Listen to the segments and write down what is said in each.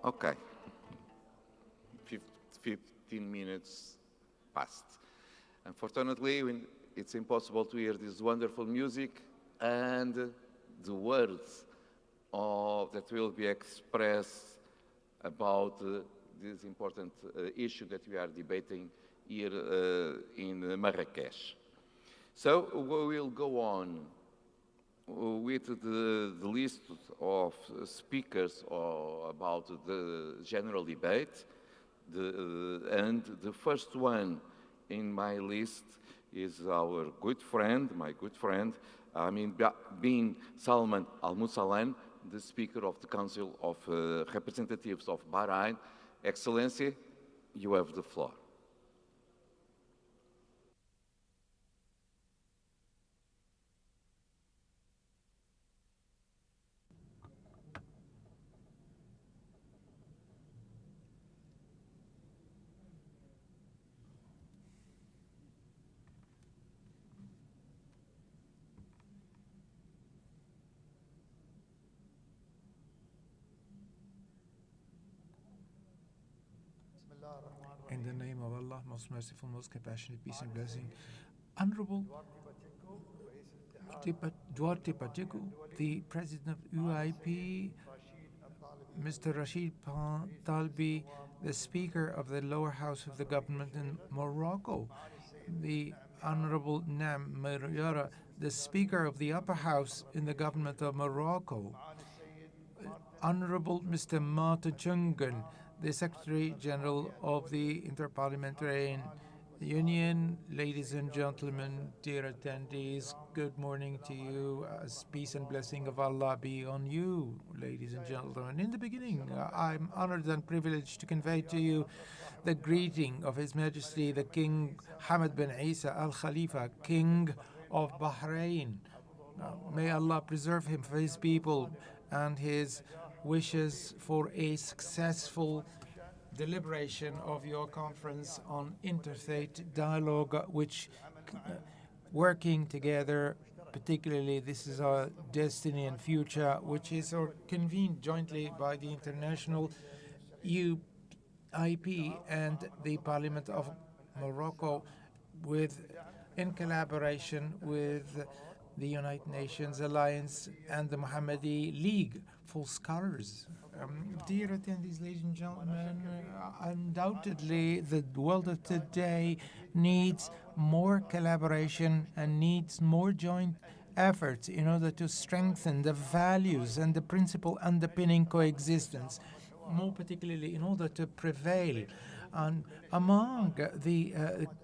Okay. 15 minutes passed. Unfortunately, it's impossible to hear this wonderful music and the words that will be expressed about this important issue that we are debating here in Marrakesh. So we will go on with the list of speakers about the general debate. And the first one in my list is our my good friend, Amin bin Salman Al Musallam, the Speaker of the Council of Representatives of Bahrain. Excellency, you have the floor. In the name of Allah, most merciful, most compassionate, peace and blessing. Honorable Duarte Pacheco, the President of UIP, Mr. Rashid Talbi, the Speaker of the lower house of the government in Morocco, the Honorable Nam Mariara, the Speaker of the upper house in the government of Morocco, Honorable Mr. Martin Chungan, the Secretary General of the Inter-Parliamentary Union. Ladies and gentlemen, dear attendees, good morning to you. Peace and blessing of Allah be on you, ladies and gentlemen. In the beginning, I'm honored and privileged to convey to you the greeting of His Majesty the King Hamad bin Isa Al Khalifa, King of Bahrain. May Allah preserve him for his people and his wishes for a successful deliberation of your conference on interfaith dialogue, which working together, particularly this is our destiny and future, which is convened jointly by the International UIP and the Parliament of Morocco, in collaboration with the United Nations Alliance and the Mohammadi League for Scholars. Dear attendees, ladies and gentlemen, undoubtedly the world of today needs more collaboration and needs more joint efforts in order to strengthen the values and the principle underpinning coexistence, more particularly in order to prevail among the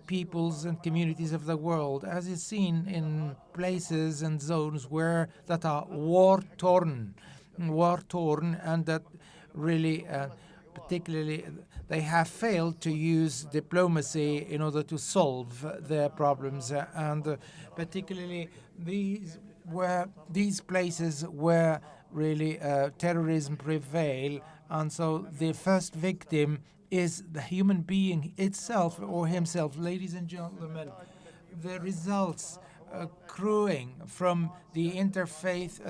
peoples and communities of the world, as is seen in places and zones that are war-torn, and that really, particularly, they have failed to use diplomacy in order to solve their problems, and particularly these places where really terrorism prevail, and so the first victim is the human being itself or himself. Ladies and gentlemen, the results accruing from the interfaith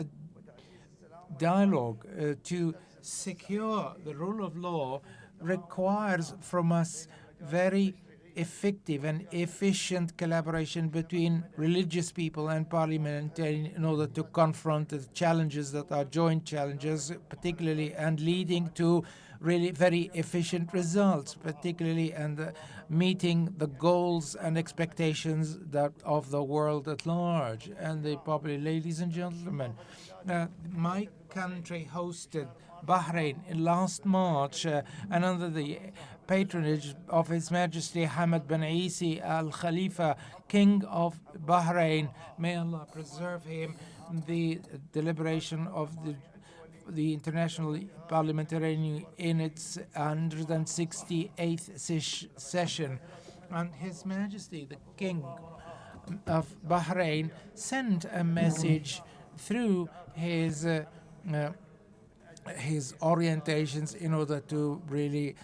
dialogue to secure the rule of law requires from us very effective and efficient collaboration between religious people and parliamentarians in order to confront the challenges that are joint challenges, particularly, and leading to really very efficient results, particularly, and meeting the goals and expectations of the world at large and the public. Ladies and gentlemen, my country hosted Bahrain in last March, and under the patronage of His Majesty Hamad bin Isa Al Khalifa, King of Bahrain, may Allah preserve him, the deliberation of the International Parliamentary Union in its 168th session. And His Majesty, the King of Bahrain, sent a message through his orientations in order to really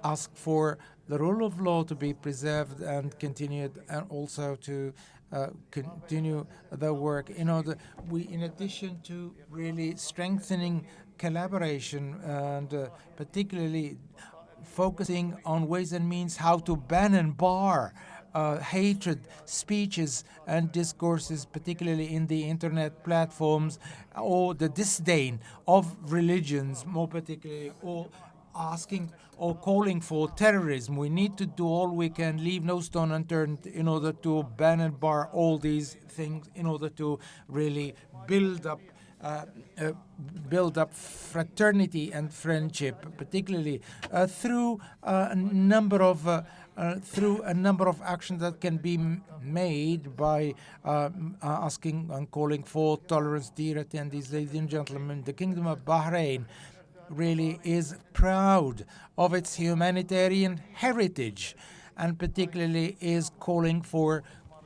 ask for the rule of law to be preserved and continued, and also to continue the work in addition to really strengthening collaboration and particularly focusing on ways and means how to ban and bar hatred speeches and discourses, particularly in the internet platforms, or the disdain of religions, more particularly, or asking or calling for terrorism. We need to do all we can, leave no stone unturned in order to ban and bar all these things, in order to really build up fraternity and friendship, particularly through a number of actions that can be made by asking and calling for tolerance. Dear attendees, ladies and gentlemen, the Kingdom of Bahrain really is proud of its humanitarian heritage, and particularly is calling for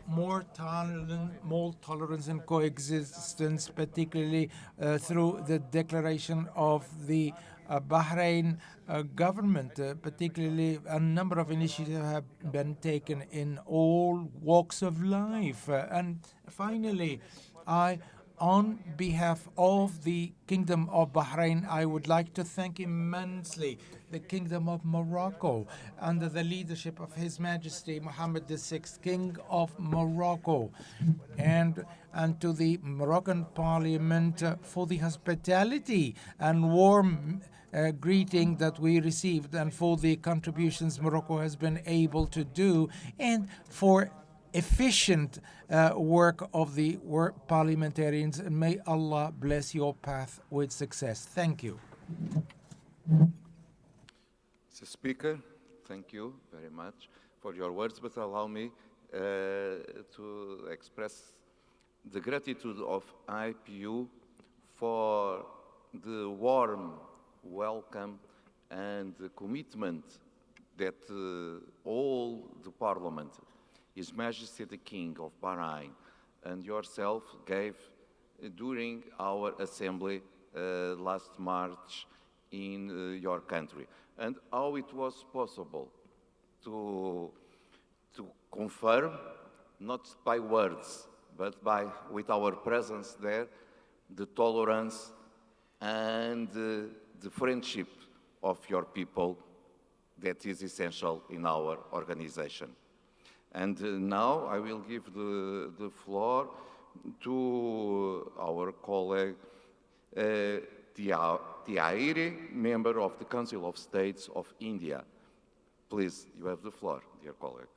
more tolerance and coexistence, particularly through the declaration of the Bahrain government. Particularly, a number of initiatives have been taken in all walks of life. And finally, on behalf of the Kingdom of Bahrain, I would like to thank immensely the Kingdom of Morocco under the leadership of His Majesty Mohammed VI, King of Morocco, and to the Moroccan Parliament for the hospitality and warm greeting that we received, and for the contributions Morocco has been able to do, and for efficient work of the parliamentarians. May Allah bless your path with success. Thank you. Mr. Speaker, thank you very much for your words, but allow me to express the gratitude of IPU for the warm welcome and the commitment that all the Parliament, His Majesty the King of Bahrain, and yourself gave during our assembly last March in your country, and how it was possible to confirm, not by words, but with our presence there, the tolerance and the friendship of your people that is essential in our organization. And now I will give the floor to our colleague Tiairi, member of the Council of States of India. Please, you have the floor, dear colleague.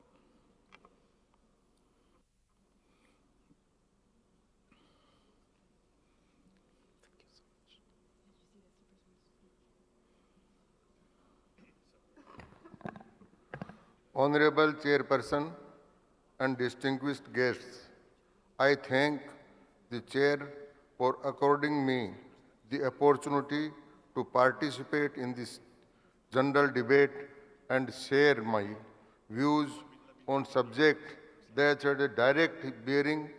Honorable Chairperson and distinguished guests, I thank the Chair for according me the opportunity to participate in this general debate and share my views on subject that had a direct bearing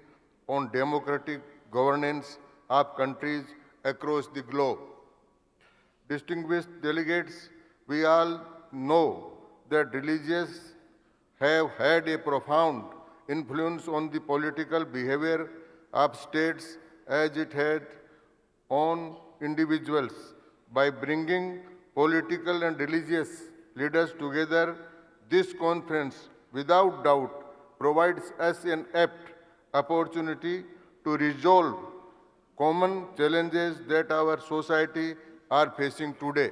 on democratic governance of countries across the globe. Distinguished delegates, we all know that religions have had a profound influence on the political behavior of states as it had on individuals. By bringing political and religious leaders together, this conference, without doubt, provides us an apt opportunity to resolve common challenges that our society are facing today.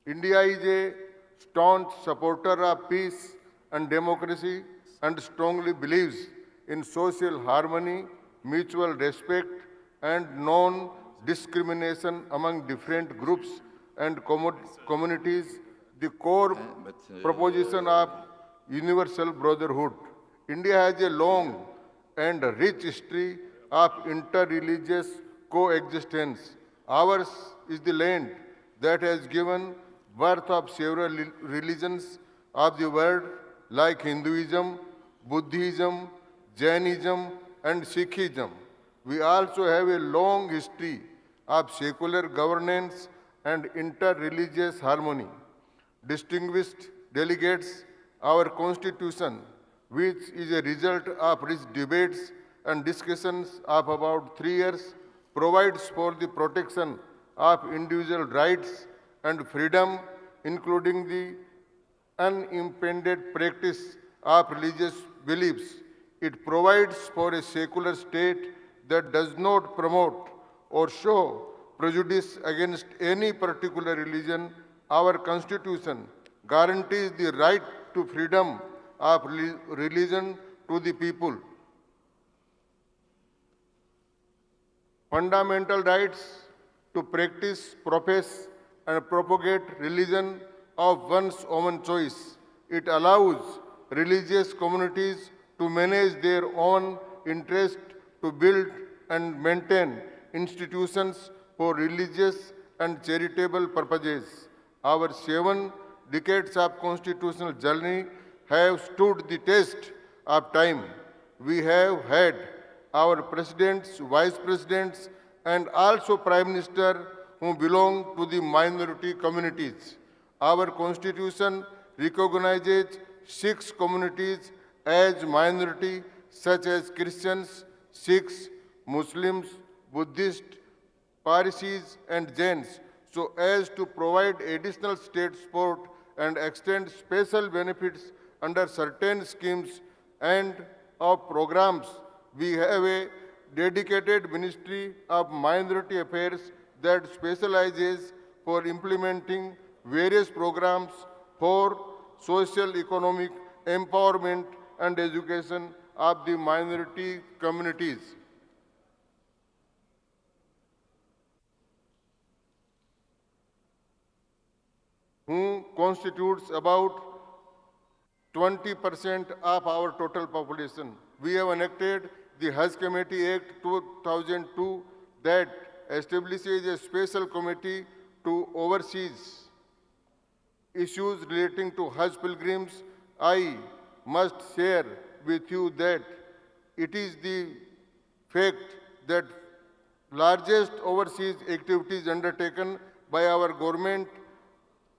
India is a staunch supporter of peace and democracy and strongly believes in social harmony, mutual respect, and non-discrimination among different groups and communities, the core proposition of universal brotherhood. India has a long and rich history of inter-religious coexistence. Ours is the land that has given birth of several religions of the world like Hinduism, Buddhism, Jainism, and Sikhism. We also have a long history of secular governance and inter-religious harmony. Distinguished delegates, our Constitution, which is a result of rich debates and discussions of about 3 years, provides for the protection of individual rights and freedom, including the unimpeded practice of religious beliefs. It provides for a secular state that does not promote or show prejudice against any particular religion. Our Constitution guarantees the right to freedom of religion to the people. Fundamental rights to practice, profess, and propagate religion of one's own choice. It allows religious communities to manage their own interest, to build and maintain institutions for religious and charitable purposes. Our 7 decades of constitutional journey have stood the test of time. We have had our presidents, vice presidents, and also prime minister who belong to the minority communities. Our constitution recognizes 6 communities as minority, such as Christians, Sikhs, Muslims, Buddhists, Parsis, and Jains, so as to provide additional state support and extend special benefits under certain schemes and of programs. We have a dedicated Ministry of Minority Affairs that specializes for implementing various programs for social, economic empowerment and education of the minority communities. Who constitutes about 20% of our total population. We have enacted the Hajj Committee Act 2002 that establishes a special committee to oversee issues relating to Hajj pilgrims. I must share with you that it is the fact that largest overseas activities undertaken by our government,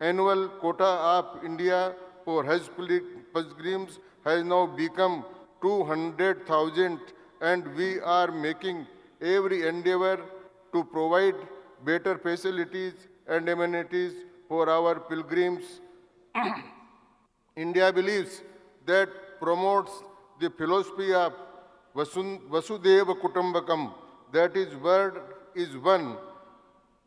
annual quota of India for Hajj pilgrims has now become 200,000, and we are making every endeavor to provide better facilities and amenities for our pilgrims. India believes that promotes the philosophy of Vasudhaiva Kutumbakam, that is, word is one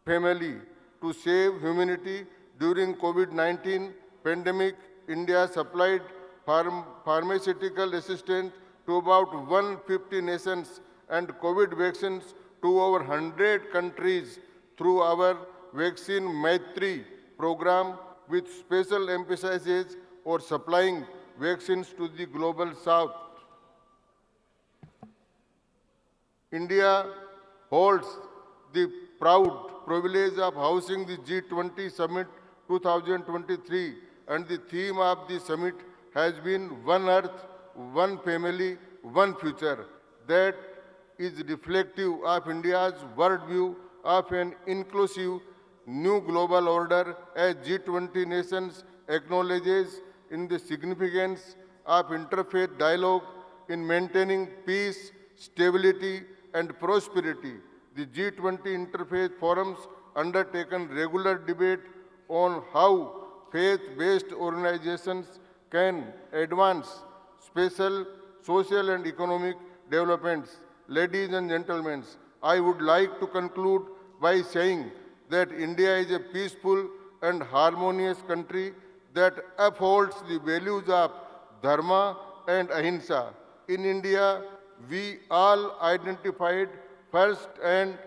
family. To save humanity during COVID-19 pandemic, India supplied pharmaceutical assistance to about 150 nations and COVID vaccines to over 100 countries through our Vaccine Maitri program, with special emphasis on supplying vaccines to the global south. India holds the proud privilege of housing the G20 Summit 2023, and the theme of the summit has been One Earth, One Family, One Future. That is reflective of India's worldview of an inclusive new global order, as G20 nations acknowledges in the significance of interfaith dialogue in maintaining peace, stability, and prosperity. The G20 Interfaith Forums undertaken regular debate on how faith-based organizations can advance special social and economic developments. Ladies and gentlemen, I would like to conclude by saying that India is a peaceful and harmonious country that upholds the values of Dharma and Ahimsa. In India, we all identified first and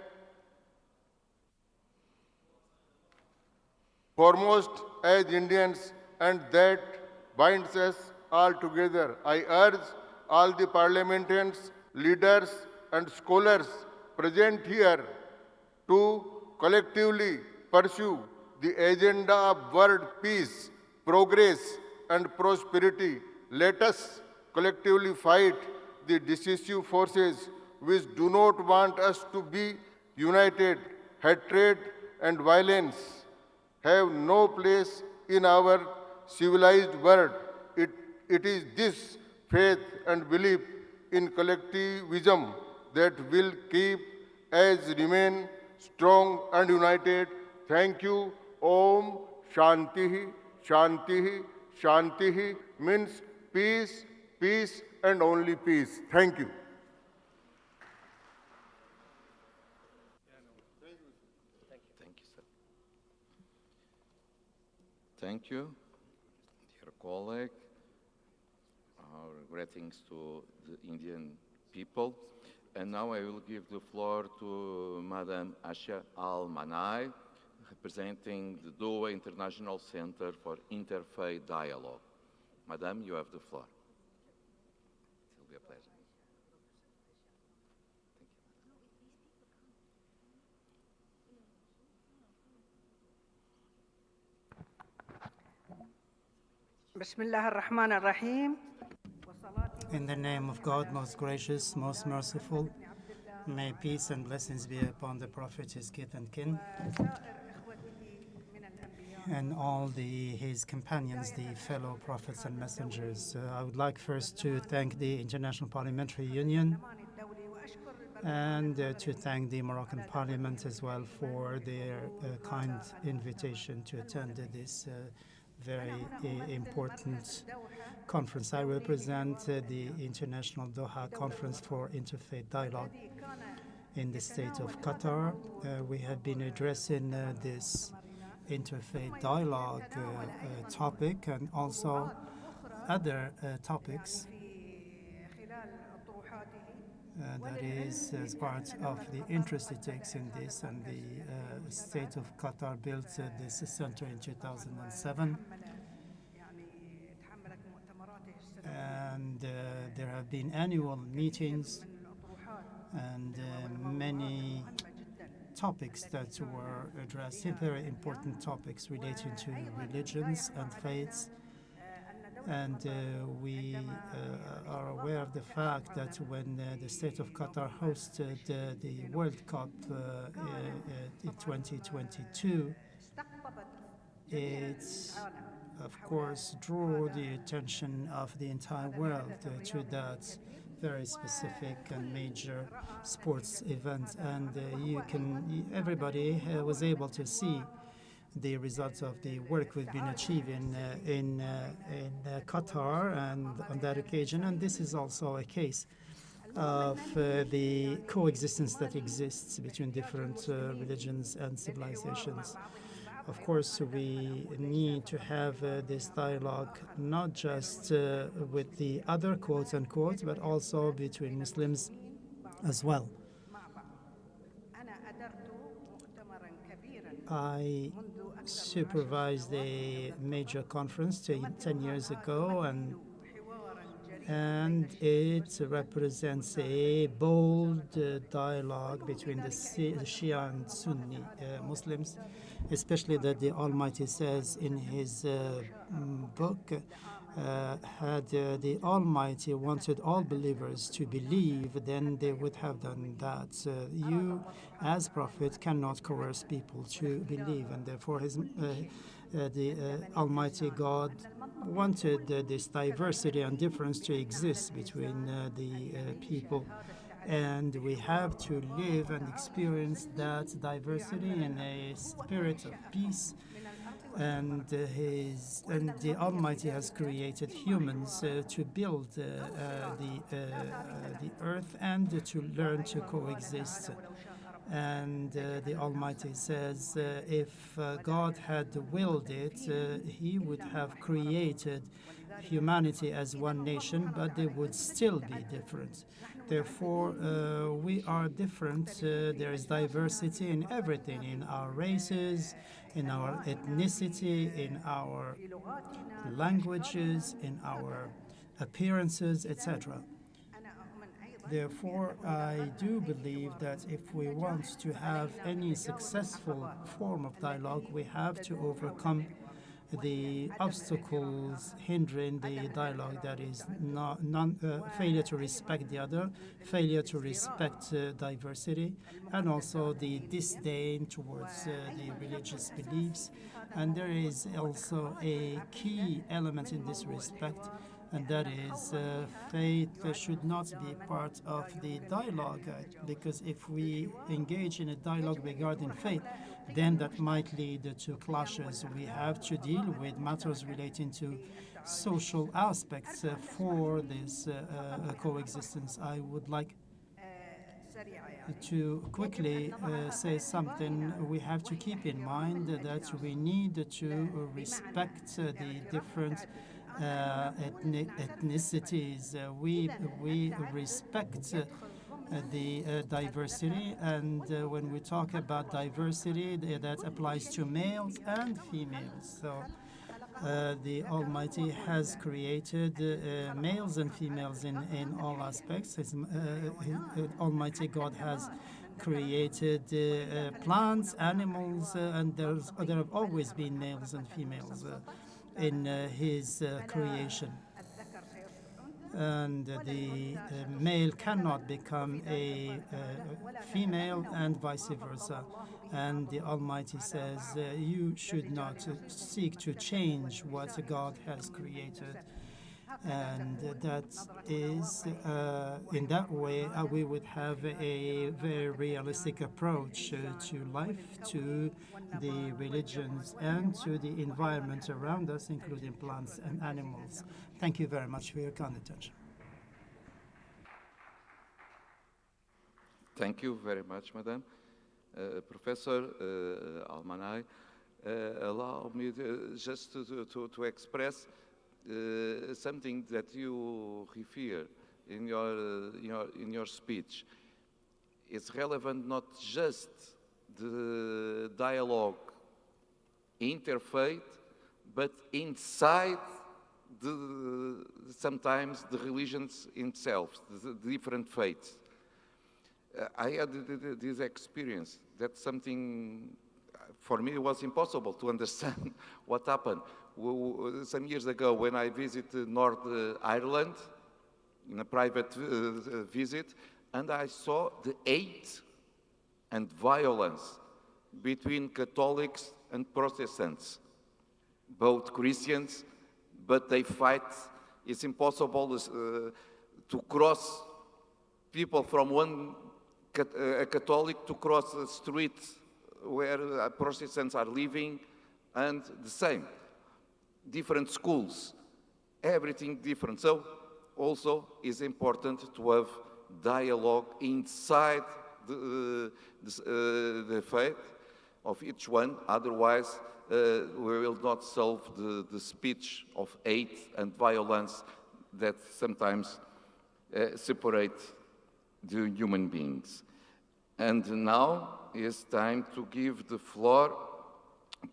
foremost as Indians, and that binds us all together. I urge all the parliamentarians, leaders, and scholars present here to collectively pursue the agenda of world peace, progress, and prosperity. Let us collectively fight the decisive forces which do not want us to be united. Hatred and violence have no place in our civilized world. It is this faith and belief in collectivism that will keep us remain strong and united. Thank you. Om Shantihi, Shantihi, Shantihi means peace, peace, and only peace. Thank you. Thank you, sir. Thank you, dear colleague. Our greetings to the Indian people. And now I will give the floor to Madam Asha Al-Manai, representing the Doha International Center for Interfaith Dialogue. Madam, you have the floor. It will be a pleasure. Bismillah ar-Rahman ar-Rahim. In the name of God, most gracious, most merciful, may peace and blessings be upon the Prophet, his kith and kin, and all his companions, the fellow prophets and messengers. I would like first to thank the International Parliamentary Union and to thank the Moroccan Parliament as well for their kind invitation to attend this very important conference. I represent the International Doha Conference for Interfaith Dialogue in the state of Qatar. We have been addressing this interfaith dialogue topic and also other topics that is as part of the interest it takes in this, and the state of Qatar built this center in 2007, and there have been annual meetings and many topics that were addressed, very important topics relating to religions and faiths. And we are aware of the fact that when the state of Qatar hosted the World Cup in 2022, it, of course, drew the attention of the entire world to that very specific and major sports event. And everybody was able to see the results of the work we've been achieving in Qatar and on that occasion. And this is also a case of the coexistence that exists between different religions and civilizations. Of course, we need to have this dialogue not just with the other quote-unquote, but also between Muslims as well. I supervised a major conference 10 years ago, and it represents a bold dialogue between the Shia and Sunni Muslims, especially that the Almighty says in his book, had the Almighty wanted all believers to believe, then they would have done that. You, as prophet, cannot coerce people to believe, and therefore the Almighty God wanted this diversity and difference to exist between the people. And we have to live and experience that diversity in a spirit of peace. And the Almighty has created humans to build the earth and to learn to coexist. And the Almighty says if God had willed it, He would have created humanity as one nation, but they would still be different. Therefore, we are different. There is diversity in everything, in our races, in our ethnicity, in our languages, in our appearances, etc. Therefore, I do believe that if we want to have any successful form of dialogue, we have to overcome the obstacles hindering the dialogue, that is failure to respect the other, failure to respect diversity, and also the disdain towards the religious beliefs. And there is also a key element in this respect, and that is faith should not be part of the dialogue, because if we engage in a dialogue regarding faith, then that might lead to clashes. We have to deal with matters relating to social aspects for this coexistence. I would like to quickly say something. We have to keep in mind that we need to respect the different ethnicities. We respect the diversity, and when we talk about diversity, that applies to males and females. So the Almighty has created males and females in all aspects. Almighty God has created plants, animals, and there have always been males and females in His creation. And the male cannot become a female and vice versa. And the Almighty says you should not seek to change what God has created. And that is, in that way, we would have a very realistic approach to life, to the religions, and to the environment around us, including plants and animals. Thank you very much for your kind attention. Thank you very much, Madam. Professor Almanai, allow me just to express something that you refer in your speech. It's relevant not just the dialogue interfaith, but inside sometimes the religions themselves, the different faiths. I had this experience that something, for me, was impossible to understand what happened. Some years ago, when I visited North Ireland in a private visit, and I saw the hate and violence between Catholics and Protestants, both Christians, but they fight. It's impossible to cross people from one a Catholic to cross the street where Protestants are living, and the same. Different schools, everything different. So also it's important to have dialogue inside the faith of each one. Otherwise, we will not solve the speech of hate and violence that sometimes separate the human beings. And now it's time to give the floor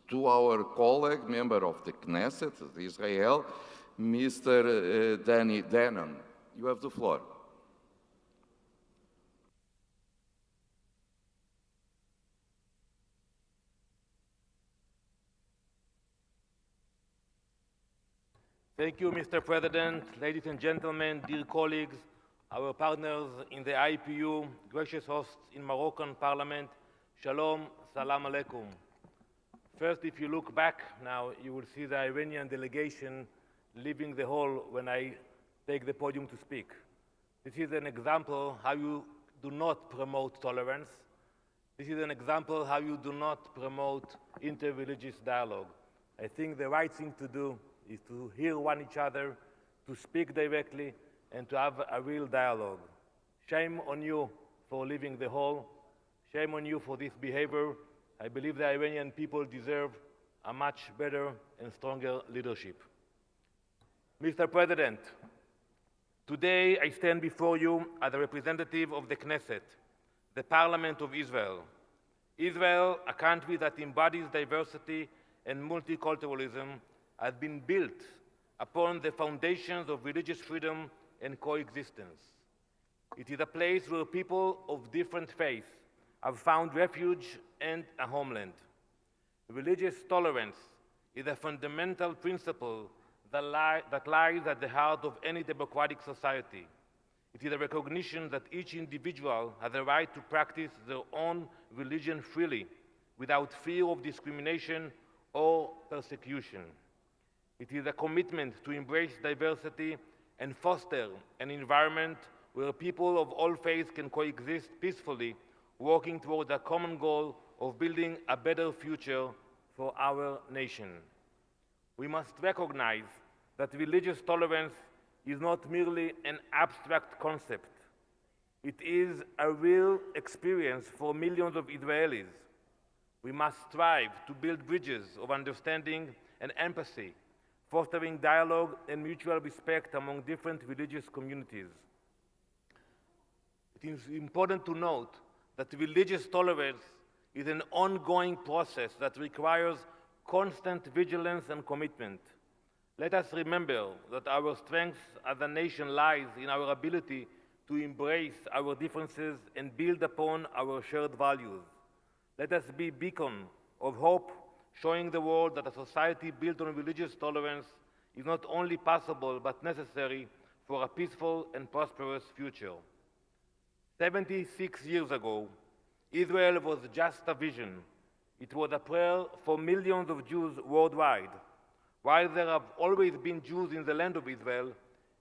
to our colleague, member of the Knesset of Israel, Mr. Danny Danon. You have the floor. Thank you, Mr. President, ladies and gentlemen, dear colleagues, our partners in the IPU, gracious hosts in Moroccan Parliament, Shalom, Salam Alaikum. First, if you look back now, you will see the Iranian delegation leaving the hall when I take the podium to speak. This is an example how you do not promote tolerance. This is an example how you do not promote inter-religious dialogue. I think the right thing to do is to hear each other, to speak directly, and to have a real dialogue. Shame on you for leaving the hall. Shame on you for this behavior. I believe the Iranian people deserve a much better and stronger leadership. Mr. President, today I stand before you as a representative of the Knesset, the Parliament of Israel. Israel, a country that embodies diversity and multiculturalism, has been built upon the foundations of religious freedom and coexistence. It is a place where people of different faiths have found refuge and a homeland. Religious tolerance is a fundamental principle that lies at the heart of any democratic society. It is a recognition that each individual has a right to practice their own religion freely, without fear of discrimination or persecution. It is a commitment to embrace diversity and foster an environment where people of all faiths can coexist peacefully, working towards a common goal of building a better future for our nation. We must recognize that religious tolerance is not merely an abstract concept. It is a real experience for millions of Israelis. We must strive to build bridges of understanding and empathy, fostering dialogue and mutual respect among different religious communities. It is important to note that religious tolerance is an ongoing process that requires constant vigilance and commitment. Let us remember that our strength as a nation lies in our ability to embrace our differences and build upon our shared values. Let us be a beacon of hope, showing the world that a society built on religious tolerance is not only possible but necessary for a peaceful and prosperous future. 76 years ago, Israel was just a vision. It was a prayer for millions of Jews worldwide. While there have always been Jews in the land of Israel,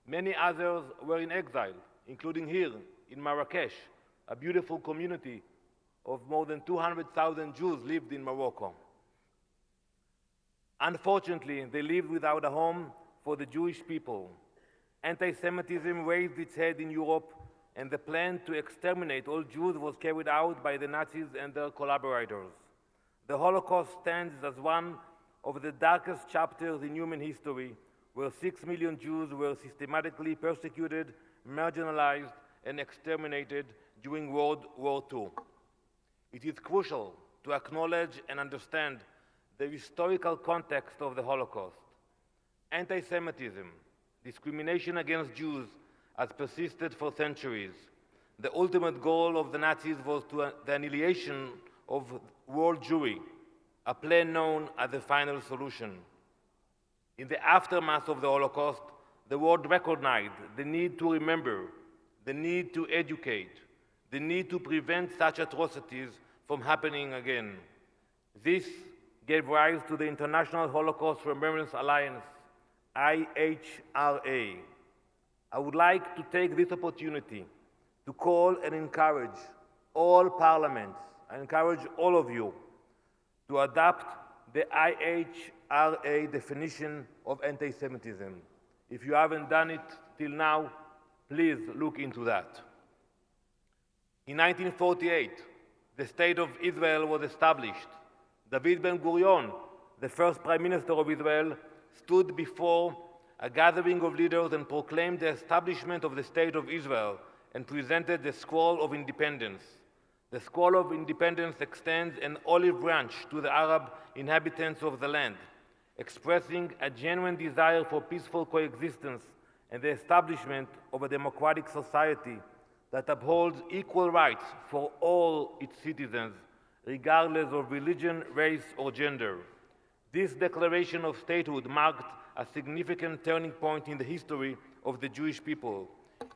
many others were in exile, including here in Marrakesh, a beautiful community of more than 200,000 Jews lived in Morocco. Unfortunately, they lived without a home for the Jewish people. Anti-Semitism raised its head in Europe, and the plan to exterminate all Jews was carried out by the Nazis and their collaborators. The Holocaust stands as one of the darkest chapters in human history, where 6 million Jews were systematically persecuted, marginalized, and exterminated during World War II. It is crucial to acknowledge and understand the historical context of the Holocaust. Anti-Semitism, discrimination against Jews, has persisted for centuries. The ultimate goal of the Nazis was the annihilation of world Jewry, a plan known as the final solution. In the aftermath of the Holocaust, the world recognized the need to remember, the need to educate, the need to prevent such atrocities from happening again. This gave rise to the International Holocaust Remembrance Alliance, IHRA. I would like to take this opportunity to call and encourage all parliaments, I encourage all of you to adopt the IHRA definition of anti-Semitism. If you haven't done it till now, please look into that. In 1948, the State of Israel was established. David Ben-Gurion, the first Prime Minister of Israel, stood before a gathering of leaders and proclaimed the establishment of the State of Israel and presented the Scroll of Independence. The Scroll of Independence extends an olive branch to the Arab inhabitants of the land, expressing a genuine desire for peaceful coexistence and the establishment of a democratic society that upholds equal rights for all its citizens, regardless of religion, race, or gender. This declaration of statehood marked a significant turning point in the history of the Jewish people.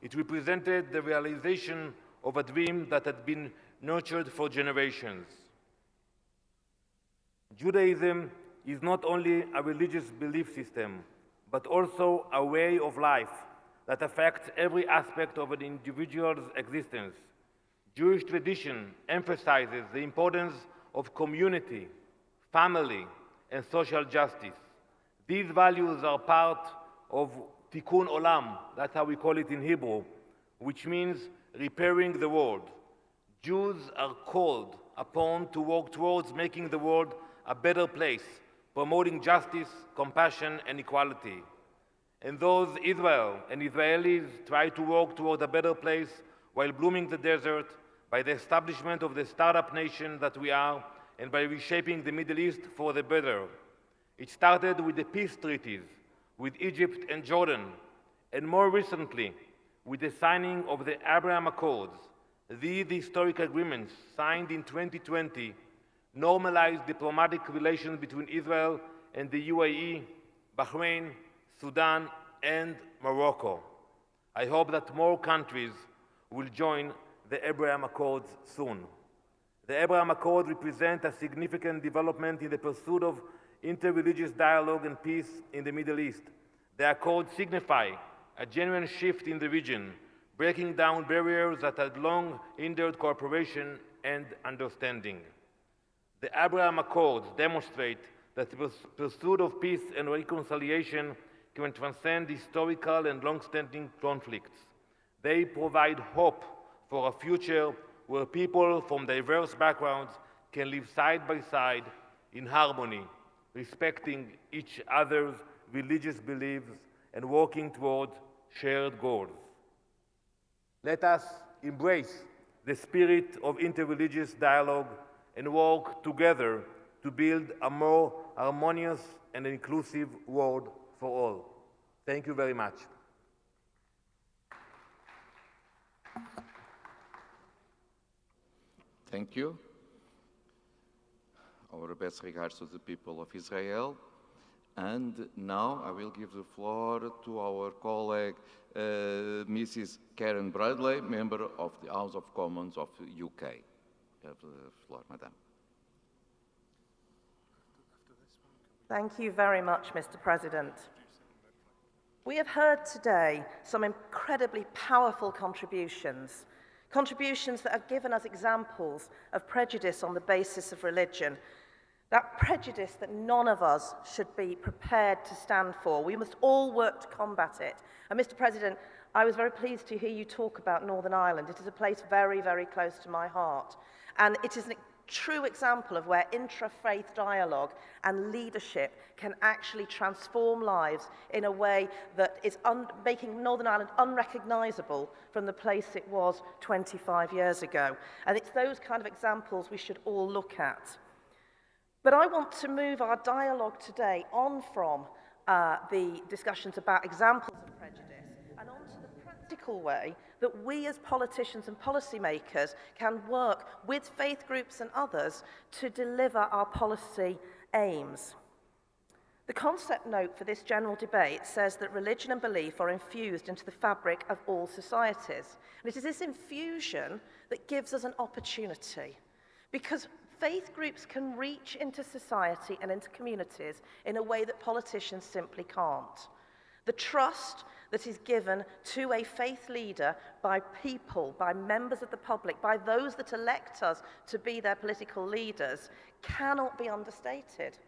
It represented the realization of a dream that had been nurtured for generations. Judaism is not only a religious belief system, but also a way of life that affects every aspect of an individual's existence. Jewish tradition emphasizes the importance of community, family, and social justice. These values are part of Tikkun Olam, that's how we call it in Hebrew, which means repairing the world. Jews are called upon to work towards making the world a better place, promoting justice, compassion, and equality. And those Israel and Israelis try to work toward a better place while blooming the desert by the establishment of the startup nation that we are and by reshaping the Middle East for the better. It started with the peace treaties with Egypt and Jordan, and more recently with the signing of the Abraham Accords. These historic agreements, signed in 2020, normalized diplomatic relations between Israel and the UAE, Bahrain, Sudan, and Morocco. I hope that more countries will join the Abraham Accords soon. The Abraham Accords represent a significant development in the pursuit of inter-religious dialogue and peace in the Middle East. The Accords signify a genuine shift in the region, breaking down barriers that had long hindered cooperation and understanding. The Abraham Accords demonstrate that the pursuit of peace and reconciliation can transcend historical and long-standing conflicts. They provide hope for a future where people from diverse backgrounds can live side by side in harmony, respecting each other's religious beliefs and working towards shared goals. Let us embrace the spirit of interreligious dialogue and work together to build a more harmonious and inclusive world for all. Thank you very much. Thank you. Our best regards to the people of Israel. And now I will give the floor to our colleague, Mrs. Karen Bradley, member of the House of Commons of the UK. You have the floor, Madam. Thank you very much, Mr. President. We have heard today some incredibly powerful contributions that have given us examples of prejudice on the basis of religion, that prejudice that none of us should be prepared to stand for. We must all work to combat it. And Mr. President, I was very pleased to hear you talk about Northern Ireland. It is a place very, very close to my heart. And it is a true example of where intra-faith dialogue and leadership can actually transform lives in a way that is making Northern Ireland unrecognisable from the place it was 25 years ago. And it's those kind of examples we should all look at. But I want to move our dialogue today on from the discussions about examples of prejudice and onto the practical way that we as politicians and policymakers can work with faith groups and others to deliver our policy aims. The concept note for this general debate says that religion and belief are infused into the fabric of all societies. And it is this infusion that gives us an opportunity, because faith groups can reach into society and into communities in a way that politicians simply can't. The trust that is given to a faith leader by people, by members of the public, by those that elect us to be their political leaders, cannot be understated.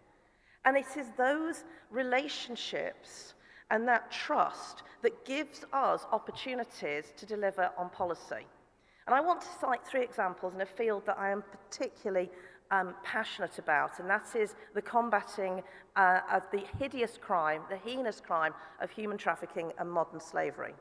And it is those relationships and that trust that gives us opportunities to deliver on policy. And I want to cite 3 examples in a field that I am particularly passionate about, and that is the combating of the hideous crime, the heinous crime of human trafficking and modern slavery.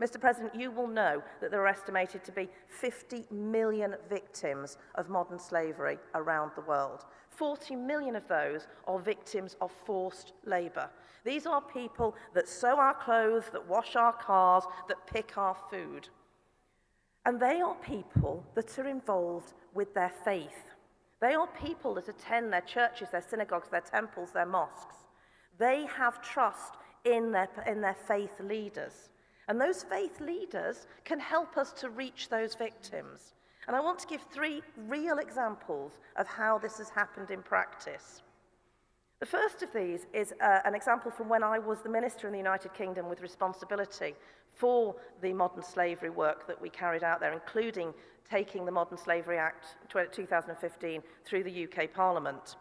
Mr. President, you will know that there are estimated to be 50 million victims of modern slavery around the world. 40 million of those are victims of forced labour. These are people that sew our clothes, that wash our cars, that pick our food. And they are people that are involved with their faith. They are people that attend their churches, their synagogues, their temples, their mosques. They have trust in their faith leaders. And those faith leaders can help us to reach those victims. And I want to give 3 real examples of how this has happened in practice. The first of these is an example from when I was the minister in the United Kingdom with responsibility for the modern slavery work that we carried out there, including taking the Modern Slavery Act 2015 through the UK Parliament.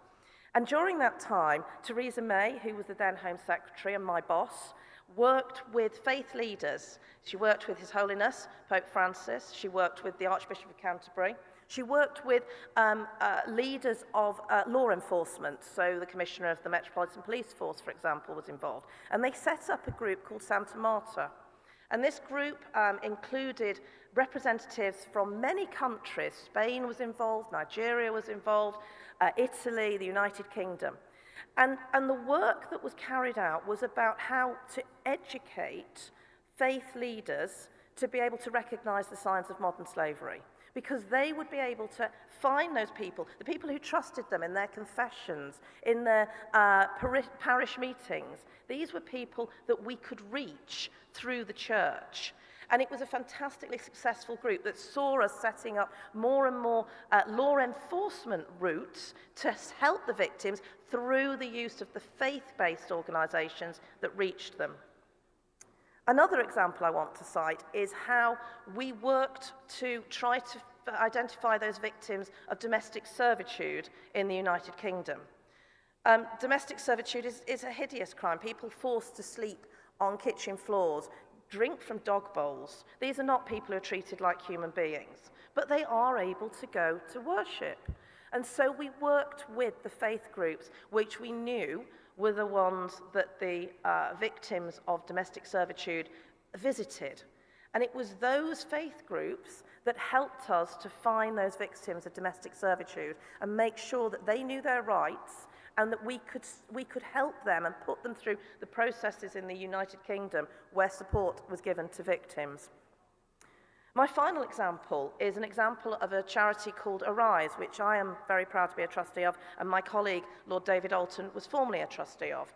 And during that time, Theresa May, who was the then Home Secretary and my boss, worked with faith leaders. She worked with His Holiness, Pope Francis. She worked with the Archbishop of Canterbury. She worked with leaders of law enforcement. So the Commissioner of the Metropolitan Police Force, for example, was involved. And they set up a group called Santa Marta. And this group included representatives from many countries. Spain was involved, Nigeria was involved, Italy, the United Kingdom. And the work that was carried out was about how to educate faith leaders to be able to recognize the signs of modern slavery, because they would be able to find those people, the people who trusted them in their confessions, in their parish meetings. These were people that we could reach through the church. And it was a fantastically successful group that saw us setting up more and more law enforcement routes to help the victims through the use of the faith-based organisations that reached them. Another example I want to cite is how we worked to try to identify those victims of domestic servitude in the United Kingdom. Domestic servitude is a hideous crime. People forced to sleep on kitchen floors, drink from dog bowls. These are not people who are treated like human beings, but they are able to go to worship. And so we worked with the faith groups, which we knew were the ones that the victims of domestic servitude visited. And it was those faith groups that helped us to find those victims of domestic servitude and make sure that they knew their rights and that we could help them and put them through the processes in the United Kingdom where support was given to victims. My final example is an example of a charity called Arise, which I am very proud to be a trustee of, and my colleague, Lord David Alton, was formerly a trustee of.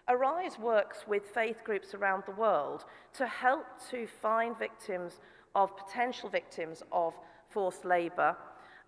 Arise works with faith groups around the world to help to find potential victims of forced labour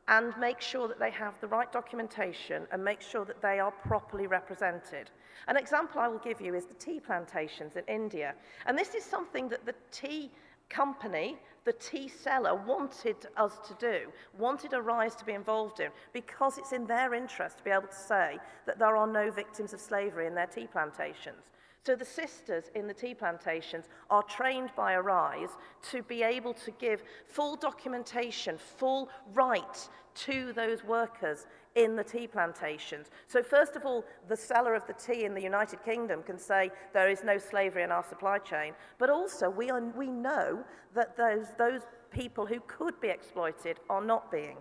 and make sure that they have the right documentation and make sure that they are properly represented. An example I will give you is the tea plantations in India. And this is something that the tea company, the tea seller, wanted us to do, wanted Arise to be involved in, because it's in their interest to be able to say that there are no victims of slavery in their tea plantations. So the sisters in the tea plantations are trained by Arise to be able to give full documentation, full right to those workers in the tea plantations. So first of all, the seller of the tea in the United Kingdom can say there is no slavery in our supply chain, but also we know that those people who could be exploited are not being.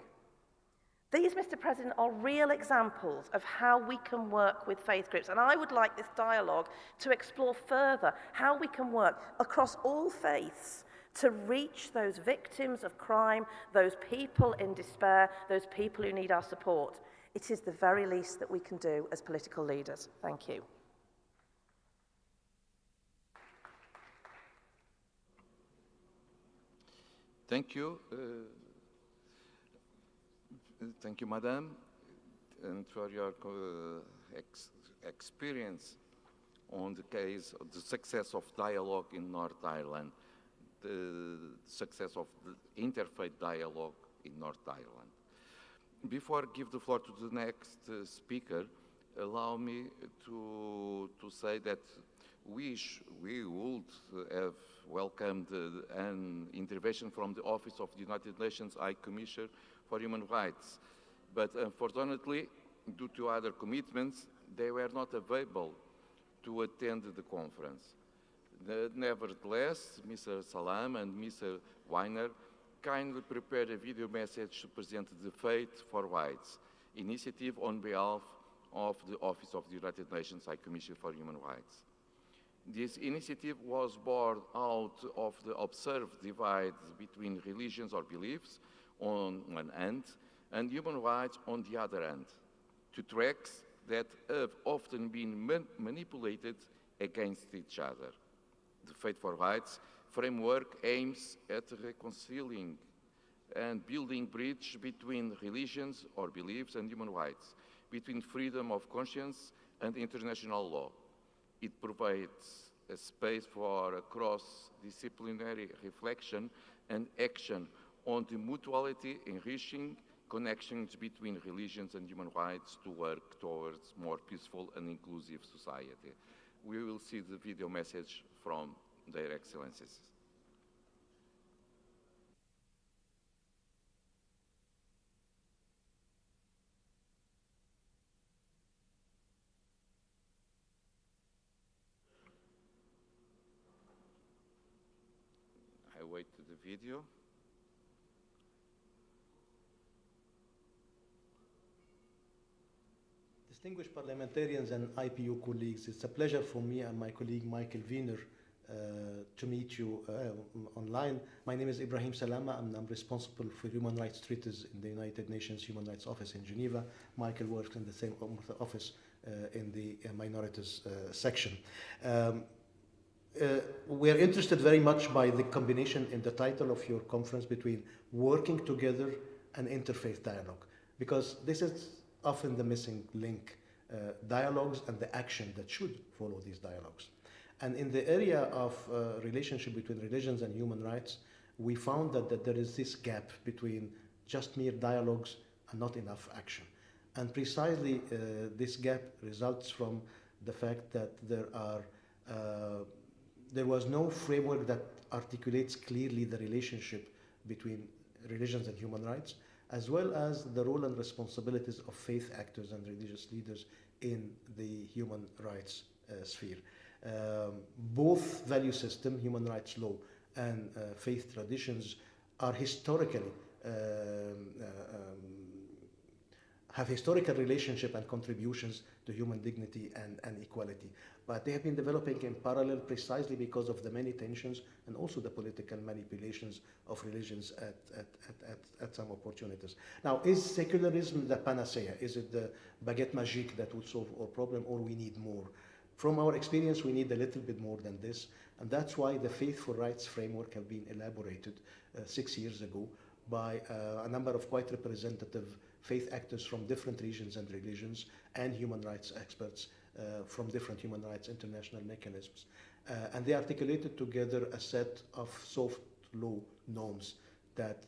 These, Mr. President, are real examples of how we can work with faith groups, and I would like this dialogue to explore further how we can work across all faiths to reach those victims of crime, those people in despair, those people who need our support. It is the very least that we can do as political leaders. Thank you. Thank you. Thank you, Madam, and for your experience on the case of the success of dialogue in North Ireland, the success of the interfaith dialogue in North Ireland. Before I give the floor to the next speaker, allow me to say that we would have welcomed an intervention from the Office of the United Nations High Commissioner for Human Rights, but unfortunately, due to other commitments, they were not available to attend the conference. Nevertheless, Mr. Salam and Mr. Weiner kindly prepared a video message to present the Faith for Rights initiative on behalf of the Office of the United Nations High Commissioner for Human Rights. This initiative was born out of the observed divide between religions or beliefs on one hand and human rights on the other hand, two tracks that have often been manipulated against each other. The Faith for Rights framework aims at reconciling and building bridge between religions or beliefs and human rights, between freedom of conscience and international law. It provides a space for a cross-disciplinary reflection and action on the mutuality enriching connections between religions and human rights to work towards more peaceful and inclusive society. We will see the video message from their excellencies. I wait to the video. Distinguished parliamentarians and IPU colleagues, it's a pleasure for me and my colleague Michael Wiener to meet you online. My name is Ibrahim Salama and I'm responsible for human rights treaties in the United Nations Human Rights Office in Geneva. Michael works in the same office in the minorities section. we're interested very much by the combination in the title of your conference between working together and interfaith dialogue, because this is often the missing link, dialogues and the action that should follow these dialogues. And in the area of relationship between religions and human rights, we found that there is this gap between just mere dialogues and not enough action. And precisely this gap results from the fact that there was no framework that articulates clearly the relationship between religions and human rights, as well as the role and responsibilities of faith actors and religious leaders in the human rights sphere. Both value system, human rights law and faith traditions, are historically have historical relationship and contributions to human dignity and equality. But they have been developing in parallel precisely because of the many tensions and also the political manipulations of religions at some opportunities. Now, is secularism the panacea? Is it the baguette magique that would solve our problem, or we need more? From our experience, we need a little bit more than this, and that's why the Faith for Rights framework have been elaborated 6 years ago by a number of quite representative faith actors from different regions and religions and human rights experts from different human rights international mechanisms. And they articulated together a set of soft law norms that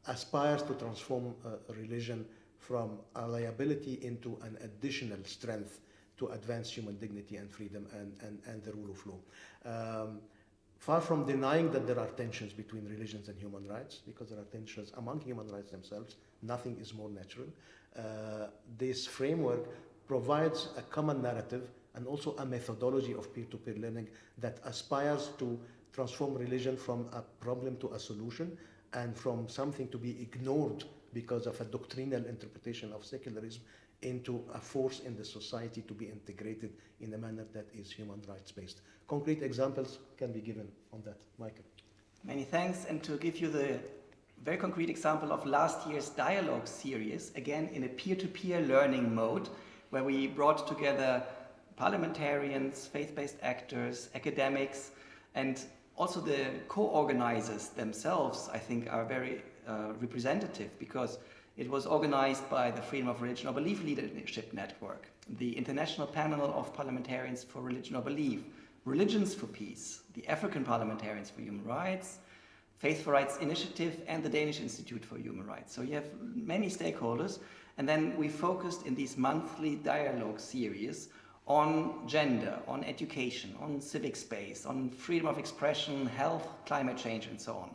aspires to transform religion from a liability into an additional strength to advance human dignity and freedom and the rule of law. Far from denying that there are tensions between religions and human rights, because there are tensions among human rights themselves, nothing is more natural. This framework provides a common narrative and also a methodology of peer-to-peer learning that aspires to transform religion from a problem to a solution, and from something to be ignored because of a doctrinal interpretation of secularism into a force in the society to be integrated in a manner that is human rights based. Concrete examples can be given on that. Michael. Many thanks. And to give you the very concrete example of last year's dialogue series, again in a peer-to-peer learning mode, where we brought together parliamentarians, faith-based actors, academics, and also the co-organizers themselves, I think, are very representative, because it was organized by the Freedom of Religion or Belief Leadership Network, the International Panel of Parliamentarians for Religion or Belief, Religions for Peace, the African Parliamentarians for Human Rights, Faith for Rights Initiative, and the Danish Institute for Human Rights. So you have many stakeholders, and then we focused in these monthly dialogue series on gender, on education, on civic space, on freedom of expression, health, climate change, and so on.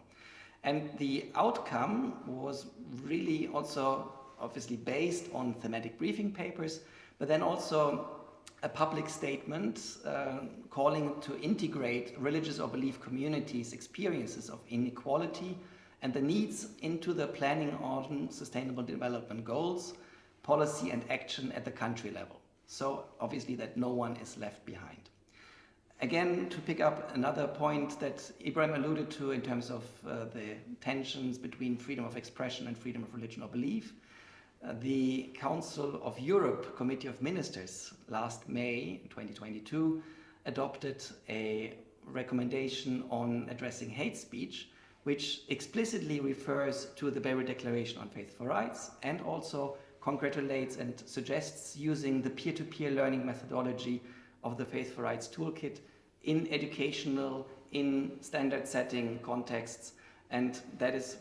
And the outcome was really also obviously based on thematic briefing papers, but then also a public statement calling to integrate religious or belief communities' experiences of inequality and the needs into the planning on sustainable development goals, policy and action at the country level. So obviously that no one is left behind. Again, to pick up another point that Ibrahim alluded to in terms of the tensions between freedom of expression and freedom of religion or belief, the Council of Europe Committee of Ministers last May 2022 adopted a recommendation on addressing hate speech, which explicitly refers to the Beirut Declaration on Faith for Rights, and also congratulates and suggests using the peer-to-peer learning methodology of the Faith for Rights Toolkit in educational, in standard setting contexts, and that is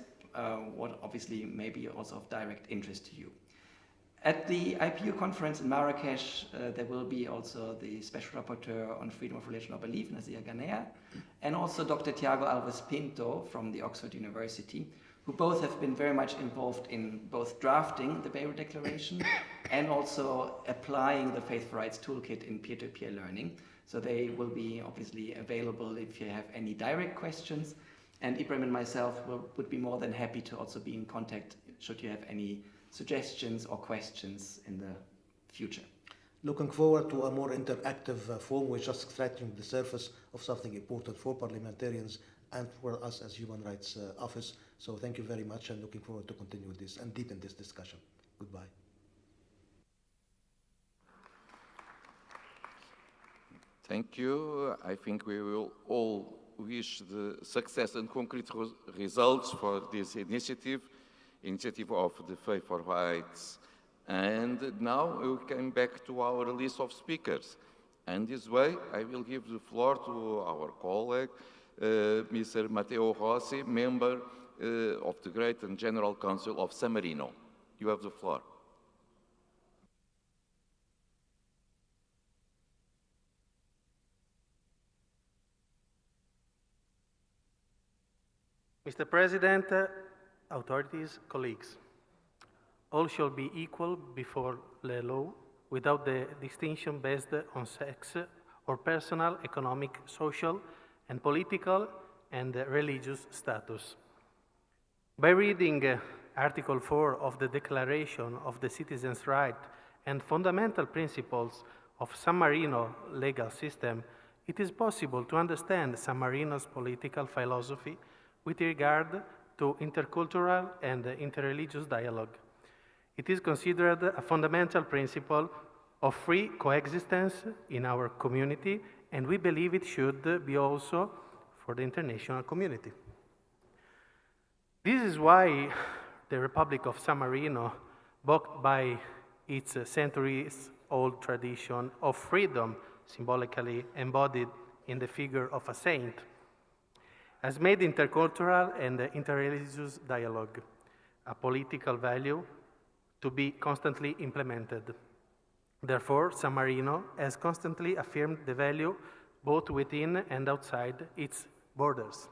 what obviously may be also of direct interest to you. At the IPU conference in Marrakesh, there will be also the Special Rapporteur on Freedom of Religion or Belief, Nazir Ghaner, and also Dr. Tiago Alves Pinto from the Oxford University, who both have been very much involved in both drafting the Beirut Declaration and also applying the Faith for Rights Toolkit in peer-to-peer learning. So they will be obviously available if you have any direct questions. And Ibrahim and myself would be more than happy to also be in contact should you have any suggestions or questions in the future. Looking forward to a more interactive forum. We're just scratching the surface of something important for parliamentarians and for us as Human Rights Office. So thank you very much, and looking forward to continue this and deepen this discussion. Goodbye. Thank you. I think we will all wish the success and concrete results for this initiative of the Faith for Rights. And now we come back to our list of speakers. And this way, I will give the floor to our colleague, Mr. Matteo Rossi, member of the Great and General Council of San Marino. You have the floor. Mr. President, authorities, colleagues, all shall be equal before the law without the distinction based on sex or personal, economic, social, and political and religious status. By reading Article 4 of the Declaration of the Citizens' Rights and Fundamental Principles of San Marino legal system, it is possible to understand San Marino's political philosophy with regard to intercultural and interreligious dialogue. It is considered a fundamental principle of free coexistence in our community, and we believe it should be also for the international community. This is why the Republic of San Marino, backed by its centuries-old tradition of freedom, symbolically embodied in the figure of a saint, has made intercultural and interreligious dialogue a political value to be constantly implemented. Therefore, San Marino has constantly affirmed the value both within and outside its borders.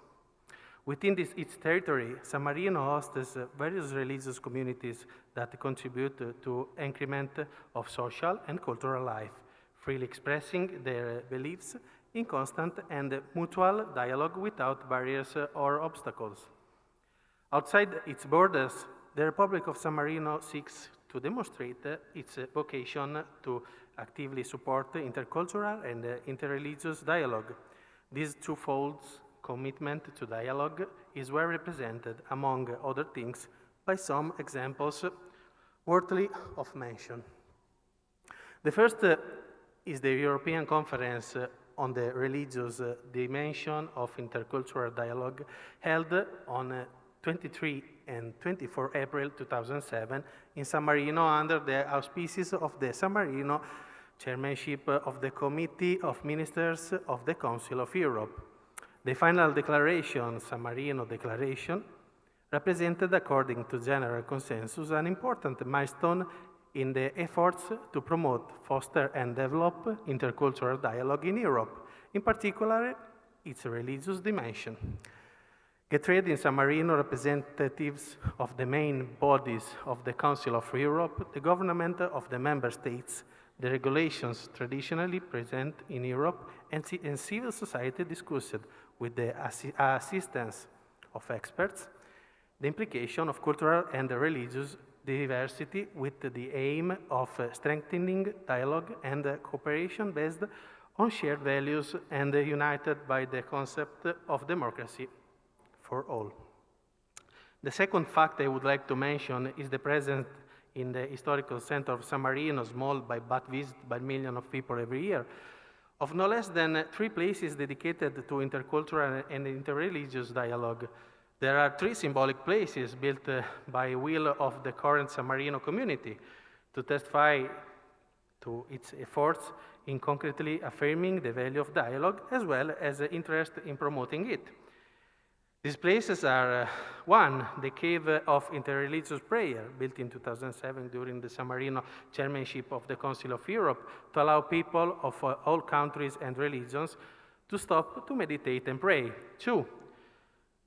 Within its territory, San Marino hosts various religious communities that contribute to increment of social and cultural life, freely expressing their beliefs in constant and mutual dialogue without barriers or obstacles. Outside its borders, the Republic of San Marino seeks to demonstrate its vocation to actively support intercultural and interreligious dialogue. This twofold commitment to dialogue is well represented, among other things, by some examples worthy of mention. The first is the European Conference on the religious dimension of intercultural dialogue, held on 23 and 24 April 2007 in San Marino under the auspices of the San Marino chairmanship of the Committee of Ministers of the Council of Europe. The final declaration, San Marino Declaration, represented, according to general consensus, an important milestone in the efforts to promote, foster, and develop intercultural dialogue in Europe, in particular its religious dimension. Get in San Marino, representatives of the main bodies of the Council of Europe, the government of the member states, the regulations traditionally present in Europe, and civil society discussed with the assistance of experts the implication of cultural and religious diversity with the aim of strengthening dialogue and cooperation based on shared values and united by the concept of democracy for all. The second fact I would like to mention is the presence in the historical center of San Marino, small but visited by millions of people every year, of no less than 3 places dedicated to intercultural and interreligious dialogue. There are 3 symbolic places built by will of the current San Marino community to testify to its efforts in concretely affirming the value of dialogue as well as interest in promoting it. These places are 1, the Cave of Interreligious Prayer, built in 2007 during the San Marino chairmanship of the Council of Europe to allow people of all countries and religions to stop to meditate and pray. 2,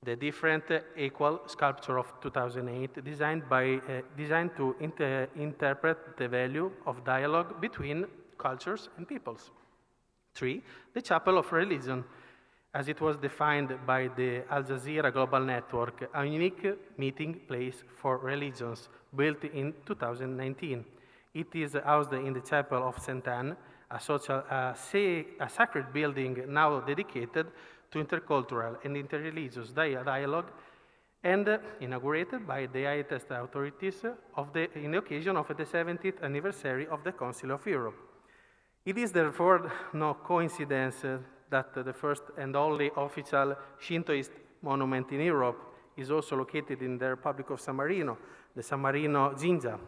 the different equal sculpture of 2008 designed to interpret the value of dialogue between cultures and peoples. 3, the Chapel of Religion, as it was defined by the Al Jazeera Global Network, a unique meeting place for religions, built in 2019. It is housed in the Chapel of St. Anne, a sacred building now dedicated to intercultural and interreligious dialogue, and inaugurated by the highest authorities in the occasion of the 70th anniversary of the Council of Europe. It is therefore no coincidence that the first and only official Shintoist monument in Europe is also located in the Republic of San Marino, the San Marino Jinja.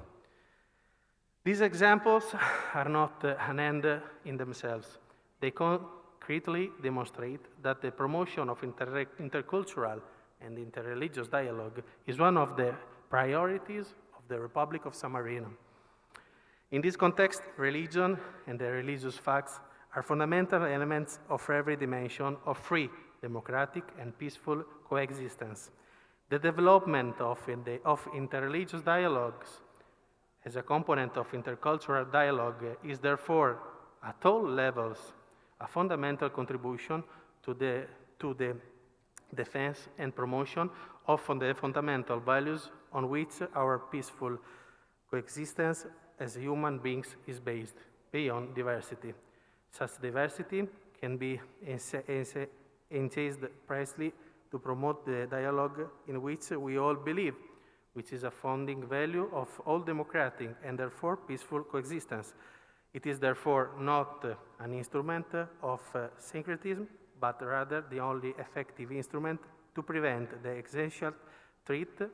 These examples are not an end in themselves. They concretely demonstrate that the promotion of intercultural and interreligious dialogue is one of the priorities of the Republic of San Marino. In this context, religion and the religious facts are fundamental elements of every dimension of free, democratic, and peaceful coexistence. The development of interreligious dialogues as a component of intercultural dialogue is therefore, at all levels, a fundamental contribution to the defense and promotion of the fundamental values on which our peaceful coexistence as human beings is based, beyond diversity. Such diversity can be enhanced precisely to promote the dialogue in which we all believe, which is a founding value of all democratic and therefore peaceful coexistence. It is therefore not an instrument of syncretism, but rather the only effective instrument to prevent the essential threat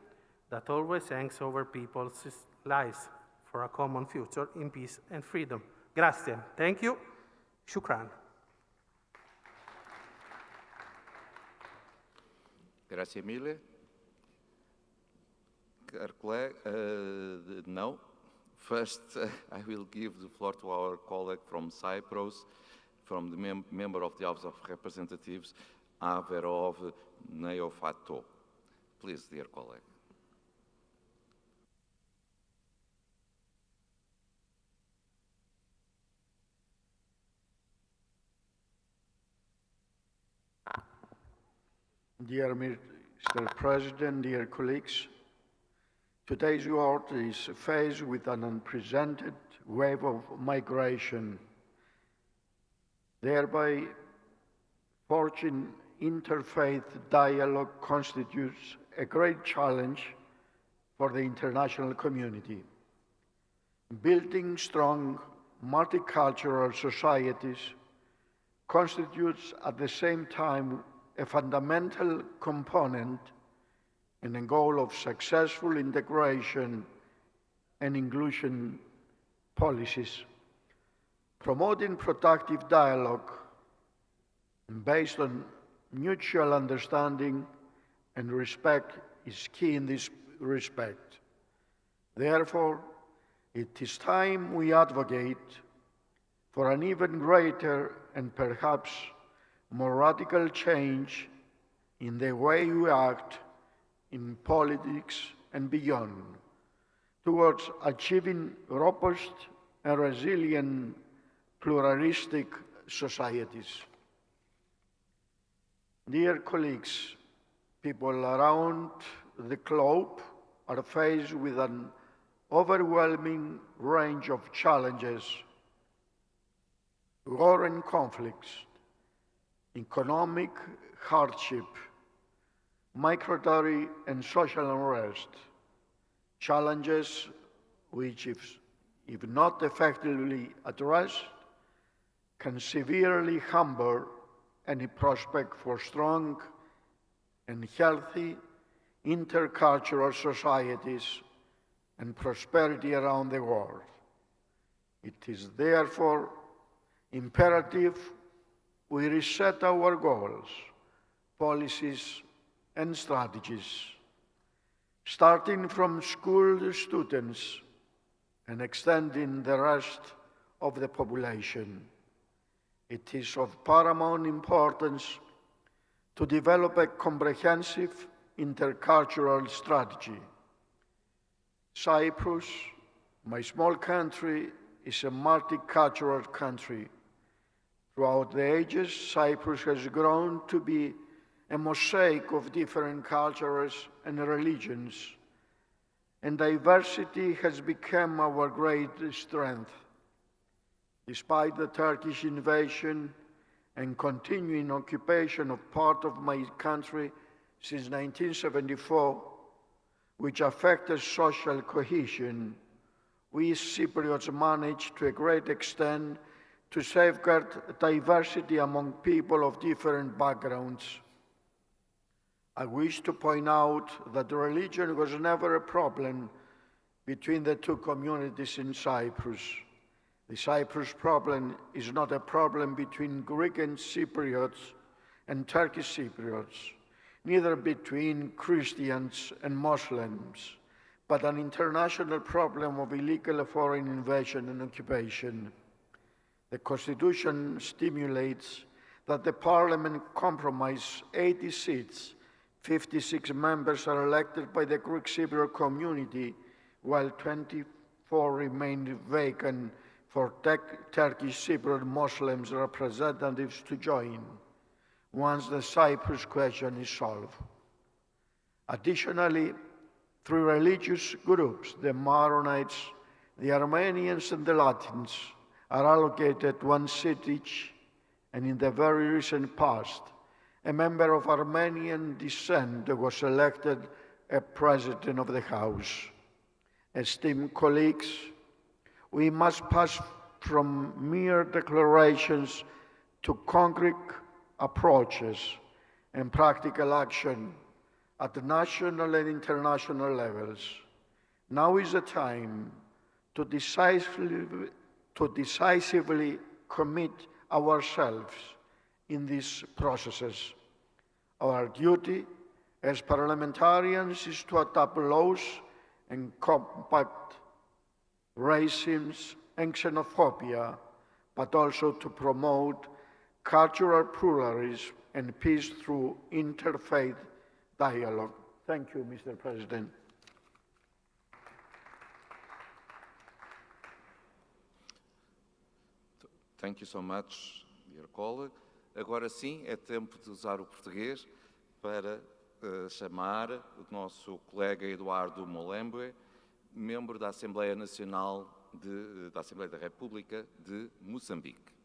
that always hangs over people's lives for a common future in peace and freedom. Grazie. Thank you. Shukran. Grazie mille. Caro colega, no. First, I will give the floor to our colleague from Cyprus, from the member of the House of Representatives, Averov Neofato. Please, dear colleague. Dear Mr. President, dear colleagues, today's world is faced with an unprecedented wave of migration, thereby forging interfaith dialogue constitutes a great challenge for the international community. Building strong multicultural societies constitutes at the same time a fundamental component and a goal of successful integration and inclusion policies. Promoting productive dialogue based on mutual understanding and respect is key in this respect. Therefore, it is time we advocate for an even greater and perhaps more radical change in the way we act in politics and beyond, towards achieving robust and resilient pluralistic societies. Dear colleagues, people around the globe are faced with an overwhelming range of challenges: war and conflicts, economic hardship, migratory and social unrest, challenges which, if not effectively addressed, can severely hamper any prospect for strong and healthy intercultural societies and prosperity around the world. It is therefore imperative we reset our goals, policies, and strategies, starting from school students and extending the rest of the population. It is of paramount importance to develop a comprehensive intercultural strategy. Cyprus, my small country, is a multicultural country. Throughout the ages, Cyprus has grown to be a mosaic of different cultures and religions, and diversity has become our great strength. Despite the Turkish invasion and continuing occupation of part of my country since 1974, which affected social cohesion, we Cypriots managed to a great extent to safeguard diversity among people of different backgrounds. I wish to point out that religion was never a problem between the two communities in Cyprus. The Cyprus problem is not a problem between Greek and Cypriots and Turkish Cypriots, neither between Christians and Muslims, but an international problem of illegal foreign invasion and occupation. The Constitution stipulates that the Parliament compromise 80 seats, 56 members are elected by the Greek Cypriot community, while 24 remain vacant for Turkish Cypriot Muslims representatives to join once the Cyprus question is solved. Additionally, three religious groups, the Maronites, the Armenians, and the Latins, are allocated one seat each, and in the very recent past, a member of Armenian descent was elected a president of the House. Esteemed colleagues, we must pass from mere declarations to concrete approaches and practical action at the national and international levels. Now is the time to decisively commit ourselves in these processes. Our duty as parliamentarians is to adopt laws and combat racism and xenophobia, but also to promote cultural pluralism and peace through interfaith dialogue. Thank you, Mr. President. Thank you so much, dear colleague. Agora sim, é tempo de usar o português para chamar o nosso colega Eduardo Molembe, membro da Assembleia Nacional da Assembleia da República de Moçambique.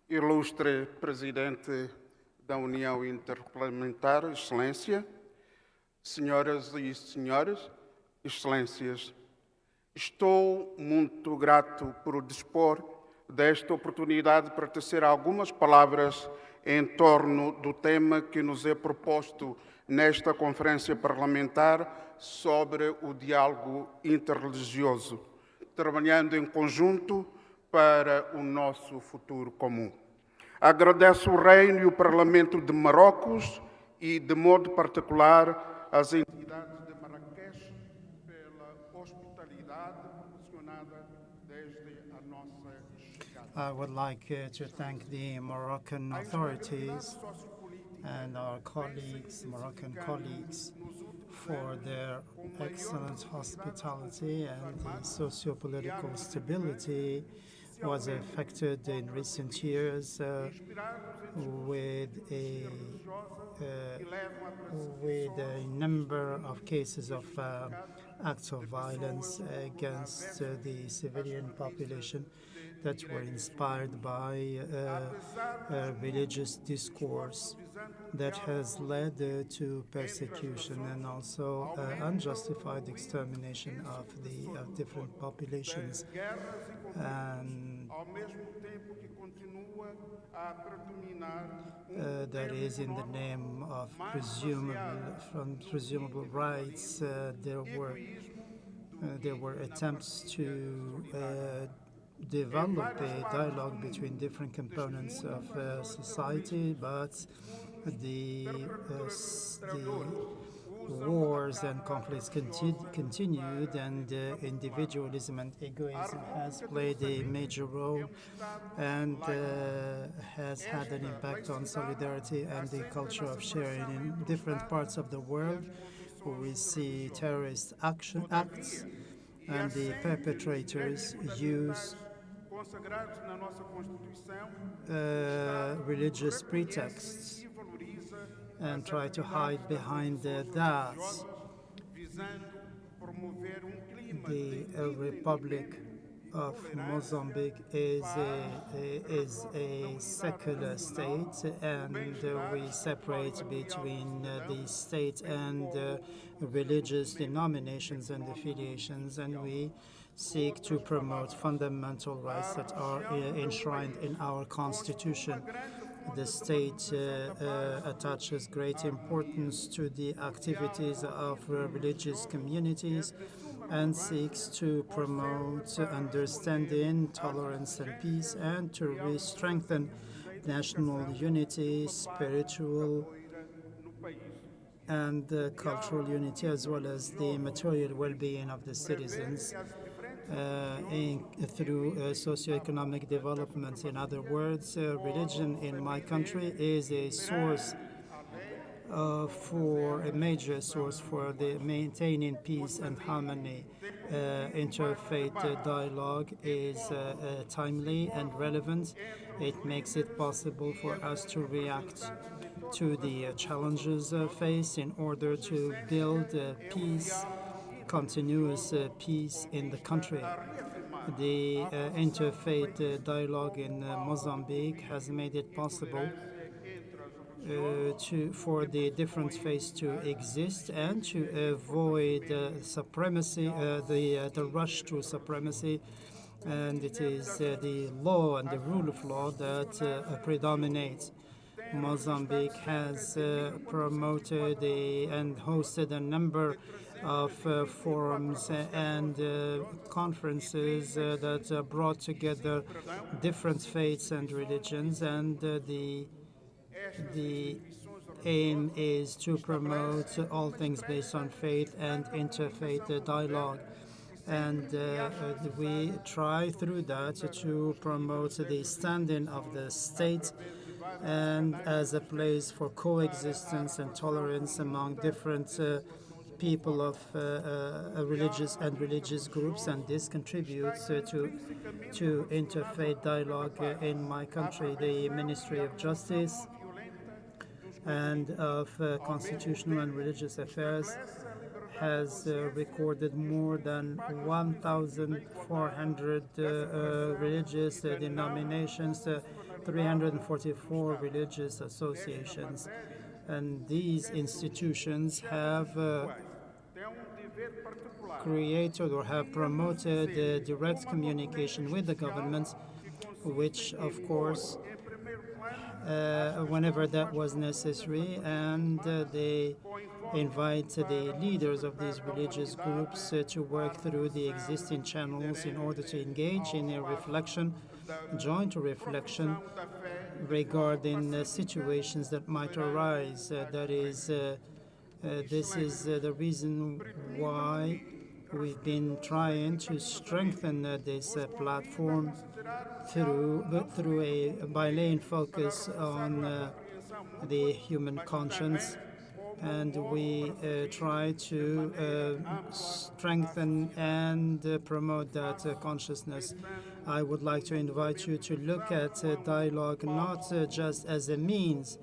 Ilustre Presidente da União Interparlamentar, Excelência, Senhoras e Senhores, Excelências, estou muito grato por dispor desta oportunidade para tecer algumas palavras em torno do tema que nos é proposto nesta conferência parlamentar sobre o diálogo interreligioso, trabalhando em conjunto para o nosso futuro comum. Agradeço o Reino e o Parlamento de Marrocos e, de modo particular, as entidades de Marrakech pela hospitalidade proporcionada desde a nossa chegada. I would like to thank the Moroccan authorities and our colleagues, Moroccan colleagues, for their excellent hospitality, and the socio-political stability was affected in recent years with a number of cases of acts of violence against the civilian population that were inspired by religious discourse that has led to persecution and also unjustified extermination of different populations. And that is in the name of presumable rights. There were attempts to develop a dialogue between different components of society, but the wars and conflicts continued, and individualism and egoism has played a major role and has had an impact on solidarity and the culture of sharing in different parts of the world. We see terrorist acts, and the perpetrators use religious pretexts and try to hide behind that. The Republic of Mozambique is a secular state, and we separate between the state and religious denominations and affiliations, and we seek to promote fundamental rights that are enshrined in our constitution. The state attaches great importance to the activities of religious communities and seeks to promote understanding, tolerance, and peace, and to strengthen national unity, spiritual and cultural unity, as well as the material well-being of the citizens through socioeconomic development. In other words, religion in my country is a source for a major source for the maintaining peace and harmony. Interfaith dialogue is timely and relevant. It makes it possible for us to react to the challenges faced in order to build peace, continuous peace in the country. The interfaith dialogue in Mozambique has made it possible for the different faiths to exist and to avoid supremacy, the rush to supremacy. And it is the law and the rule of law that predominates. Mozambique has promoted and hosted a number of forums and conferences that brought together different faiths and religions, and the aim is to promote all things based on faith and interfaith dialogue. And we try through that to promote the standing of the state and as a place for coexistence and tolerance among different people of religious groups, and this contributes to interfaith dialogue in my country. The Ministry of Justice and of Constitutional and Religious Affairs has recorded more than 1,400 religious denominations, 344 religious associations. And these institutions have created or have promoted direct communication with the government, which, of course, whenever that was necessary, and they invite the leaders of these religious groups to work through the existing channels in order to engage in a reflection, joint reflection regarding situations that might arise. This is the reason why we've been trying to strengthen this platform by laying focus on the human conscience, and we try to strengthen and promote that consciousness. I would like to invite you to look at dialogue not just as a means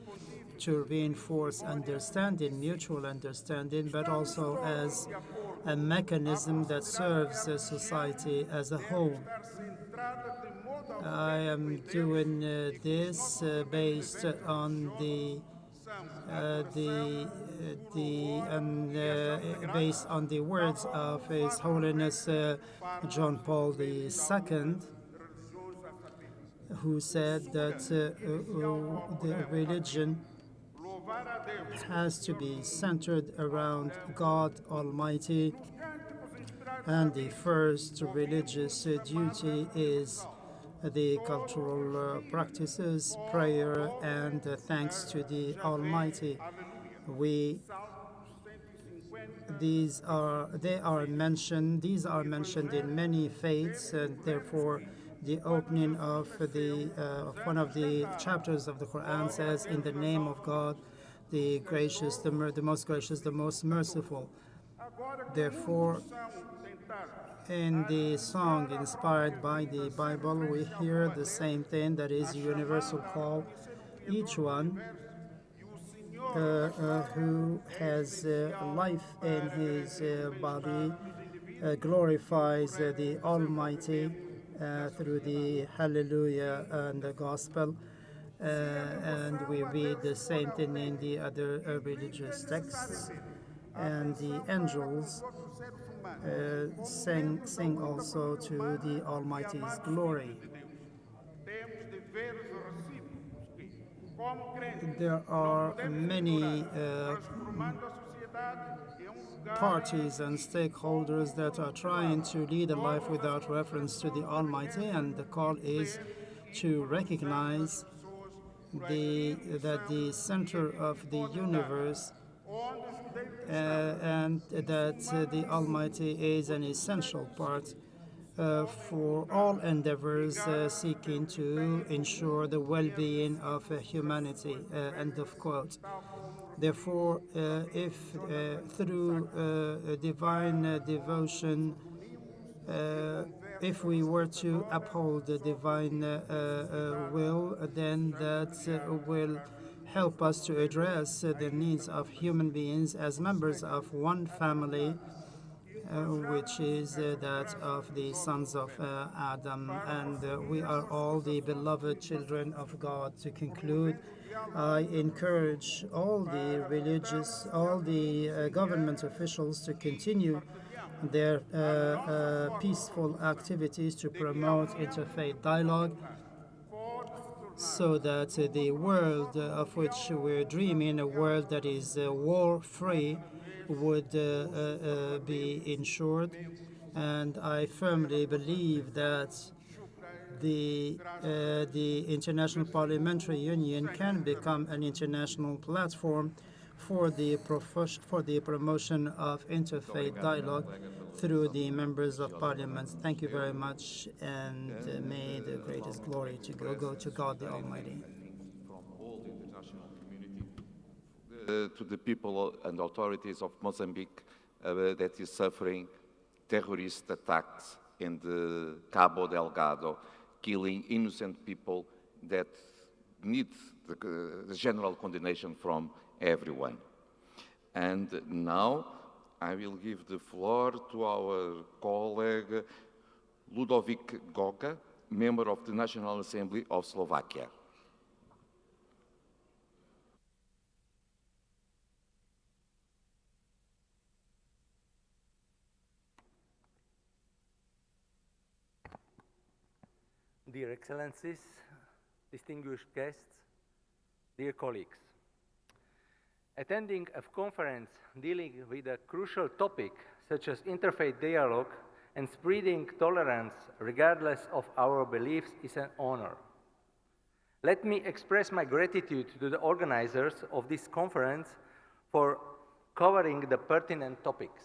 to reinforce understanding, mutual understanding, but also as a mechanism that serves society as a whole. I am doing this based on based on the words of His Holiness John Paul II, who said that the religion has to be centered around God Almighty, and the first religious duty is the cultural practices, prayer, and thanks to the Almighty. These are mentioned in many faiths, and therefore the opening of one of the chapters of the Quran says, "In the name of God, the gracious, the most gracious, the most merciful." Therefore, in the song inspired by the Bible, we hear the same thing, that is a universal call. Each one who has life in his body glorifies the Almighty through the Hallelujah and the Gospel. And we read the same thing in the other religious texts. And the angels sing also to the Almighty's glory. There are many parties and stakeholders that are trying to lead a life without reference to the Almighty, and the call is to recognize that the center of the universe and that the Almighty is an essential part for all endeavors seeking to ensure the well-being of humanity, end of quote. Therefore, if through divine devotion, if we were to uphold the divine will, then that will help us to address the needs of human beings as members of one family, which is that of the sons of Adam, and we are all the beloved children of God. To conclude, I encourage all the government officials to continue their peaceful activities to promote interfaith dialogue, so that the world of which we're dreaming, a world that is war-free, would be ensured. And I firmly believe that the International Parliamentary Union can become an international platform for the promotion of interfaith dialogue through the members of parliament. Thank you very much, and may the greatest glory go to God the Almighty. From all the international community to the people and authorities of Mozambique that is suffering terrorist attacks in the Cabo Delgado, killing innocent people that need the general condemnation from everyone. And now I will give the floor to our colleague Ludovic Goga, member of the National Assembly of Slovakia. Dear Excellencies, distinguished guests, dear colleagues, attending a conference dealing with a crucial topic such as interfaith dialogue and spreading tolerance regardless of our beliefs is an honor. Let me express my gratitude to the organizers of this conference for covering the pertinent topics.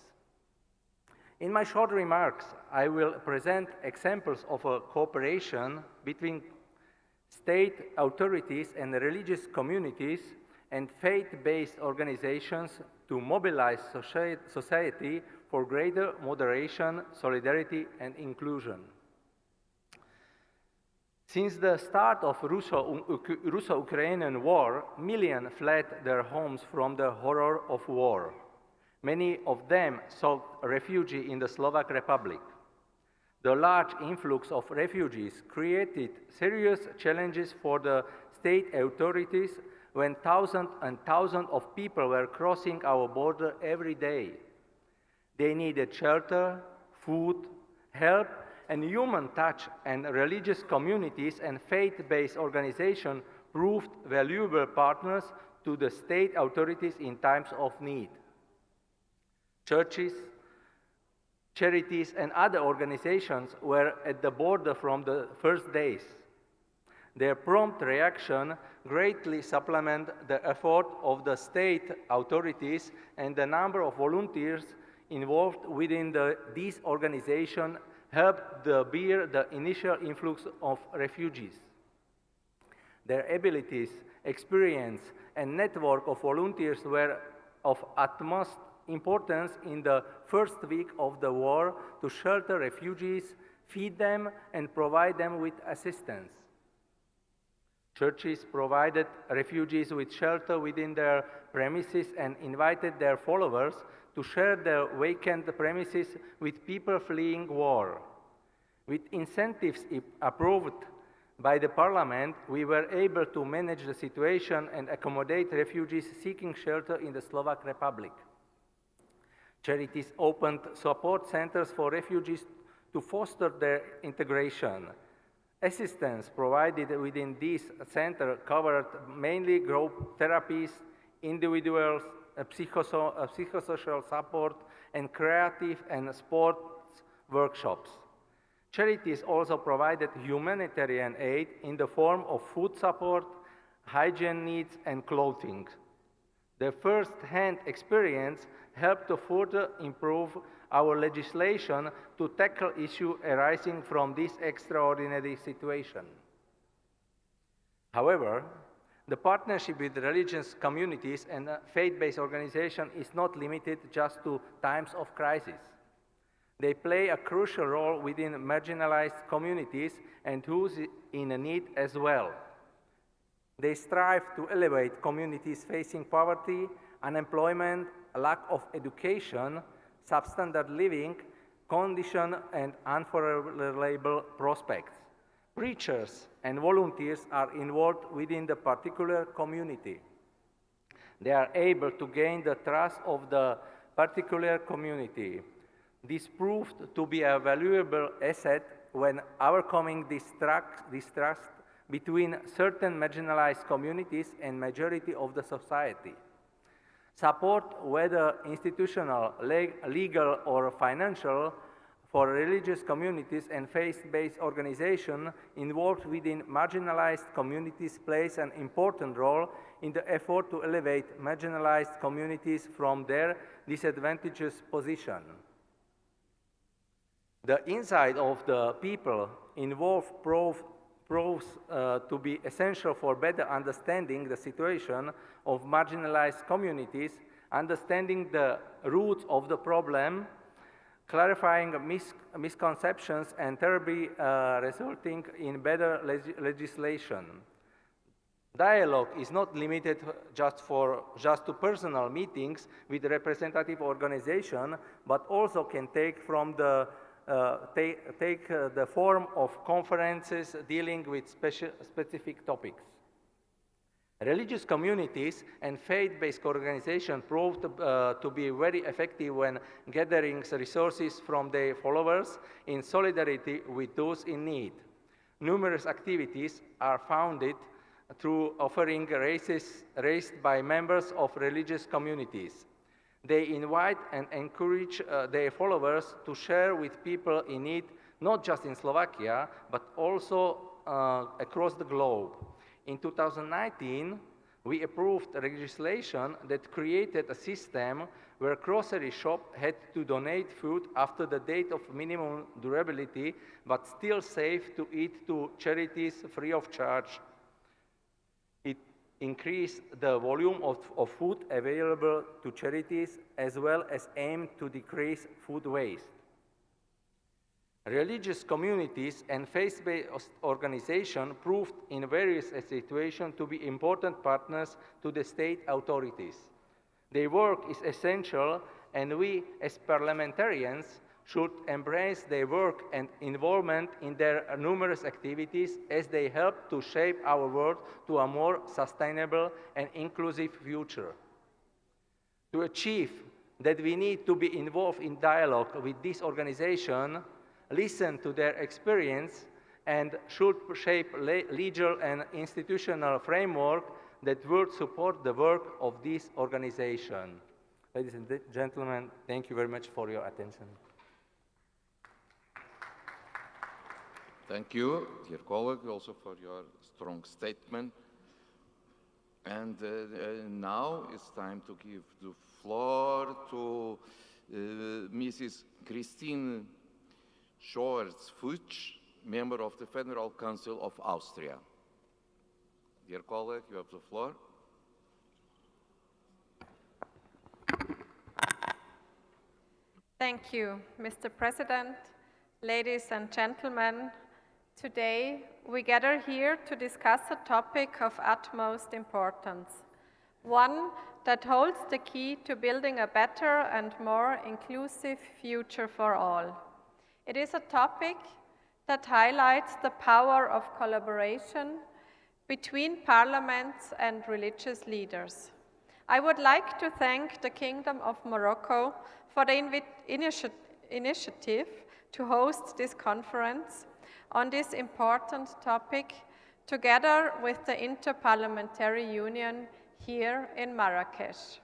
In my short remarks, I will present examples of a cooperation between state authorities and religious communities and faith-based organizations to mobilize society for greater moderation, solidarity, and inclusion. Since the start of Russo-Ukrainian war, millions fled their homes from the horror of war. Many of them sought refuge in the Slovak Republic. The large influx of refugees created serious challenges for the state authorities when thousands and thousands of people were crossing our border every day. They needed shelter, food, help, and human touch, and religious communities and faith-based organizations proved valuable partners to the state authorities in times of need. Churches, charities, and other organizations were at the border from the first days. Their prompt reaction greatly supplemented the effort of the state authorities, and the number of volunteers involved within these organizations helped bear the initial influx of refugees. Their abilities, experience, and network of volunteers were of utmost importance in the first week of the war to shelter refugees, feed them, and provide them with assistance. Churches provided refugees with shelter within their premises and invited their followers to share their vacant premises with people fleeing war. With incentives approved by the Parliament, we were able to manage the situation and accommodate refugees seeking shelter in the Slovak Republic. Charities opened support centers for refugees to foster their integration. Assistance provided within this center covered mainly group therapies, individuals, psychosocial support, and creative and sports workshops. Charities also provided humanitarian aid in the form of food support, hygiene needs, and clothing. The first-hand experience helped to further improve our legislation to tackle issues arising from this extraordinary situation. However, the partnership with religious communities and faith-based organizations is not limited just to times of crisis. They play a crucial role within marginalized communities and those in need as well. They strive to elevate communities facing poverty, unemployment, lack of education, substandard living condition, and unfavorable prospects. Preachers and volunteers are involved within the particular community. They are able to gain the trust of the particular community. This proved to be a valuable asset when overcoming distrust between certain marginalized communities and majority of the society. Support, whether institutional, legal, or financial, for religious communities and faith-based organizations involved within marginalized communities plays an important role in the effort to elevate marginalized communities from their disadvantageous position. The insight of the people involved proves to be essential for better understanding the situation of marginalized communities, understanding the roots of the problem, clarifying misconceptions, and thereby resulting in better legislation. Dialogue is not limited just to personal meetings with representative organizations, but also can take the form of conferences dealing with specific topics. Religious communities and faith-based organizations proved to be very effective when gathering resources from their followers in solidarity with those in need. Numerous activities are founded through offering raised by members of religious communities. They invite and encourage their followers to share with people in need, not just in Slovakia, but also across the globe. In 2019, we approved legislation that created a system where grocery shops had to donate food after the date of minimum durability, but still safe to eat, to charities free of charge. It increased the volume of food available to charities as well as aimed to decrease food waste. Religious communities and faith-based organizations proved in various situations to be important partners to the state authorities. Their work is essential, and we as parliamentarians should embrace their work and involvement in their numerous activities as they help to shape our world to a more sustainable and inclusive future. To achieve that, we need to be involved in dialogue with this organization, listen to their experience, and should shape legal and institutional framework that would support the work of this organization. Ladies and gentlemen, thank you very much for your attention. Thank you, dear colleague, also for your strong statement. And now it's time to give the floor to Mrs. Christine Schwarz-Futsch, member of the Federal Council of Austria. Dear colleague, you have the floor. Thank you, Mr. President. Ladies and gentlemen, today we gather here to discuss a topic of utmost importance: one that holds the key to building a better and more inclusive future for all. It is a topic that highlights the power of collaboration between parliaments and religious leaders. I would like to thank the Kingdom of Morocco for the initiative to host this conference on this important topic together with the Inter-Parliamentary Union here in Marrakesh.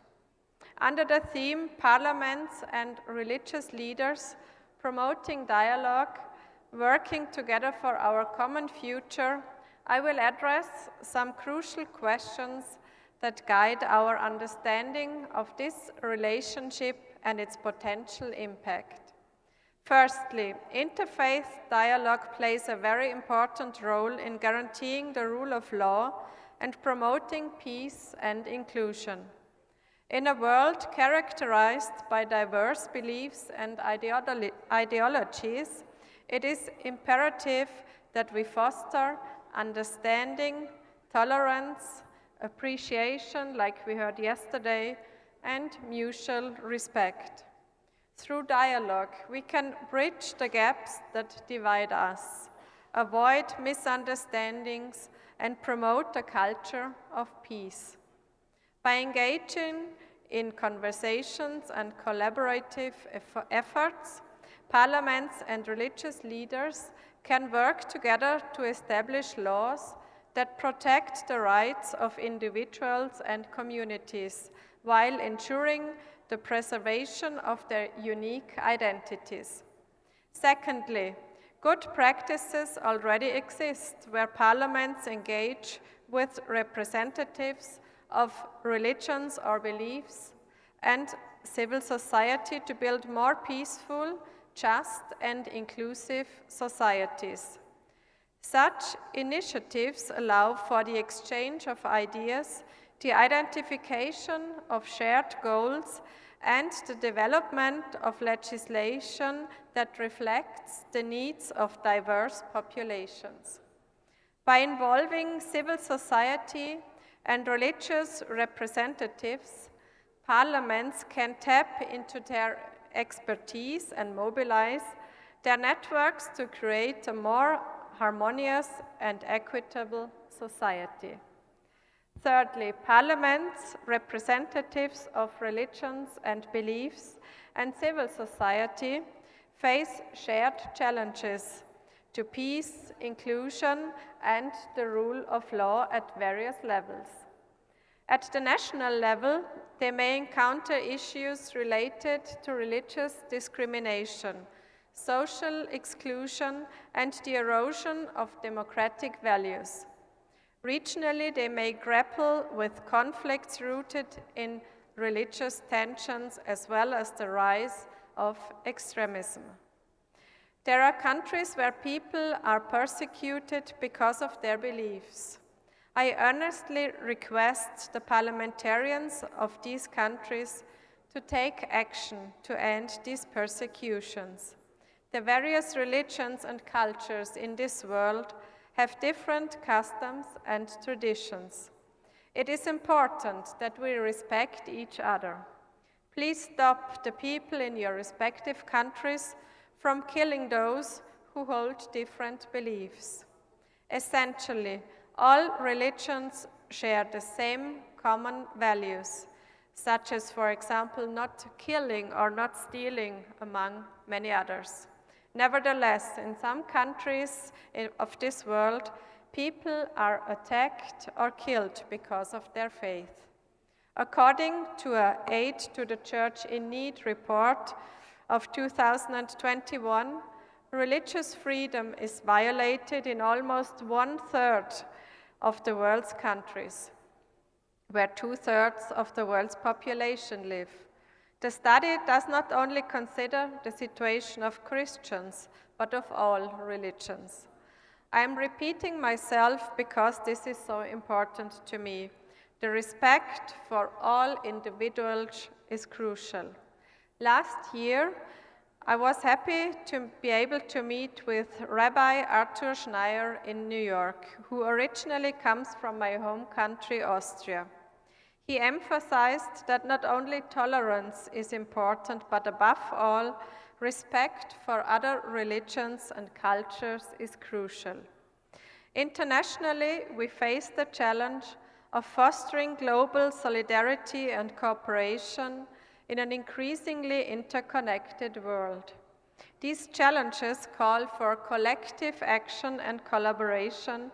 Under the theme Parliaments and Religious Leaders Promoting Dialogue, Working Together for Our Common Future, I will address some crucial questions that guide our understanding of this relationship and its potential impact. Firstly, interfaith dialogue plays a very important role in guaranteeing the rule of law and promoting peace and inclusion. In a world characterized by diverse beliefs and ideologies, it is imperative that we foster understanding, tolerance, appreciation, like we heard yesterday, and mutual respect. Through dialogue, we can bridge the gaps that divide us, avoid misunderstandings, and promote a culture of peace. By engaging in conversations and collaborative efforts, parliaments and religious leaders can work together to establish laws that protect the rights of individuals and communities while ensuring the preservation of their unique identities. Secondly, good practices already exist where parliaments engage with representatives of religions or beliefs and civil society to build more peaceful, just, and inclusive societies. Such initiatives allow for the exchange of ideas, the identification of shared goals, and the development of legislation that reflects the needs of diverse populations. By involving civil society and religious representatives, parliaments can tap into their expertise and mobilize their networks to create a more harmonious and equitable society. Thirdly, parliaments, representatives of religions and beliefs, and civil society face shared challenges to peace, inclusion, and the rule of law at various levels. At the national level, they may encounter issues related to religious discrimination, social exclusion, and the erosion of democratic values. Regionally, they may grapple with conflicts rooted in religious tensions as well as the rise of extremism. There are countries where people are persecuted because of their beliefs. I earnestly request the parliamentarians of these countries to take action to end these persecutions. The various religions and cultures in this world have different customs and traditions. It is important that we respect each other. Please stop the people in your respective countries from killing those who hold different beliefs. Essentially, all religions share the same common values, such as, for example, not killing or not stealing, among many others. Nevertheless, in some countries of this world, people are attacked or killed because of their faith. According to an Aid to the Church in Need report of 2021, religious freedom is violated in almost 1/3 of the world's countries, where 2/3 of the world's population live. The study does not only consider the situation of Christians, but of all religions. I am repeating myself because this is so important to me. The respect for all individuals is crucial. Last year, I was happy to be able to meet with Rabbi Arthur Schneier in New York, who originally comes from my home country, Austria. He emphasized that not only tolerance is important, but above all, respect for other religions and cultures is crucial. Internationally, we face the challenge of fostering global solidarity and cooperation in an increasingly interconnected world. These challenges call for collective action and collaboration,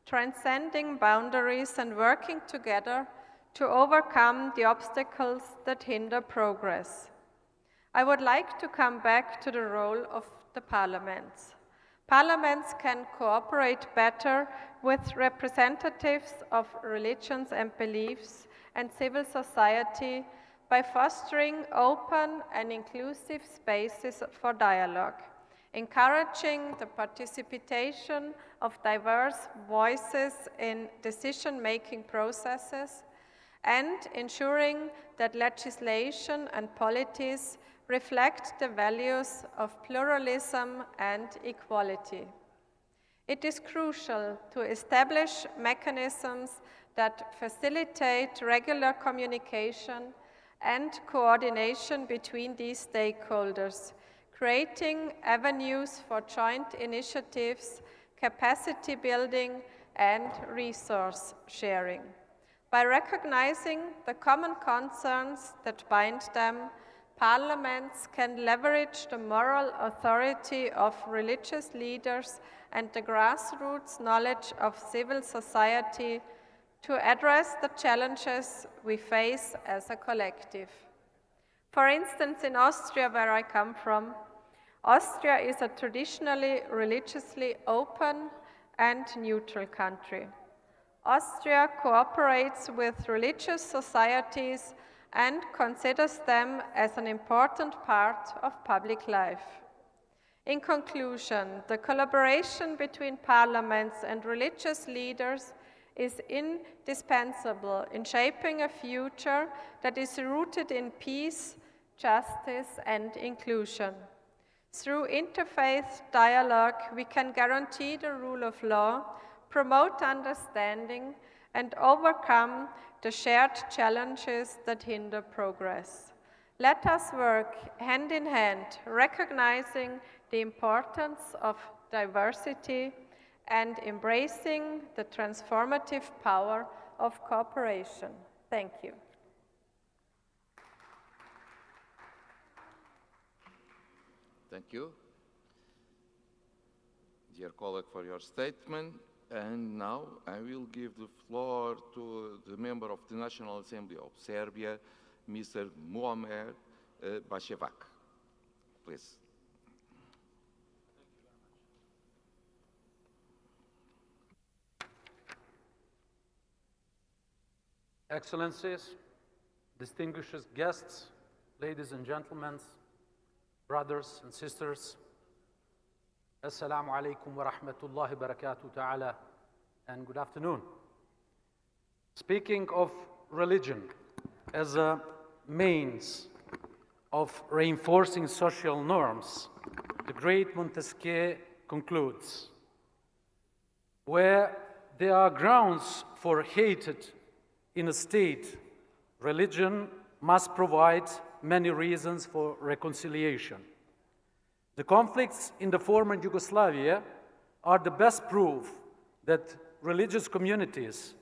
transcending boundaries and working together to overcome the obstacles that hinder progress. I would like to come back to the role of the parliaments. Parliaments can cooperate better with representatives of religions and beliefs and civil society by fostering open and inclusive spaces for dialogue, encouraging the participation of diverse voices in decision-making processes, and ensuring that legislation and policies reflect the values of pluralism and equality. It is crucial to establish mechanisms that facilitate regular communication and coordination between these stakeholders, creating avenues for joint initiatives, capacity building, and resource sharing. By recognizing the common concerns that bind them, parliaments can leverage the moral authority of religious leaders and the grassroots knowledge of civil society to address the challenges we face as a collective. For instance, in Austria, where I come from, Austria is a traditionally religiously open and neutral country. Austria cooperates with religious societies and considers them as an important part of public life. In conclusion, the collaboration between parliaments and religious leaders is indispensable in shaping a future that is rooted in peace, justice, and inclusion. Through interfaith dialogue, we can guarantee the rule of law, promote understanding, and overcome the shared challenges that hinder progress. Let us work hand in hand, recognizing the importance of diversity and embracing the transformative power of cooperation. Thank you. Thank you, dear colleague, for your statement. And now I will give the floor to the member of the National Assembly of Serbia, Mr. Muamer Baševac. Please. Excellencies, distinguished guests, ladies and gentlemen, brothers and sisters, Assalamu alaikum wa rahmatullahi wa barakatuh ta'ala, and good afternoon. Speaking of religion as a means of reinforcing social norms, the great Montesquieu concludes, where there are grounds for hatred in a state, religion must provide many reasons for reconciliation. The conflicts in the former Yugoslavia are the best proof that religious communities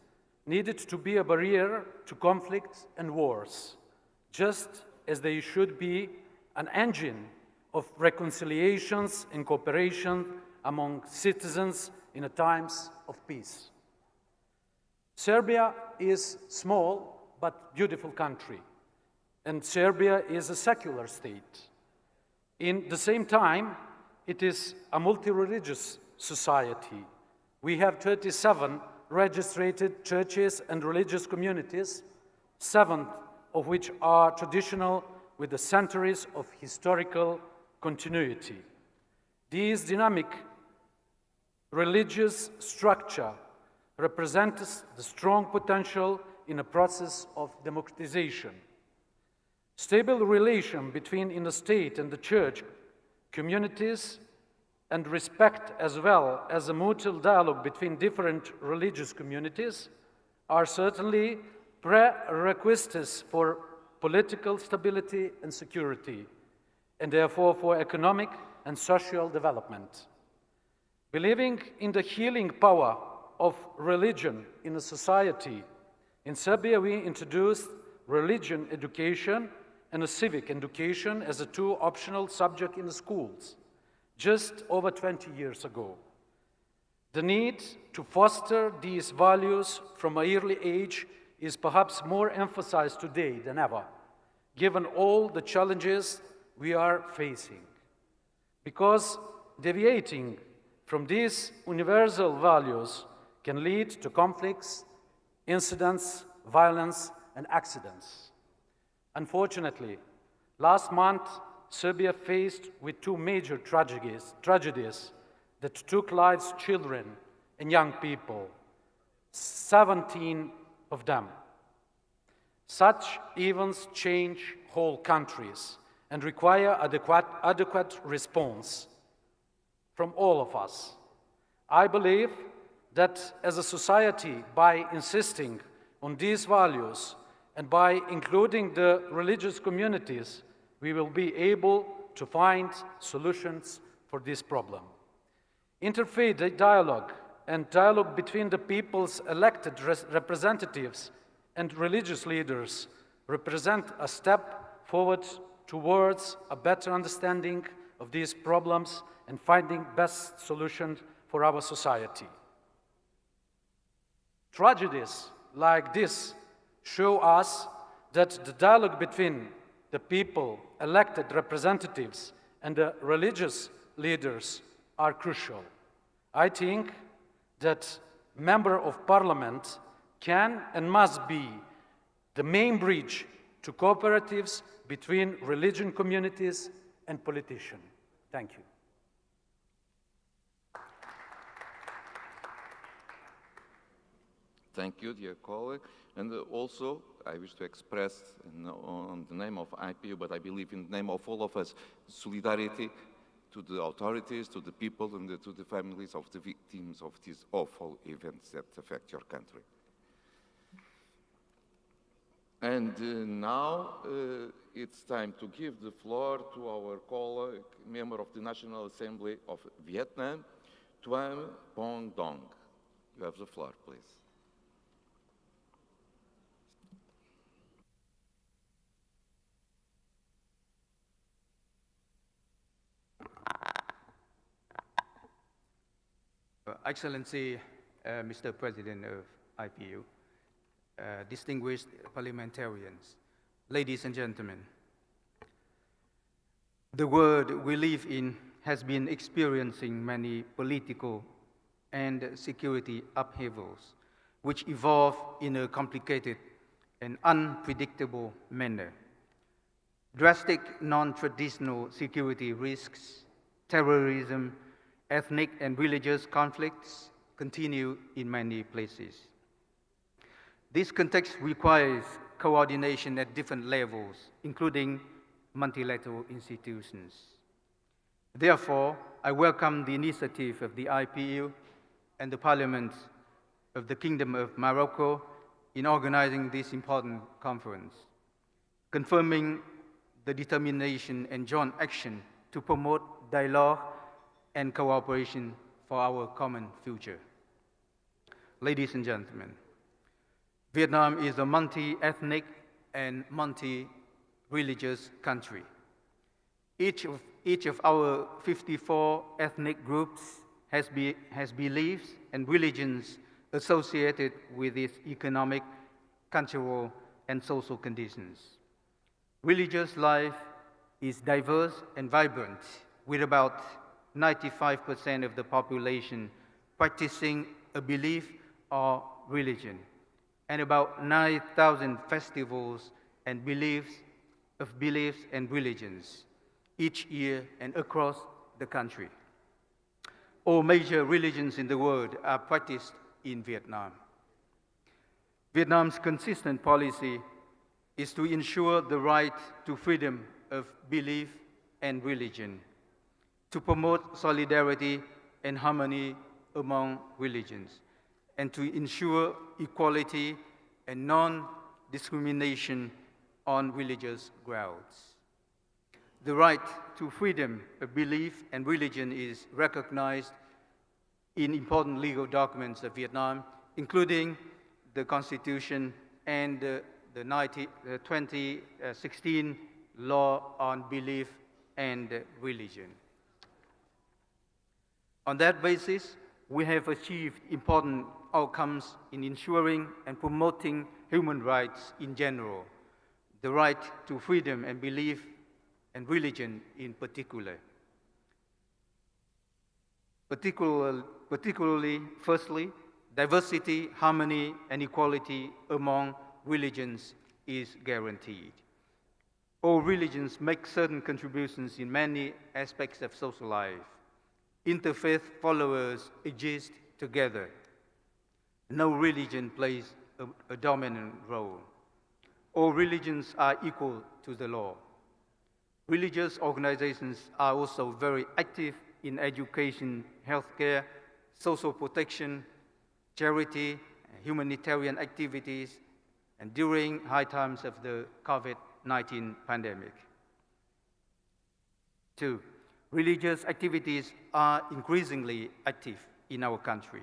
needed to be a barrier to conflicts and wars, just as they should be an engine of reconciliations and cooperation among citizens in a times of peace. Serbia is a small but beautiful country, and Serbia is a secular state. In the same time, it is a multi-religious society. We have 37 registered churches and religious communities, 7 of which are traditional with the centuries of historical continuity. This dynamic religious structure represents the strong potential in a process of democratization. Stable relation between the state and the church, communities, and respect as well as a mutual dialogue between different religious communities are certainly prerequisites for political stability and security, and therefore for economic and social development. Believing in the healing power of religion in a society, in Serbia we introduced religion education and a civic education as a two optional subjects in the schools just over 20 years ago. The need to foster these values from an early age is perhaps more emphasized today than ever, given all the challenges we are facing. Because deviating from these universal values can lead to conflicts, incidents, violence, and accidents. Unfortunately, last month, Serbia faced with two major tragedies that took lives of children and young people, 17 of them. Such events change whole countries and require adequate response from all of us. I believe that as a society, by insisting on these values and by including the religious communities, we will be able to find solutions for this problem. Interfaith dialogue and dialogue between the people's elected representatives and religious leaders represent a step forward towards a better understanding of these problems and finding best solutions for our society. Tragedies like this show us that the dialogue between the people, elected representatives, and the religious leaders are crucial. I think that Member of Parliament can and must be the main bridge to cooperatives between religion communities and politicians. Thank you. Thank you, dear colleague. And also, I wish to express on the name of IPU, but I believe in the name of all of us, solidarity to the authorities, to the people, and to the families of the victims of these awful events that affect your country. And now it's time to give the floor to our colleague, member of the National Assembly of Vietnam, Tuan Pong Dong. You have the floor, please. Excellency, Mr. President of IPU, distinguished parliamentarians, ladies and gentlemen, the world we live in has been experiencing many political and security upheavals, which evolve in a complicated and unpredictable manner. Drastic non-traditional security risks, terrorism, ethnic and religious conflicts continue in many places. This context requires coordination at different levels, including multilateral institutions. Therefore, I welcome the initiative of the IPU and the Parliament of the Kingdom of Morocco in organizing this important conference, confirming the determination and joint action to promote dialogue and cooperation for our common future. Ladies and gentlemen, Vietnam is a multi-ethnic and multi-religious country. Each of our 54 ethnic groups has beliefs and religions associated with its economic, cultural, and social conditions. Religious life is diverse and vibrant, with about 95% of the population practicing a belief or religion, and about 9,000 festivals and beliefs and religions each year and across the country. All major religions in the world are practiced in Vietnam. Vietnam's consistent policy is to ensure the right to freedom of belief and religion, to promote solidarity and harmony among religions, and to ensure equality and discrimination on religious grounds. The right to freedom of belief and religion is recognized in important legal documents of Vietnam, including the Constitution and the 2016 Law on Belief and Religion. On that basis, we have achieved important outcomes in ensuring and promoting human rights in general, the right to freedom and belief and religion in particular. Particularly, firstly, diversity, harmony, and equality among religions is guaranteed. All religions make certain contributions in many aspects of social life. Interfaith followers exist together. No religion plays a dominant role. All religions are equal to the law. Religious organizations are also very active in education, healthcare, social protection, charity, humanitarian activities, and during high times of the COVID-19 pandemic. 2, religious activities are increasingly active in our country.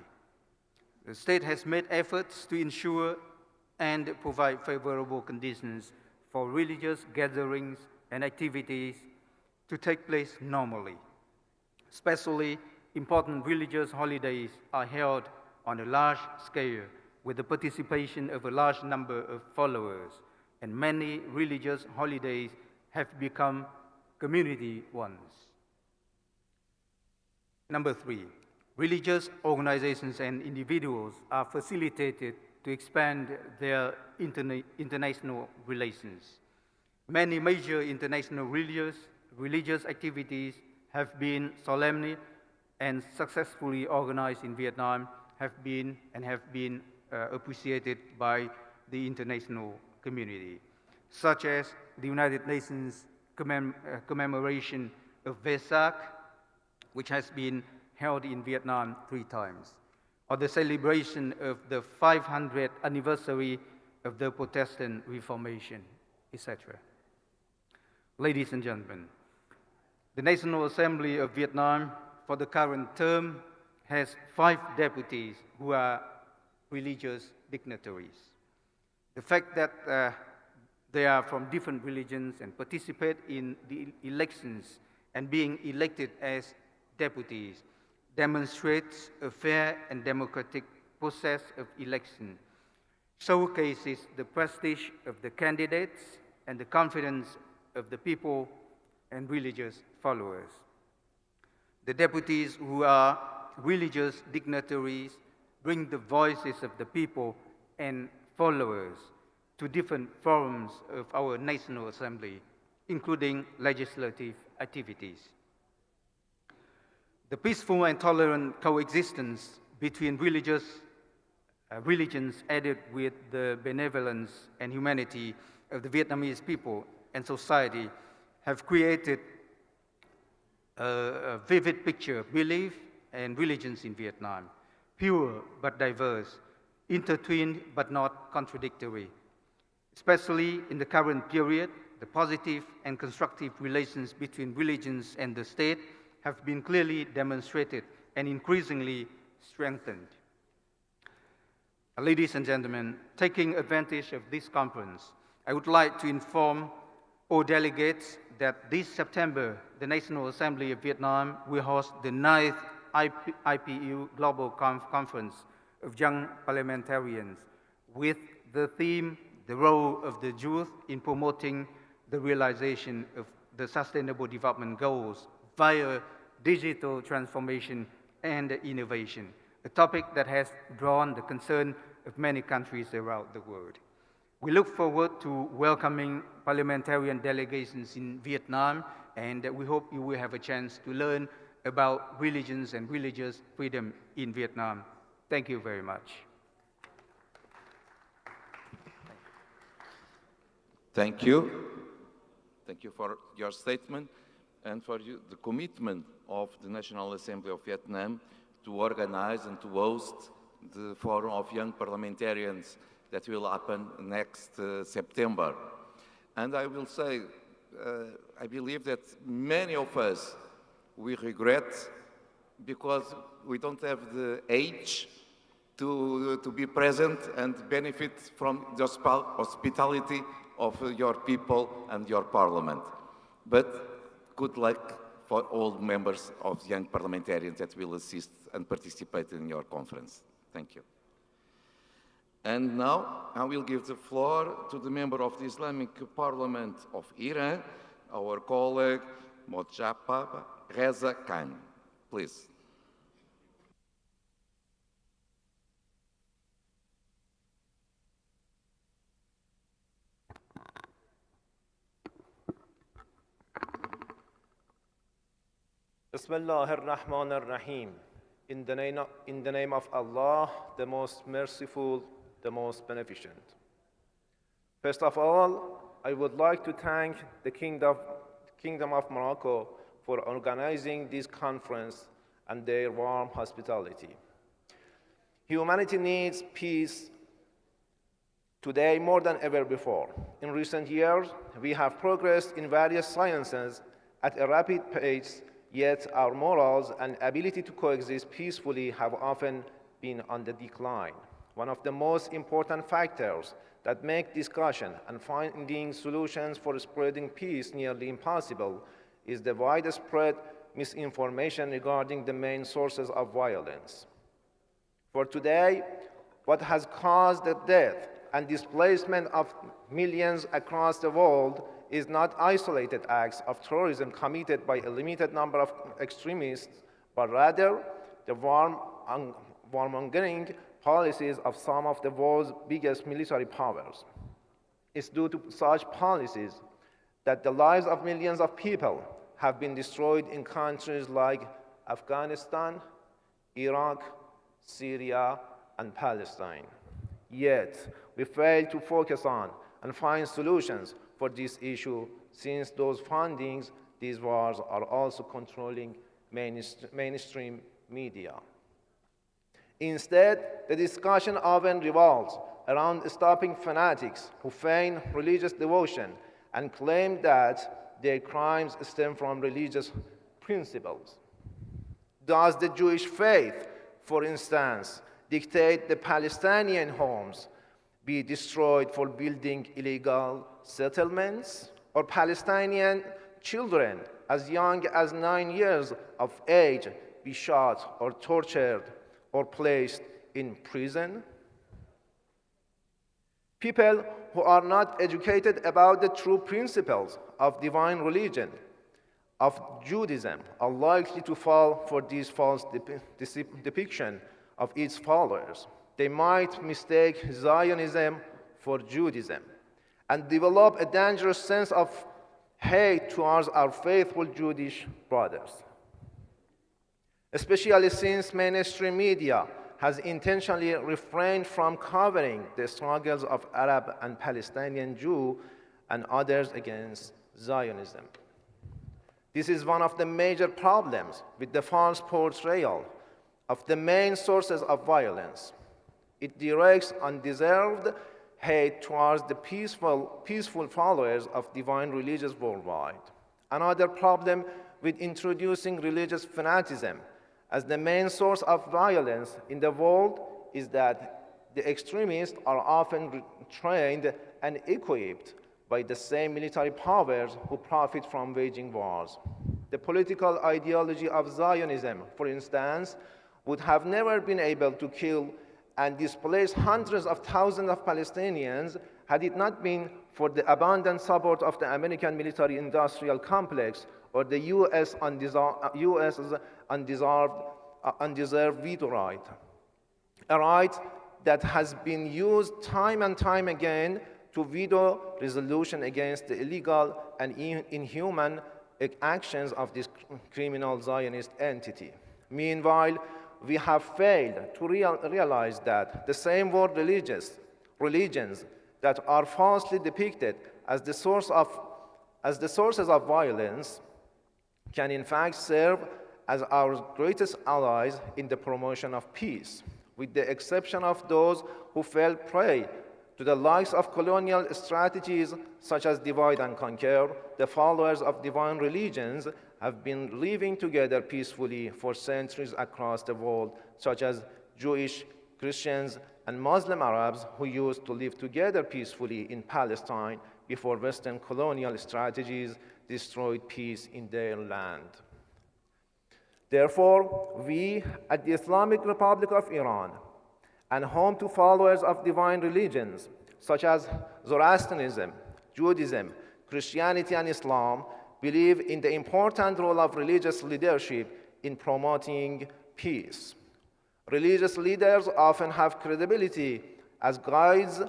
The state has made efforts to ensure and provide favorable conditions for religious gatherings and activities to take place normally. Especially important religious holidays are held on a large scale with the participation of a large number of followers, and many religious holidays have become community ones. Number 3, religious organizations and individuals are facilitated to expand their international relations. Many major international religious activities have been solemnly and successfully organized in Vietnam, have been appreciated by the international community, such as the United Nations commemoration of Vesak, which has been held in Vietnam 3 times, or the celebration of the 500th anniversary of the Protestant Reformation, etc. Ladies and gentlemen, the National Assembly of Vietnam for the current term has 5 deputies who are religious dignitaries. The fact that they are from different religions and participate in the elections and being elected as deputies demonstrates a fair and democratic process of election, showcases the prestige of the candidates and the confidence of the people and religious followers. The deputies who are religious dignitaries bring the voices of the people and followers to different forums of our National Assembly, including legislative activities. The peaceful and tolerant coexistence between religions added with the benevolence and humanity of the Vietnamese people and society have created a vivid picture of belief and religions in Vietnam, pure but diverse, intertwined but not contradictory. Especially in the current period, the positive and constructive relations between religions and the state have been clearly demonstrated and increasingly strengthened. Ladies and gentlemen, taking advantage of this conference, I would like to inform all delegates that this September, the National Assembly of Vietnam will host the 9th IPU Global Conference of Young Parliamentarians with the theme, the role of the youth in promoting the realization of the Sustainable Development Goals via digital transformation and innovation, a topic that has drawn the concern of many countries around the world. We look forward to welcoming parliamentarian delegations in Vietnam, and we hope you will have a chance to learn about religions and religious freedom in Vietnam. Thank you very much. Thank you. Thank you for your statement and for the commitment of the National Assembly of Vietnam to organize and to host the Forum of Young Parliamentarians that will happen next September. And I will say, I believe that many of us, we regret because we don't have the age to be present and benefit from the hospitality of your people and your parliament. But good luck for all members of the young parliamentarians that will assist and participate in your conference. Thank you. And now I will give the floor to the member of the Islamic Parliament of Iran, our colleague Mojaba Reza Khan. Please. Bismillah ar-Rahman ar-Rahim. In the name of Allah, the most merciful, the most beneficent. First of all, I would like to thank the Kingdom of Morocco for organizing this conference and their warm hospitality. Humanity needs peace today more than ever before. In recent years, we have progressed in various sciences at a rapid pace, yet our morals and ability to coexist peacefully have often been on the decline. One of the most important factors that make discussion and finding solutions for spreading peace nearly impossible is the widespread misinformation regarding the main sources of violence. For today, what has caused the death and displacement of millions across the world is not isolated acts of terrorism committed by a limited number of extremists, but rather the warmongering policies of some of the world's biggest military powers. It's due to such policies that the lives of millions of people have been destroyed in countries like Afghanistan, Iraq, Syria, and Palestine. Yet, we fail to focus on and find solutions for this issue, since those fundings, these wars, are also controlling mainstream media. Instead, the discussion often revolves around stopping fanatics who feign religious devotion and claim that their crimes stem from religious principles. Does the Jewish faith, for instance, dictate the Palestinian homes be destroyed for building illegal settlements, or Palestinian children as young as 9 years of age be shot or tortured or placed in prison? People who are not educated about the true principles of divine religion, of Judaism, are likely to fall for this false depiction of its followers. They might mistake Zionism for Judaism and develop a dangerous sense of hate towards our faithful Jewish brothers. Especially since mainstream media has intentionally refrained from covering the struggles of Arab and Palestinian Jews and others against Zionism. This is one of the major problems with the false portrayal of the main sources of violence. It directs undeserved hate towards the peaceful followers of divine religions worldwide. Another problem with introducing religious fanaticism as the main source of violence in the world is that the extremists are often trained and equipped by the same military powers who profit from waging wars. The political ideology of Zionism, for instance, would have never been able to kill and displace hundreds of thousands of Palestinians had it not been for the abundant support of the American military-industrial complex or the US's undeserved veto right, a right that has been used time and time again to veto resolution against the illegal and inhuman actions of this criminal Zionist entity. Meanwhile, we have failed to realize that the same world religions that are falsely depicted as the sources of violence can in fact serve as our greatest allies in the promotion of peace, with the exception of those who fell prey To the likes of colonial strategies such as divide and conquer, the followers of divine religions have been living together peacefully for centuries across the world, such as Jewish, Christians, and Muslim Arabs who used to live together peacefully in Palestine before Western colonial strategies destroyed peace in their land. Therefore, we at the Islamic Republic of Iran, and home to followers of divine religions such as Zoroastrianism, Judaism, Christianity, and Islam, believe in the important role of religious leadership in promoting peace. Religious leaders often have credibility as guides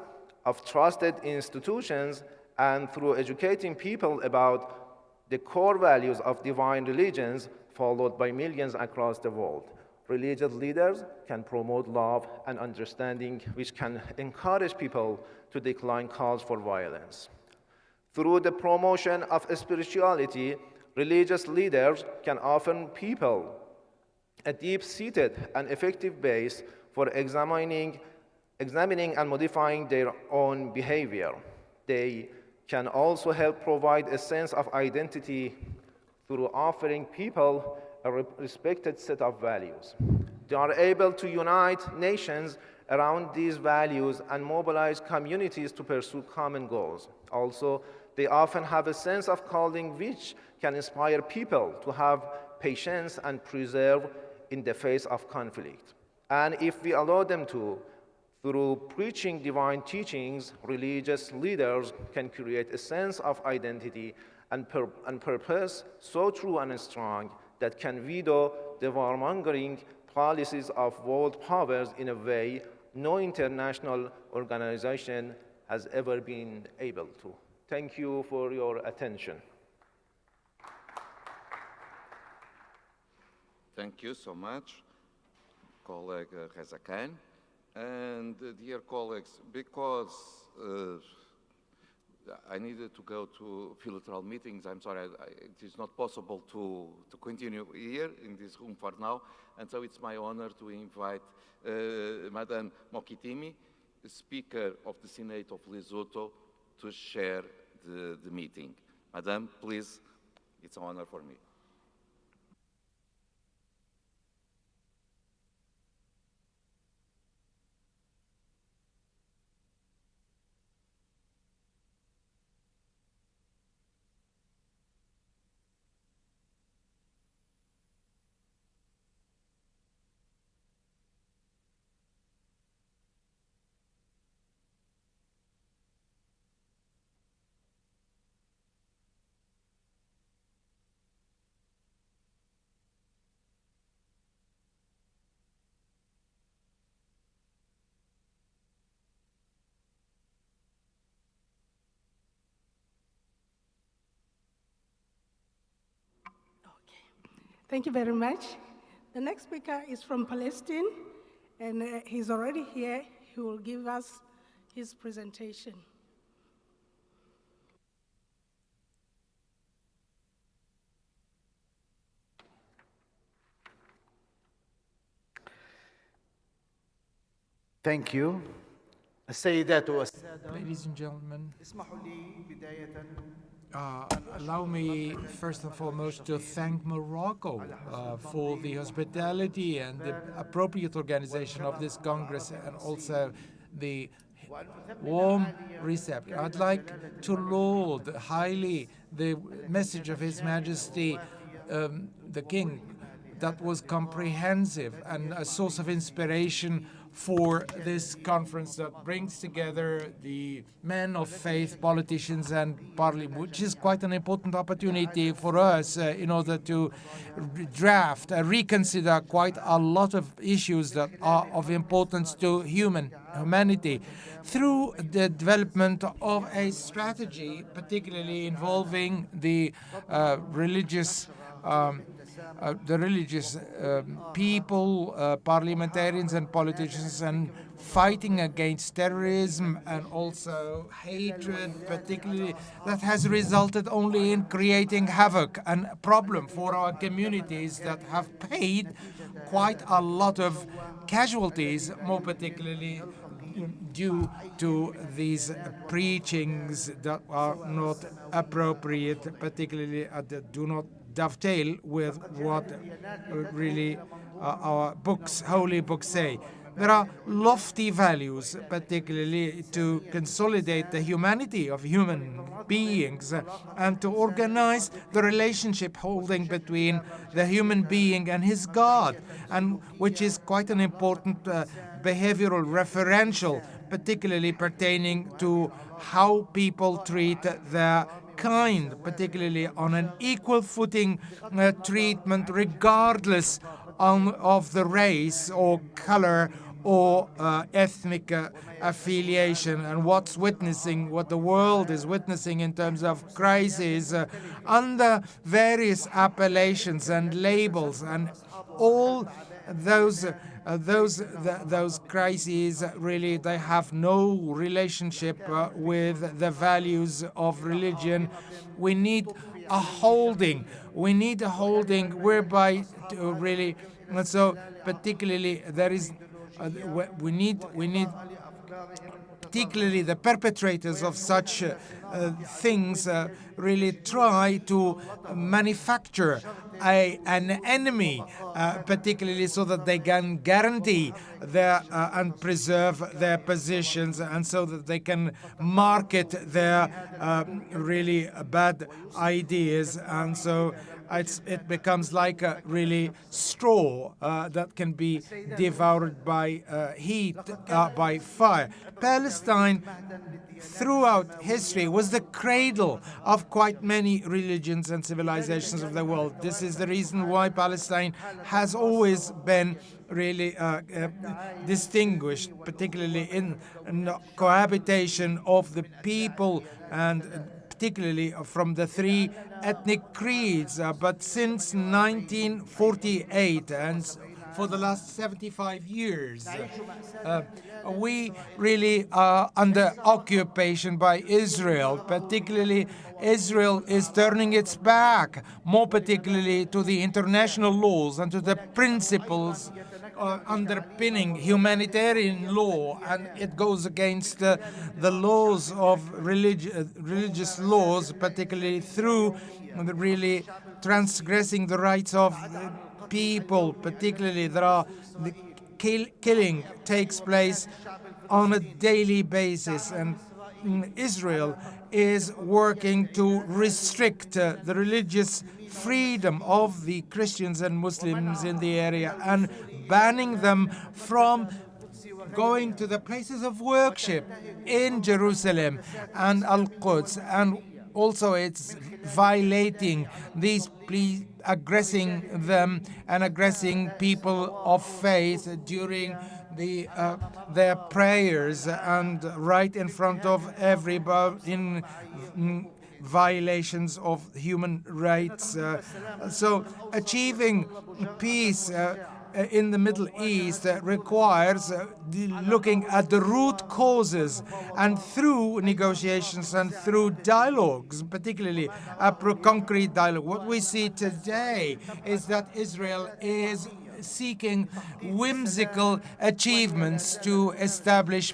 of trusted institutions, and through educating people about the core values of divine religions followed by millions across the world. Religious leaders can promote love and understanding, which can encourage people to decline calls for violence. Through the promotion of spirituality, religious leaders can offer people a deep-seated and effective base for examining and modifying their own behavior. They can also help provide a sense of identity through offering people a respected set of values. They are able to unite nations around these values and mobilize communities to pursue common goals. Also, they often have a sense of calling which can inspire people to have patience and persevere in the face of conflict. And if we allow them to, through preaching divine teachings, religious leaders can create a sense of identity and purpose so true and strong that can veto the warmongering policies of world powers in a way no international organization has ever been able to. Thank you for your attention. Thank you so much, colleague Reza Khan. And dear colleagues, because I needed to go to bilateral meetings, I'm sorry, it is not possible to continue here in this room for now. And so it's my honor to invite Madame Mokitimi, the Speaker of the Senate of Lesotho, to share the meeting. Madame, please, it's an honor for me. Thank you very much. The next speaker is from Palestine, and he's already here. He will give us his presentation. Thank you. Ladies and gentlemen, allow me first and foremost to thank Morocco for the hospitality and the appropriate organization of this Congress, and also the warm reception. I'd like to laud highly the message of His Majesty the King that was comprehensive and a source of inspiration for this conference that brings together the men of faith, politicians, and parliament, which is quite an important opportunity for us in order to draft and reconsider quite a lot of issues that are of importance to humanity through the development of a strategy, particularly involving the religious people, parliamentarians and politicians, and fighting against terrorism and also hatred, particularly that has resulted only in creating havoc and a problem for our communities that have paid quite a lot of casualties, more particularly due to these preachings that are not appropriate, particularly that do not dovetail with what really our books, holy books, say. There are lofty values, particularly to consolidate the humanity of human beings and to organize the relationship holding between the human being and his God, and which is quite an important behavioral referential, particularly pertaining to how people treat their kind, particularly on an equal footing treatment, regardless of the race or color or ethnic affiliation, and what the world is witnessing in terms of crises under various appellations and labels, and all those crises really they have no relationship with the values of religion. We need a holding. We need a holding whereby to really, and so particularly there is. We need particularly the perpetrators of such things really try to manufacture an enemy, particularly so that they can guarantee their and preserve their positions, and so that they can market their really bad ideas, and so it becomes like a really straw that can be devoured by heat, by fire. Palestine, throughout history, was the cradle of quite many religions and civilizations of the world. This is the reason why Palestine has always been really distinguished, particularly in cohabitation of the people, and particularly from the three ethnic creeds. But since 1948, and for the last 75 years, we really are under occupation by Israel. Particularly, Israel is turning its back, more particularly to the international laws and to the principles underpinning humanitarian law, and it goes against the laws of religious laws, particularly through really transgressing the rights of people. Particularly, the killing takes place on a daily basis, and Israel is working to restrict the religious freedom of the Christians and Muslims in the area, and banning them from going to the places of worship in Jerusalem and Al-Quds, and also it's violating these aggressing them and aggressing people of faith during their prayers and right in front of everybody, in violations of human rights. So achieving peace in the Middle East requires looking at the root causes, and through negotiations and through dialogues, particularly a concrete dialogue. What we see today is that Israel is seeking whimsical achievements to establish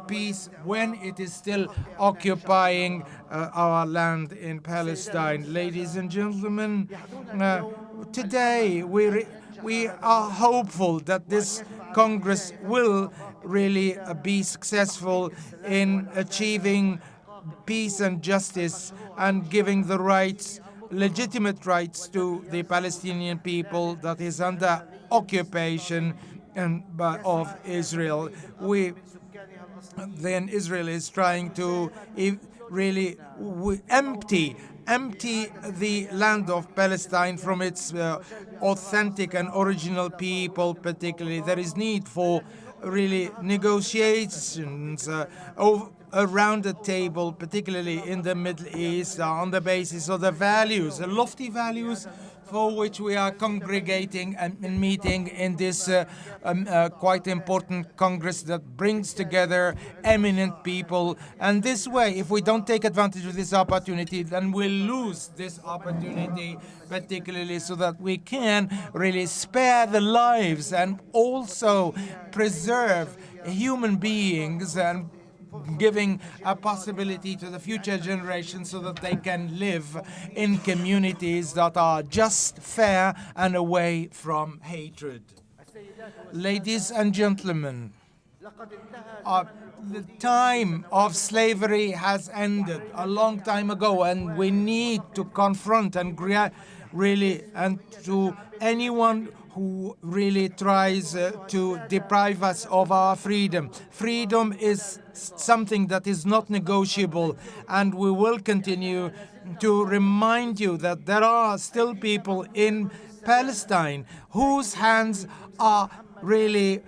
peace when it is still occupying our land in Palestine. Ladies and gentlemen, today we are hopeful that this Congress will really be successful in achieving peace and justice and giving the rights, legitimate rights, to the Palestinian people that is under occupation of Israel. Then Israel is trying to really empty the land of Palestine from its authentic and original people. Particularly, there is need for really negotiations around the table, particularly in the Middle East, on the basis of the values, the lofty values for which we are congregating and meeting in this quite important Congress that brings together eminent people. And this way, if we don't take advantage of this opportunity, then we'll lose this opportunity, particularly so that we can really spare the lives and also preserve human beings and giving a possibility to the future generations so that they can live in communities that are just, fair, and away from hatred. Ladies and gentlemen, the time of slavery has ended a long time ago, and we need to confront and to anyone who really tries to deprive us of our freedom. Freedom is something that is not negotiable, and we will continue to remind you that there are still people in Palestine whose hands are really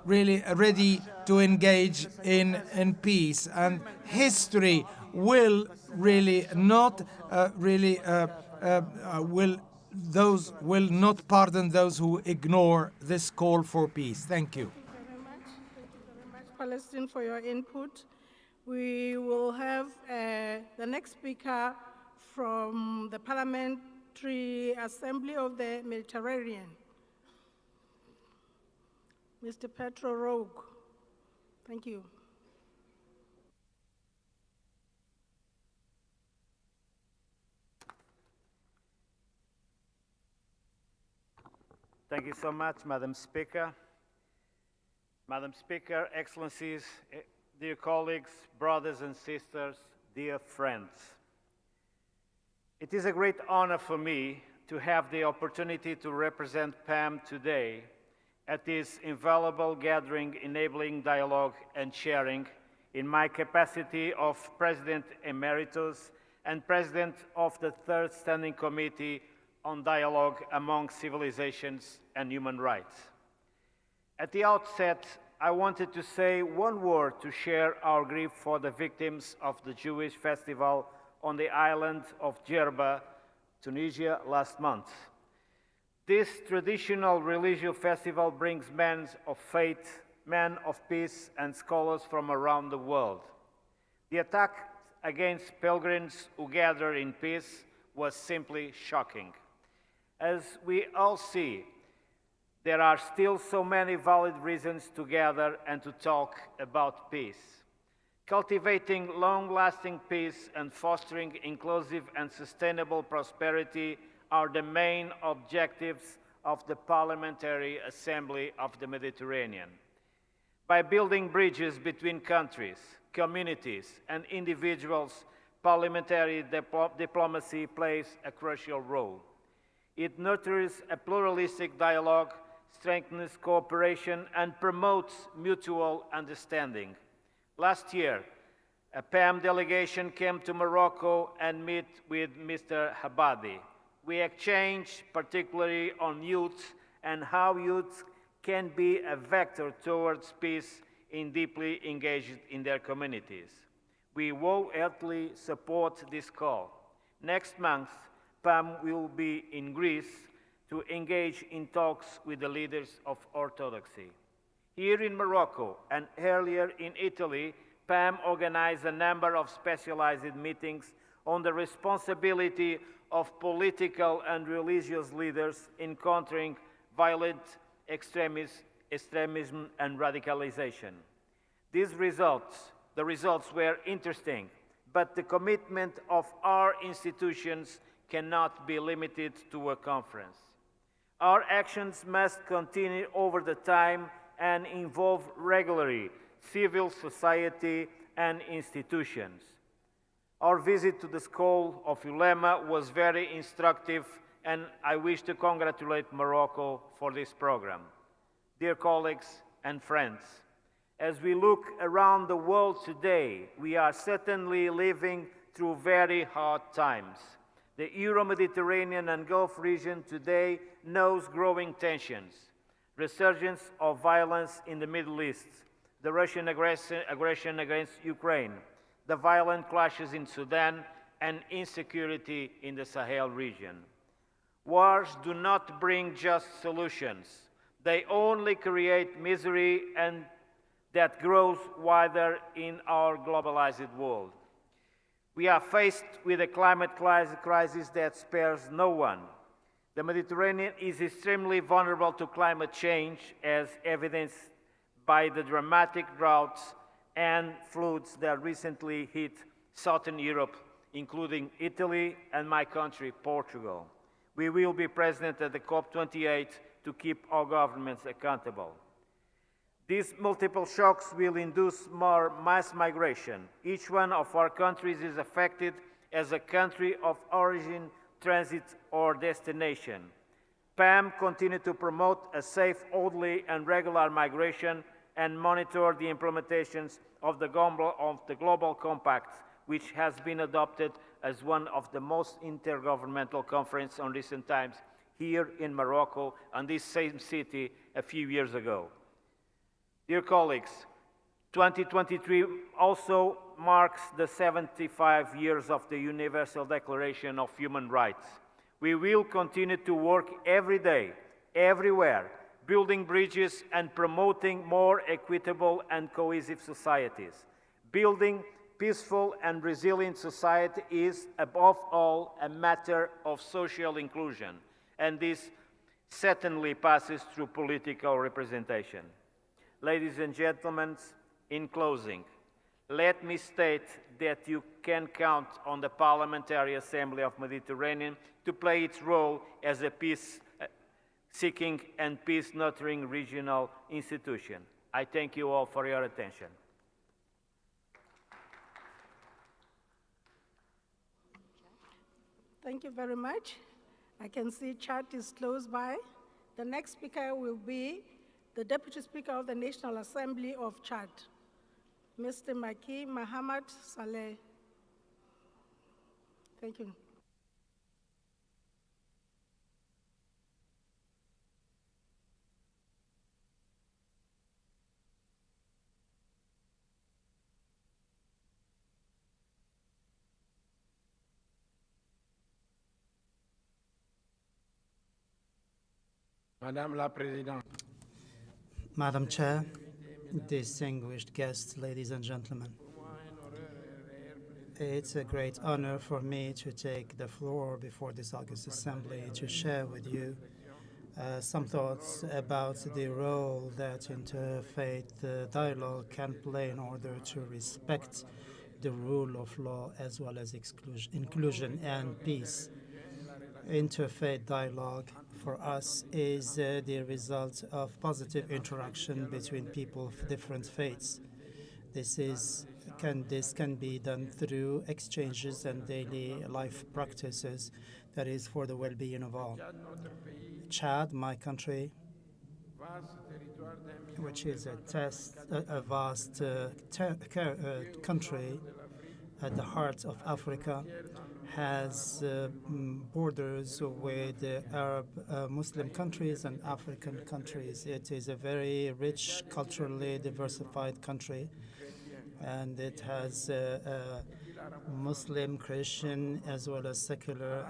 ready to engage in peace, and history will really not will not pardon those who ignore this call for peace. Thank you. Thank you very much. Thank you very much, Palestine, for your input. We will have the next speaker from the Parliamentary Assembly of the Mediterranean, Mr. Petro Rogue. Thank you. Thank you so much, Madam Speaker. Madam Speaker, Excellencies, dear colleagues, brothers and sisters, dear friends. It is a great honor for me to have the opportunity to represent PAM today at this invaluable gathering enabling dialogue and sharing in my capacity of President Emeritus and President of the Third Standing Committee on Dialogue among Civilizations and Human Rights. At the outset, I wanted to say one word to share our grief for the victims of the Jewish festival on the island of Djerba, Tunisia, last month. This traditional religious festival brings men of faith, men of peace, and scholars from around the world. The attack against pilgrims who gather in peace was simply shocking. As we all see, there are still so many valid reasons to gather and to talk about peace. Cultivating long-lasting peace and fostering inclusive and sustainable prosperity are the main objectives of the Parliamentary Assembly of the Mediterranean. By building bridges between countries, communities, and individuals, parliamentary diplomacy plays a crucial role. It nurtures a pluralistic dialogue, strengthens cooperation, and promotes mutual understanding. Last year, a PAM delegation came to Morocco and met with Mr. Habadi. We exchanged particularly on youth and how youth can be a vector towards peace in deeply engaged in their communities. We wholeheartedly support this call. Next month, PAM will be in Greece to engage in talks with the leaders of Orthodoxy. Here in Morocco and earlier in Italy, PAM organized a number of specialized meetings on the responsibility of political and religious leaders in countering violent extremism and radicalization. The results were interesting, but the commitment of our institutions cannot be limited to a conference. Our actions must continue over the time and involve regularly civil society and institutions. Our visit to the School of Ulema was very instructive, and I wish to congratulate Morocco for this program. Dear colleagues and friends, as we look around the world today, we are certainly living through very hard times. The Euro-Mediterranean and Gulf region today knows growing tensions, resurgence of violence in the Middle East, the Russian aggression against Ukraine, the violent clashes in Sudan, and insecurity in the Sahel region. Wars do not bring just solutions. They only create misery, and that grows wider in our globalized world. We are faced with a climate crisis that spares no one. The Mediterranean is extremely vulnerable to climate change, as evidenced by the dramatic droughts and floods that recently hit southern Europe, including Italy and my country, Portugal. We will be present at the COP28 to keep our governments accountable. These multiple shocks will induce more mass migration. Each one of our countries is affected as a country of origin, transit, or destination. PAM continues to promote a safe, orderly, and regular migration and monitor the implementations of the Global Compact, which has been adopted as one of the most intergovernmental conferences in recent times here in Morocco and this same city a few years ago. Dear colleagues, 2023 also marks the 75 years of the Universal Declaration of Human Rights. We will continue to work every day, everywhere, building bridges and promoting more equitable and cohesive societies. Building peaceful and resilient society is, above all, a matter of social inclusion, and this certainly passes through political representation. Ladies and gentlemen, in closing, let me state that you can count on the Parliamentary Assembly of Mediterranean to play its role as a peace-seeking and peace-nurturing regional institution. I thank you all for your attention. Thank you very much. I can see Chad is close by. The next speaker will be the Deputy Speaker of the National Assembly of Chad, Mr. Maki Mohamed Saleh. Thank you. Madame la Présidente. Madam Chair, distinguished guests, ladies and gentlemen. It's a great honor for me to take the floor before this August Assembly to share with you some thoughts about the role that interfaith dialogue can play in order to respect the rule of law as well as inclusion and peace. Interfaith dialogue for us is the result of positive interaction between people of different faiths. This can be done through exchanges and daily life practices that is for the well-being of all. Chad, my country, which is a vast country at the heart of Africa, has borders with Arab Muslim countries and African countries. It is a very rich, culturally diversified country, and it has Muslim, Christian, as well as secular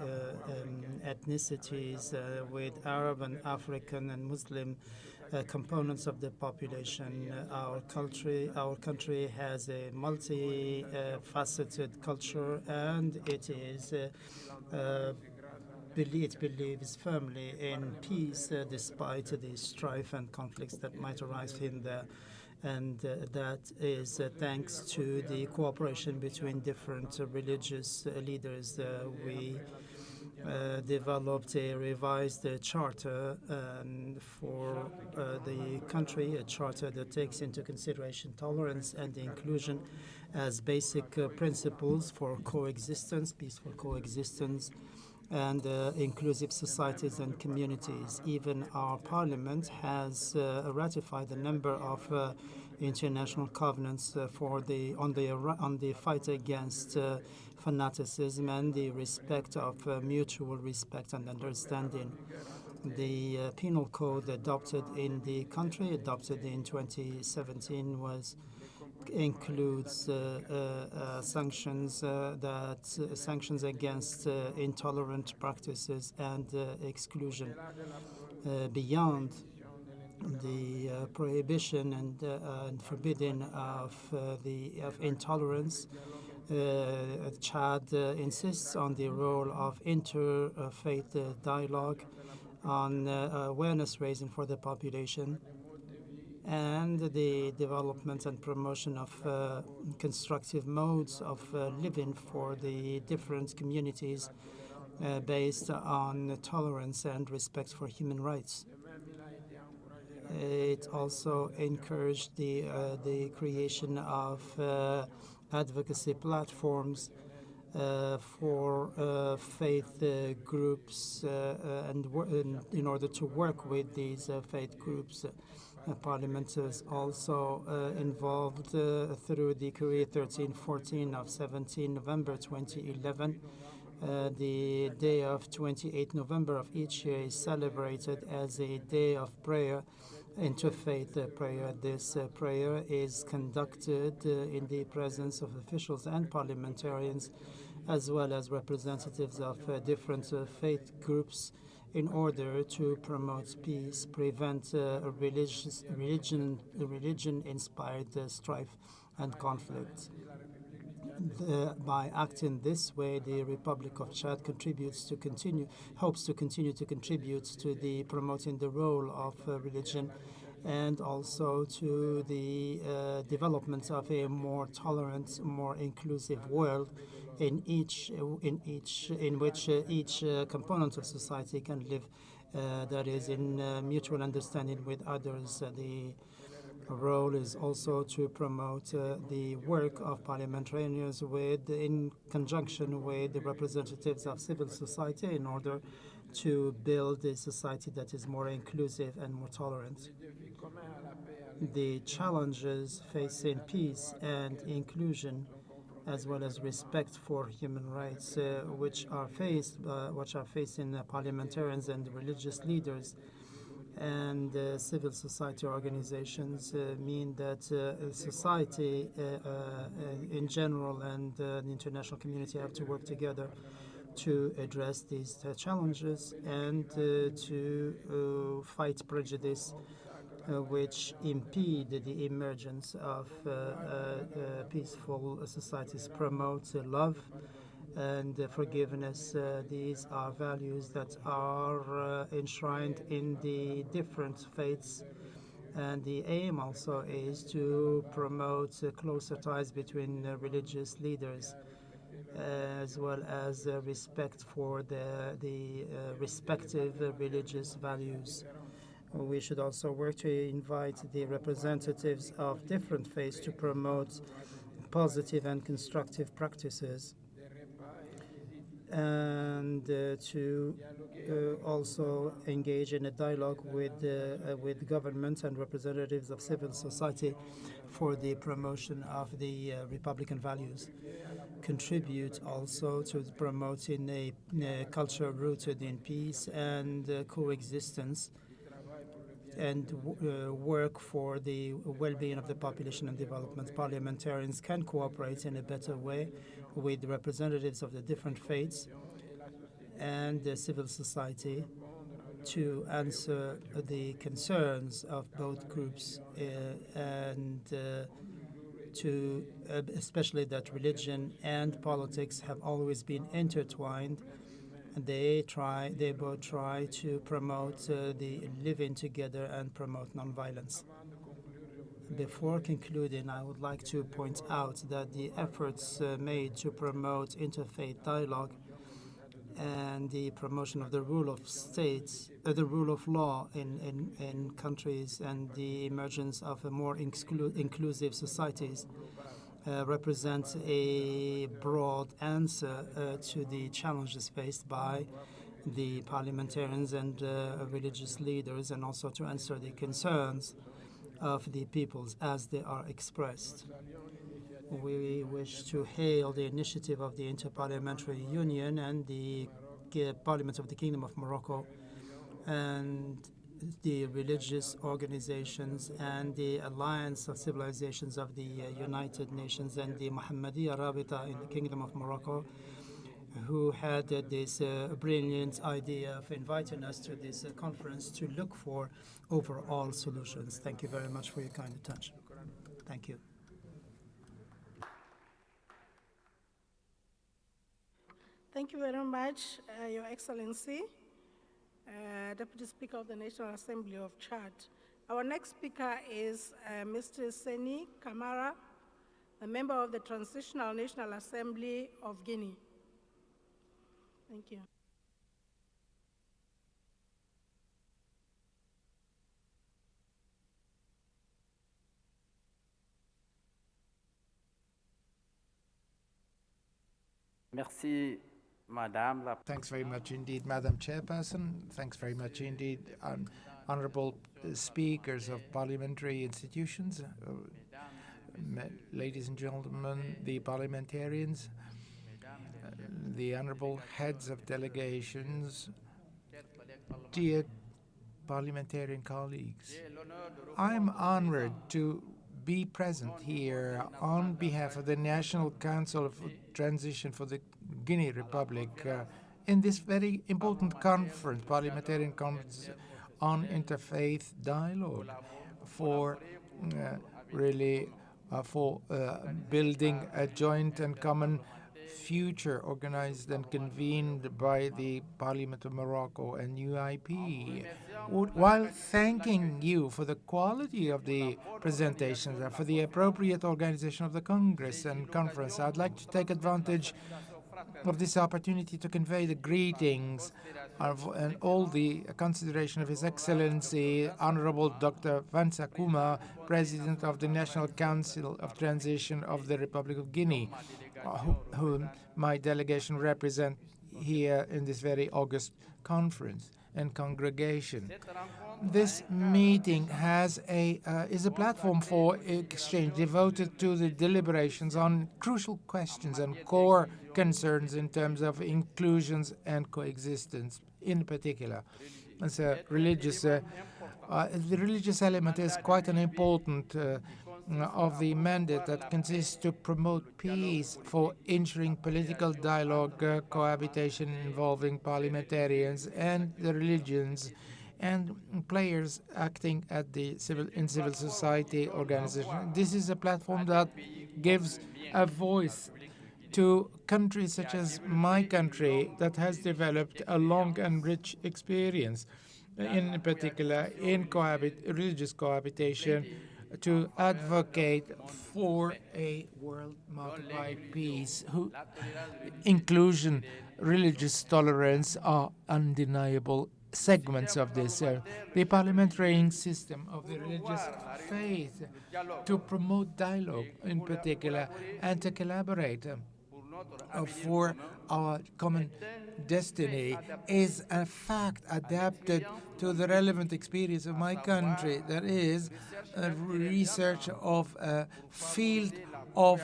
ethnicities with Arab and African and Muslim components of the population. Our country has a multi-faceted culture, and it believes firmly in peace despite the strife and conflicts that might arise in there. And that is thanks to the cooperation between different religious leaders. We developed a revised charter for the country, a charter that takes into consideration tolerance and inclusion as basic principles for coexistence, peaceful coexistence, and inclusive societies and communities. Even our parliament has ratified a number of international covenants on the fight against fanaticism and the respect of mutual respect and understanding. The penal code adopted in the country, adopted in 2017, was includes sanctions sanctions against intolerant practices and exclusion. Beyond the prohibition and forbidding of intolerance, Chad insists on the role of interfaith dialogue, on awareness raising for the population, and the development and promotion of constructive modes of living for the different communities based on tolerance and respect for human rights. It also encouraged the creation of advocacy platforms for faith groups and in order to work with these faith groups. Parliament is also involved through Decree 1314 of 17 November 2011. The day of 28 November of each year is celebrated as a day of prayer, interfaith prayer. This prayer is conducted in the presence of officials and parliamentarians, as well as representatives of different faith groups, in order to promote peace, prevent religion-inspired strife and conflict. By acting this way, the Republic of Chad hopes to continue to contribute to the promoting the role of religion, and also to the development of a more tolerant, more inclusive world in which each component of society can live, that is, in mutual understanding with others. The role is also to promote the work of parliamentarians in conjunction with the representatives of civil society in order to build a society that is more inclusive and more tolerant. The challenges facing peace and inclusion, as well as respect for human rights, which are facing parliamentarians and religious leaders and civil society organizations, mean that society in general and the international community have to work together to address these challenges and to fight prejudice which impede the emergence of peaceful societies, promote love and forgiveness. These are values that are enshrined in the different faiths, and the aim also is to promote closer ties between religious leaders, as well as respect for the respective religious values. We should also work to invite the representatives of different faiths to promote positive and constructive practices, and to also engage in a dialogue with governments and representatives of civil society for the promotion of the Republican values. Contribute also to promoting a culture rooted in peace and coexistence, and work for the well-being of the population and development. Parliamentarians can cooperate in a better way with representatives of the different faiths and civil society to answer the concerns of both groups, and to especially that religion and politics have always been intertwined. They both try to promote the living together and promote nonviolence. Before concluding, I would like to point out that the efforts made to promote interfaith dialogue and the promotion of the rule of the rule of law in countries, and the emergence of a more inclusive societies represents a broad answer to the challenges faced by the parliamentarians and religious leaders, and also to answer the concerns of the peoples as they are expressed. We wish to hail the initiative of the Inter-Parliamentary Union and the Parliament of the Kingdom of Morocco, and the religious organizations and the Alliance of Civilizations of the United Nations and the Muhammadiyya Rabita in the Kingdom of Morocco, who had this brilliant idea of inviting us to this conference to look for overall solutions. Thank you very much for your kind attention. Thank you. Thank you very much, Your Excellency, Deputy Speaker of the National Assembly of Chad. Our next speaker is Mr. Seni Kamara, a member of the Transitional National Assembly of Guinea. Thank you. Merci, Madame la. Thanks very much indeed, Madam Chairperson. Thanks very much indeed, honorable speakers of parliamentary institutions, ladies and gentlemen, the parliamentarians, the honorable heads of delegations, dear parliamentarian colleagues. I'm honored to be present here on behalf of the National Council of Transition for the Guinea Republic in this very important conference, parliamentarian conference on interfaith dialogue for building a joint and common future organized and convened by the Parliament of Morocco and UIP. While thanking you for the quality of the presentations and for the appropriate organization of the Congress and conference, I'd like to take advantage of this opportunity to convey the greetings and all the consideration of His Excellency, Honorable Dr. Vansa Kouma, President of the National Council of Transition of the Republic of Guinea, whom my delegation represent here in this very august conference and congregation. This meeting is a platform for exchange devoted to the deliberations on crucial questions and core concerns in terms of inclusions and coexistence in particular. And so the religious element is quite an important of the mandate that consists to promote peace for ensuring political dialogue, cohabitation involving parliamentarians and the religions and players acting at the civil society organization. This is a platform that gives a voice to countries such as my country that has developed a long and rich experience, in particular in religious cohabitation, to advocate for a world marked by peace. Inclusion, religious tolerance are undeniable segments of this. The parliamentary system of the religious faith to promote dialogue in particular and to collaborate for our common destiny is a fact adapted to the relevant experience of my country. There is a research of a field of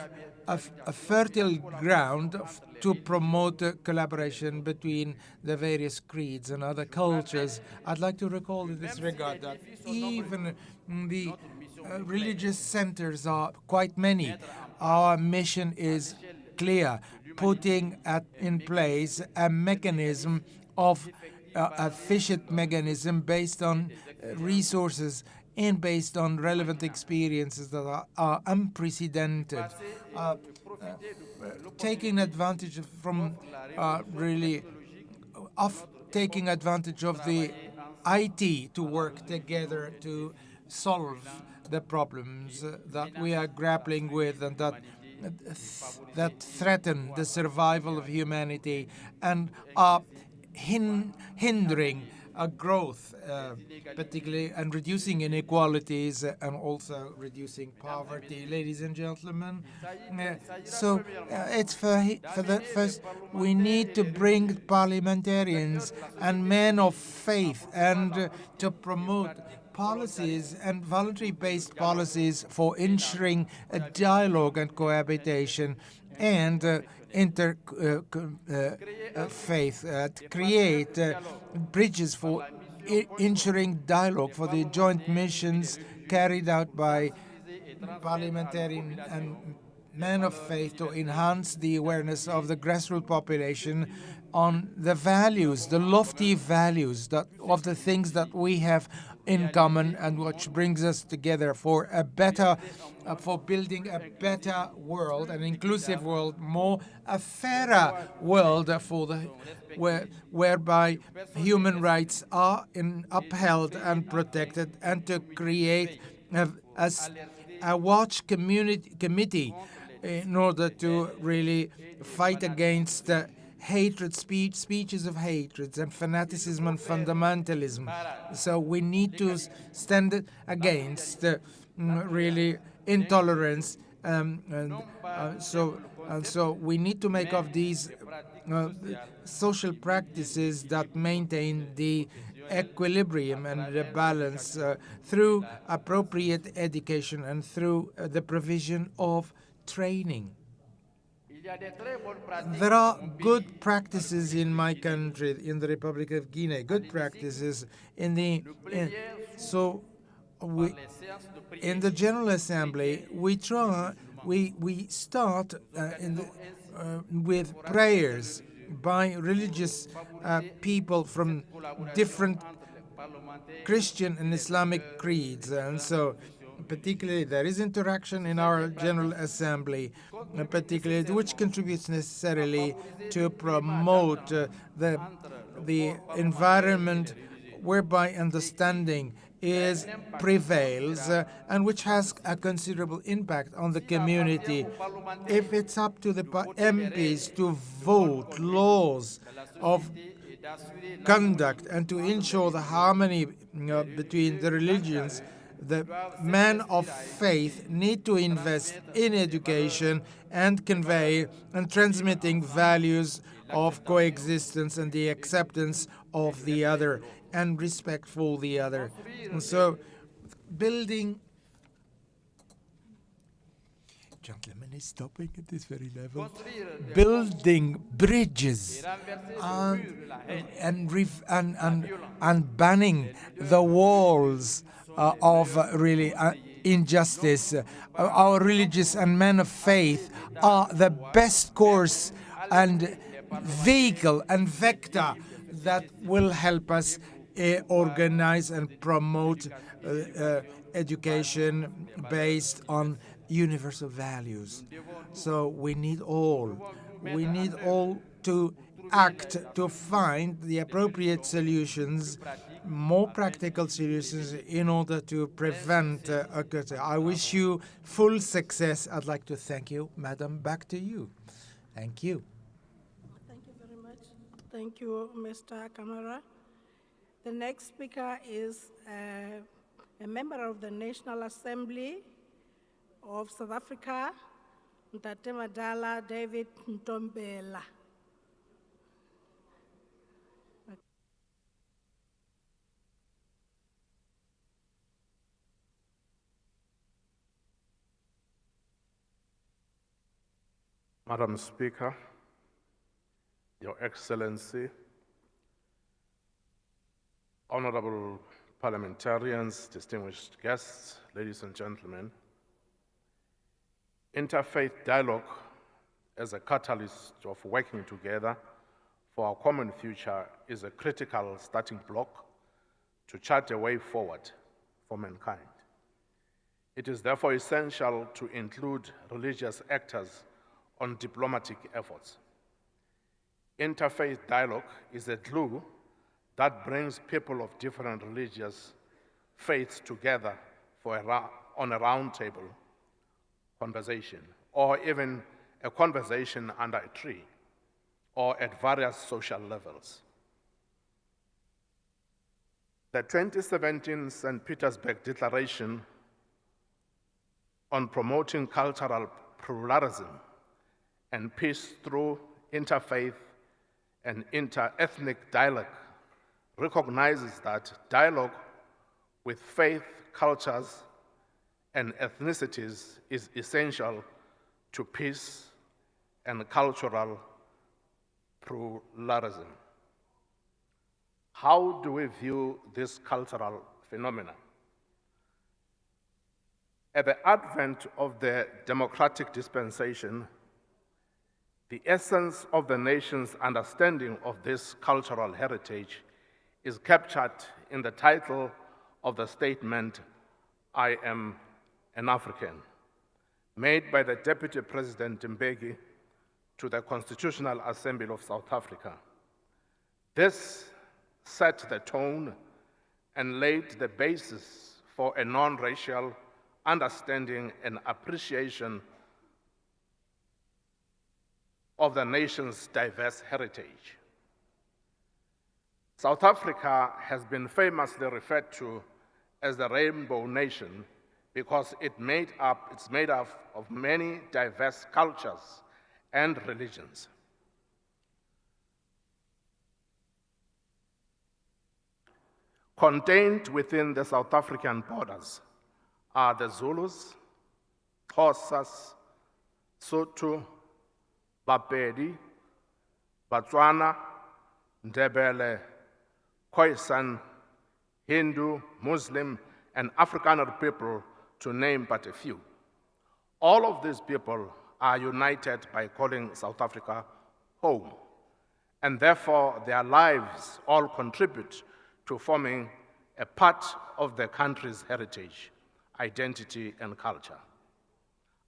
a fertile ground to promote collaboration between the various creeds and other cultures. I'd like to recall in this regard that even the religious centers are quite many. Our mission is clear, putting in place a mechanism of a efficient mechanism based on resources and based on relevant experiences that are unprecedented, taking advantage taking advantage of the IT to work together to solve the problems that we are grappling with and that threaten the survival of humanity and are hindering growth, particularly, and reducing inequalities and also reducing poverty. Ladies and gentlemen, it's for the first, we need to bring parliamentarians and men of faith and to promote policies and voluntary-based policies for ensuring a dialogue and cohabitation and interfaith, to create bridges for ensuring dialogue for the joint missions carried out by parliamentarian and men of faith to enhance the awareness of the grassroots population on the values, the lofty values of the things that we have in common and which brings us together for a better, for building a better world, an inclusive world, a fairer world for whereby human rights are upheld and protected, and to create a watch committee in order to really fight against hatred, speeches of hatred and fanaticism and fundamentalism. So we need to stand against really intolerance, so we need to make of these social practices that maintain the equilibrium and the balance through appropriate education and through the provision of training. There are good practices in my country, in the Republic of Guinea, good practices in the General Assembly. We start with prayers by religious people from different Christian and Islamic creeds, and so particularly there is interaction in our General Assembly, particularly which contributes necessarily to promote the environment whereby understanding prevails and which has a considerable impact on the community. If it's up to the MPs to vote laws of conduct and to ensure the harmony between the religions, the men of faith need to invest in education and convey and transmitting values of coexistence and the acceptance of the other and respect for the other. And so building... Gentlemen is stopping at this very level. Building bridges and banning the walls of really injustice. Our religious and men of faith are the best course and vehicle and vector that will help us organize and promote education based on universal values. So we need all to act to find the appropriate solutions, more practical solutions in order to prevent occurrence. I wish you full success. I'd like to thank you. Madam, back to you. Thank you. Thank you very much. Thank you, Mr. Kamara. The next speaker is a member of the National Assembly of South Africa, Ntate Madala David Ntombela. Madam Speaker, Your Excellency, honorable parliamentarians, distinguished guests, ladies and gentlemen, interfaith dialogue as a catalyst of working together for our common future is a critical starting block to chart a way forward for mankind. It is therefore essential to include religious actors on diplomatic efforts. Interfaith dialogue is a glue that brings people of different religious faiths together on a round table conversation, or even a conversation under a tree, or at various social levels. The 2017 St. Petersburg Declaration on promoting cultural pluralism and peace through interfaith and inter-ethnic dialogue recognizes that dialogue with faith, cultures, and ethnicities is essential to peace and cultural pluralism. how do we view this cultural phenomenon? At the advent of the democratic dispensation, the essence of the nation's understanding of this cultural heritage is captured in the title of the statement, "I am an African," made by the Deputy President Mbeki to the Constitutional Assembly of South Africa. This set the tone and laid the basis for a non-racial understanding and appreciation of the nation's diverse heritage. South Africa has been famously referred to as the Rainbow Nation because it's made up of many diverse cultures and religions. Contained within the South African borders are the Zulus, Xhosas, Sotho, Bapedi, Botswana, Ndebele, Khoisan, Hindu, Muslim, and Afrikaner people, to name but a few. All of these people are united by calling South Africa home, and therefore their lives all contribute to forming a part of the country's heritage, identity, and culture.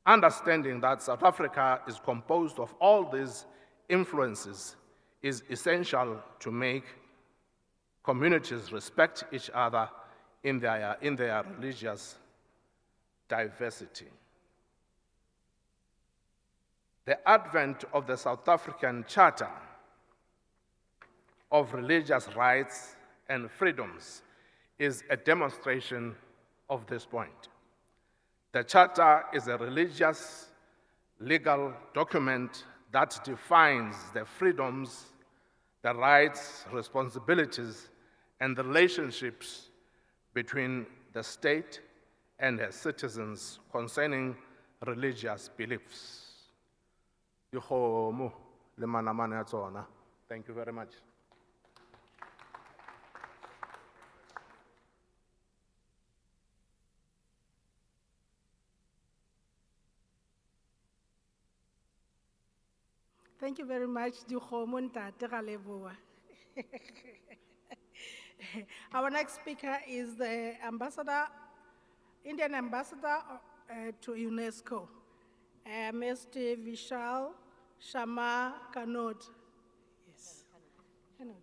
Understanding that South Africa is composed of all these influences is essential to make communities respect each other in their religious diversity. The advent of the South African Charter of Religious Rights and Freedoms is a demonstration of this point. The Charter is a religious legal document that defines the freedoms, the rights, responsibilities, and the relationships between the state and its citizens concerning religious beliefs. Thank you very much. Thank you very much, Dikgomo Ntate ra leboha. Our next speaker is the Indian ambassador to UNESCO, Mr. Vishal Sharma Kanod. Yes. Kanod.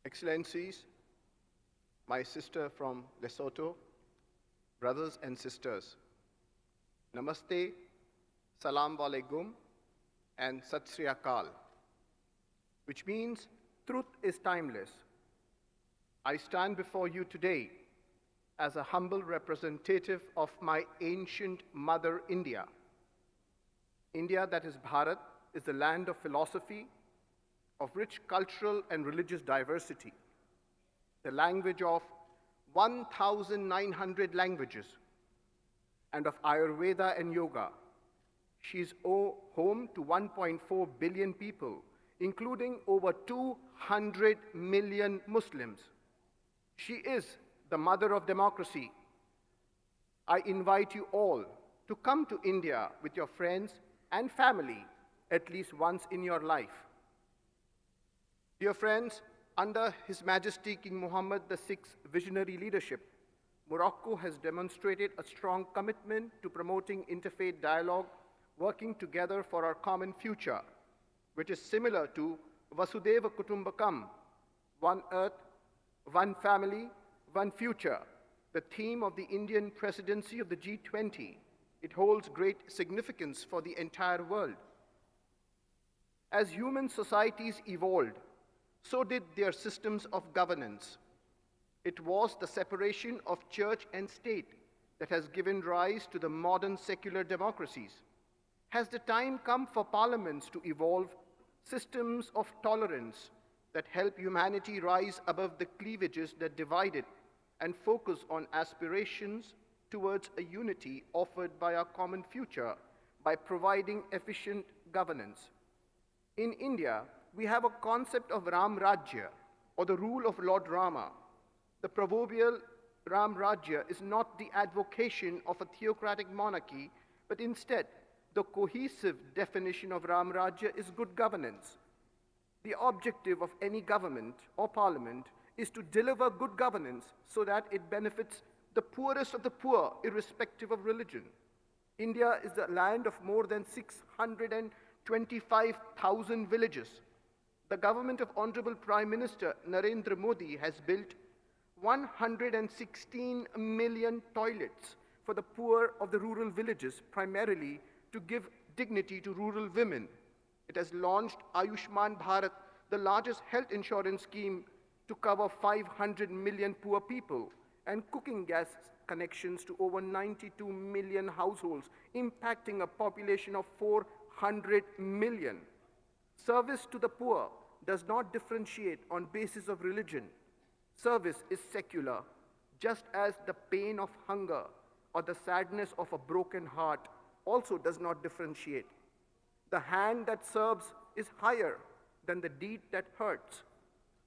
Excellencies, my sister from Lesotho, brothers and sisters, Namaste, Salam Alaikum, and Sat Sri Akal, which means truth is timeless. I stand before you today as a humble representative of my ancient mother India. India, that is Bharat, is the land of philosophy, of rich cultural and religious diversity, the language of 1,900 languages, and of Ayurveda and yoga. She is home to 1.4 billion people, including over 200 million Muslims. She is the mother of democracy. I invite you all to come to India with your friends and family at least once in your life. Dear friends, under His Majesty King Mohammed VI's visionary leadership, Morocco has demonstrated a strong commitment to promoting interfaith dialogue, working together for our common future, which is similar to Vasudhaiva Kutumbakam, one earth, one family, one future, the theme of the Indian presidency of the G20. It holds great significance for the entire world. As human societies evolved, so did their systems of governance. It was the separation of church and state that has given rise to the modern secular democracies. Has the time come for parliaments to evolve systems of tolerance that help humanity rise above the cleavages that divide it and focus on aspirations towards a unity offered by our common future by providing efficient governance. In India, we have a concept of Ram Rajya, or the rule of Lord Rama. The proverbial Ram Rajya is not the advocation of a theocratic monarchy, but instead, the cohesive definition of Ram Rajya is good governance. The objective of any government or parliament is to deliver good governance so that it benefits the poorest of the poor, irrespective of religion. India is the land of more than 625,000 villages. The government of Honorable Prime Minister Narendra Modi has built 116 million toilets for the poor of the rural villages, primarily to give dignity to rural women. It has launched Ayushman Bharat, the largest health insurance scheme to cover 500 million poor people, and cooking gas connections to over 92 million households, impacting a population of 400 million. Service to the poor does not differentiate on basis of religion. Service is secular, just as the pain of hunger or the sadness of a broken heart also does not differentiate. The hand that serves is higher than the deed that hurts.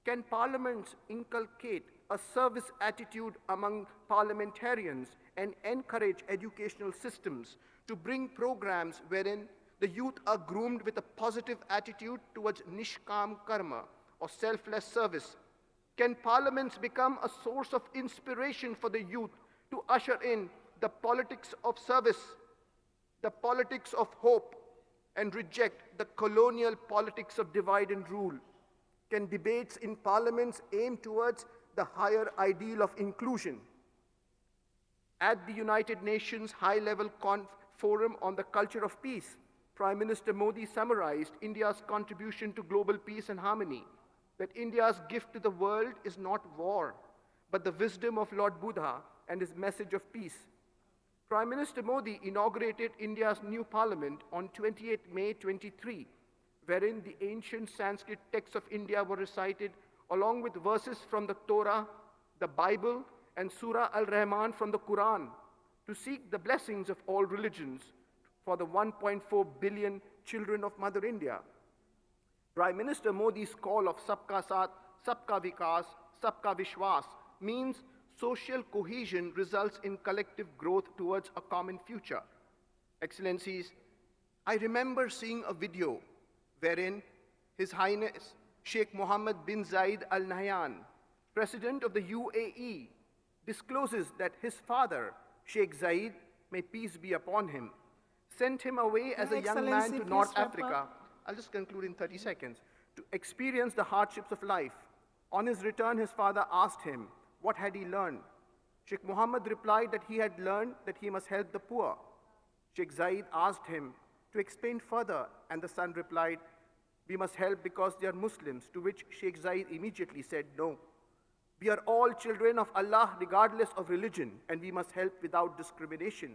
Can parliaments inculcate a service attitude among parliamentarians and encourage educational systems to bring programs wherein the youth are groomed with a positive attitude towards nishkam karma, or selfless service? Can parliaments become a source of inspiration for the youth to usher in the politics of service, the politics of hope, and reject the colonial politics of divide and rule? Can debates in parliaments aim towards the higher ideal of inclusion? At the United Nations High-Level Forum on the Culture of Peace, Prime Minister Modi summarized India's contribution to global peace and harmony, that India's gift to the world is not war, but the wisdom of Lord Buddha and his message of peace. Prime Minister Modi inaugurated India's new parliament on 28 May 23, wherein the ancient Sanskrit texts of India were recited along with verses from the Torah, the Bible, and Surah Al-Rahman from the Quran, to seek the blessings of all religions for the 1.4 billion children of Mother India. Prime Minister Modi's call of Sabka Saath, Sabka Vikas, Sabka Vishwas means social cohesion results in collective growth towards a common future. Excellencies, I remember seeing a video wherein His Highness Sheikh Mohammed bin Zayed Al Nahyan, President of the UAE, discloses that his father, Sheikh Zayed, may peace be upon him, sent him away as a young man to North Africa. I'll just conclude in 30 seconds. To experience the hardships of life. On his return, his father asked him, what had he learned? Sheikh Mohammed replied that he had learned that he must help the poor. Sheikh Zayed asked him to explain further, and the son replied, we must help because they are Muslims, to which Sheikh Zayed immediately said, no. We are all children of Allah regardless of religion, and we must help without discrimination.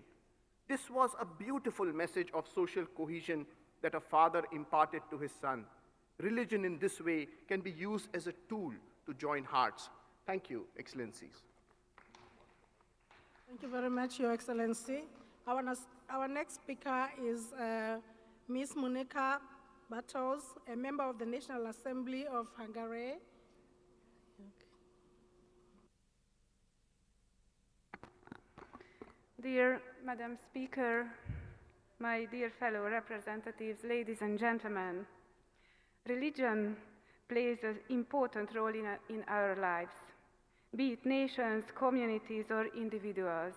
This was a beautiful message of social cohesion that a father imparted to his son. Religion in this way can be used as a tool to join hearts. Thank you, Excellencies. Thank you very much, Your Excellency. Our next speaker is Ms. Monika Bartos, a member of the National Assembly of Hungary. Dear Madam Speaker, my dear fellow representatives, ladies and gentlemen, religion plays an important role in our lives, be it nations, communities, or individuals.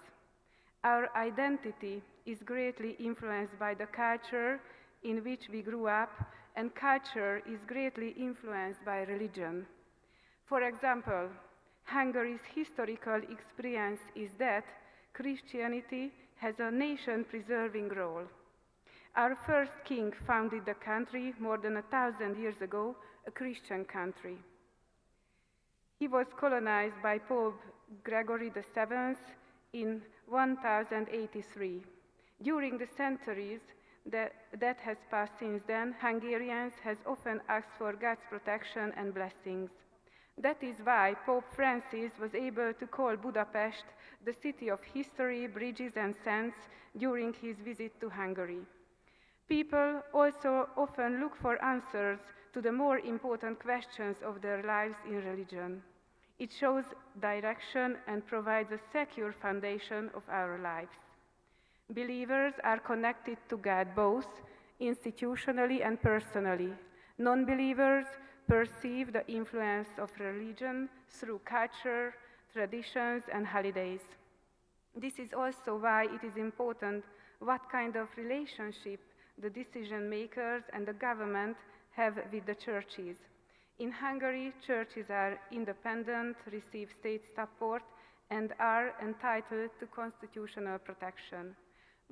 Our identity is greatly influenced by the culture in which we grew up, and culture is greatly influenced by religion. For example, Hungary's historical experience is that Christianity has a nation-preserving role. Our first king founded the country more than 1,000 years ago, a Christian country. He was colonized by Pope Gregory VII in 1083. During the centuries that has passed since then, Hungarians has often asked for God's protection and blessings. That is why Pope Francis was able to call Budapest the city of history, bridges and sands during his visit to Hungary. People also often look for answers to the more important questions of their lives in religion. It shows direction and provides a secure foundation of our lives. Believers are connected to God both institutionally and personally. Non-believers perceive the influence of religion through culture, traditions, and holidays. This is also why it is important what kind of relationship the decision makers and the government have with the churches. In Hungary, churches are independent, receive state support, and are entitled to constitutional protection.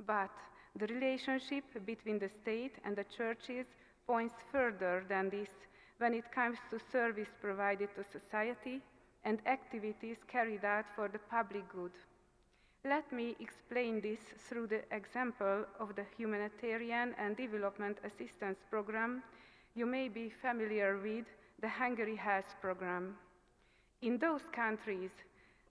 But the relationship between the state and the churches points further than this when it comes to service provided to society and activities carried out for the public good. Let me explain this through the example of the Humanitarian and Development Assistance Program. You may be familiar with the Hungary Health Program. In those countries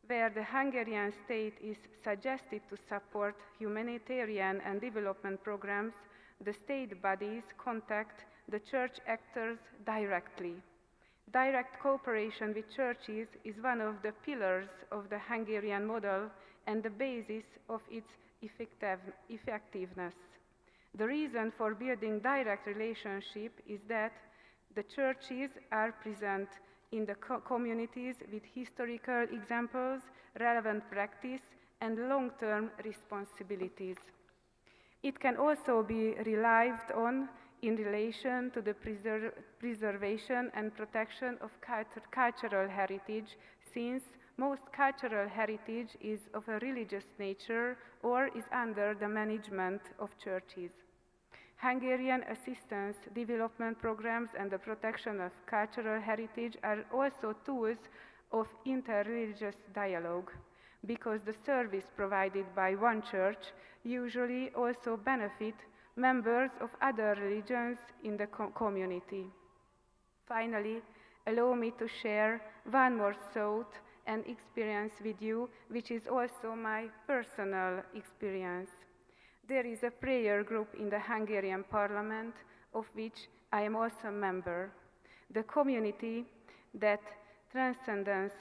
where the Hungarian state is suggested to support humanitarian and development programs, the state bodies contact the church actors directly. Direct cooperation with churches is one of the pillars of the Hungarian model and the basis of its effectiveness. The reason for building direct relationship is that the churches are present in the communities with historical examples, relevant practice, and long-term responsibilities. It can also be relied on in relation to the preservation and protection of cultural heritage, since most cultural heritage is of a religious nature or is under the management of churches. Hungarian assistance, development programs, and the protection of cultural heritage are also tools of interreligious dialogue, because the service provided by one church usually also benefit members of other religions in the community. Finally, allow me to share one more thought and experience with you, which is also my personal experience. There is a prayer group in the Hungarian Parliament, of which I am also a member. The community that transcends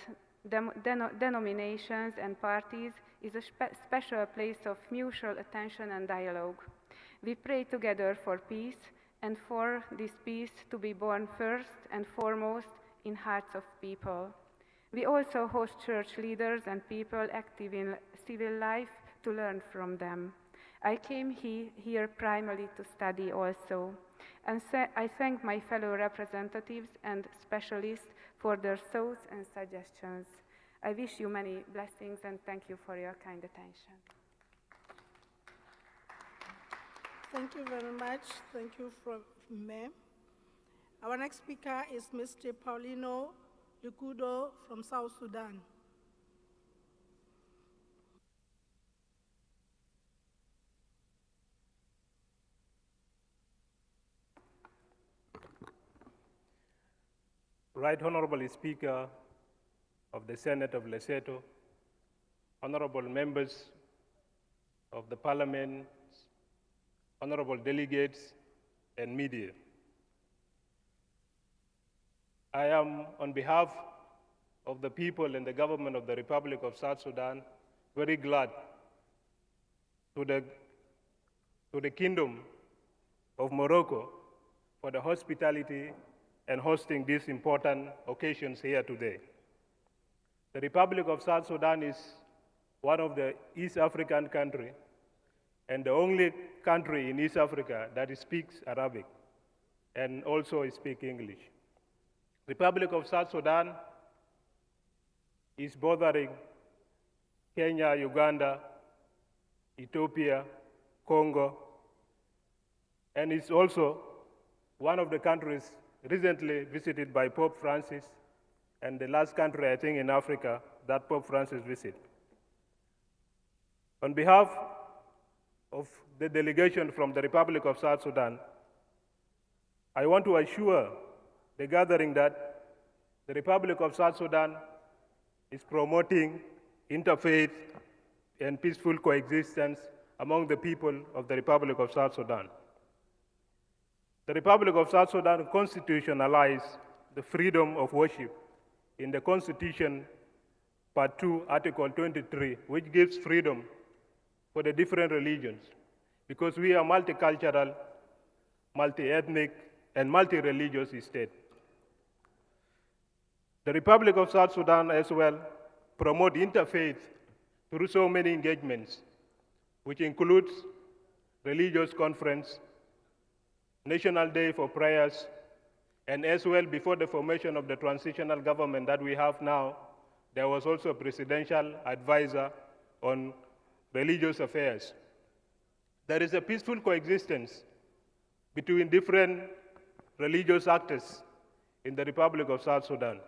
denominations and parties is a special place of mutual attention and dialogue. We pray together for peace, and for this peace to be born first and foremost in hearts of people. We also host church leaders and people active in civil life to learn from them. I came here primarily to study also, and I thank my fellow representatives and specialists for their thoughts and suggestions. I wish you many blessings and thank you for your kind attention. Thank you very much. Thank you, Ma'am. Our next speaker is Mr. Paulino Lukudo from South Sudan. Right Honorable Speaker of the Senate of Lesotho, honorable members of the Parliament, honorable delegates, and media. I am, on behalf of the people and the government of the Republic of South Sudan, very glad to the Kingdom of Morocco for the hospitality and hosting these important occasions here today. The Republic of South Sudan is one of the East African countries and the only country in East Africa that speaks Arabic and also speaks English. Republic of South Sudan is bordering Kenya, Uganda, Ethiopia, Congo, and is also one of the countries recently visited by Pope Francis, and the last country, I think, in Africa that Pope Francis visited. On behalf of the delegation from the Republic of South Sudan, I want to assure the gathering that the Republic of South Sudan is promoting interfaith and peaceful coexistence among the people of the Republic of South Sudan. The Republic of South Sudan constitutionalized the freedom of worship in the Constitution, Part 2, Article 23, which gives freedom for the different religions, because we are multicultural, multi-ethnic, and multi-religious state. The Republic of South Sudan as well promote interfaith through so many engagements, which includes religious conference, National Day for Prayers, and as well before the formation of the transitional government that we have now, there was also a presidential advisor on religious affairs. There is a peaceful coexistence between different religious actors in the Republic of South Sudan,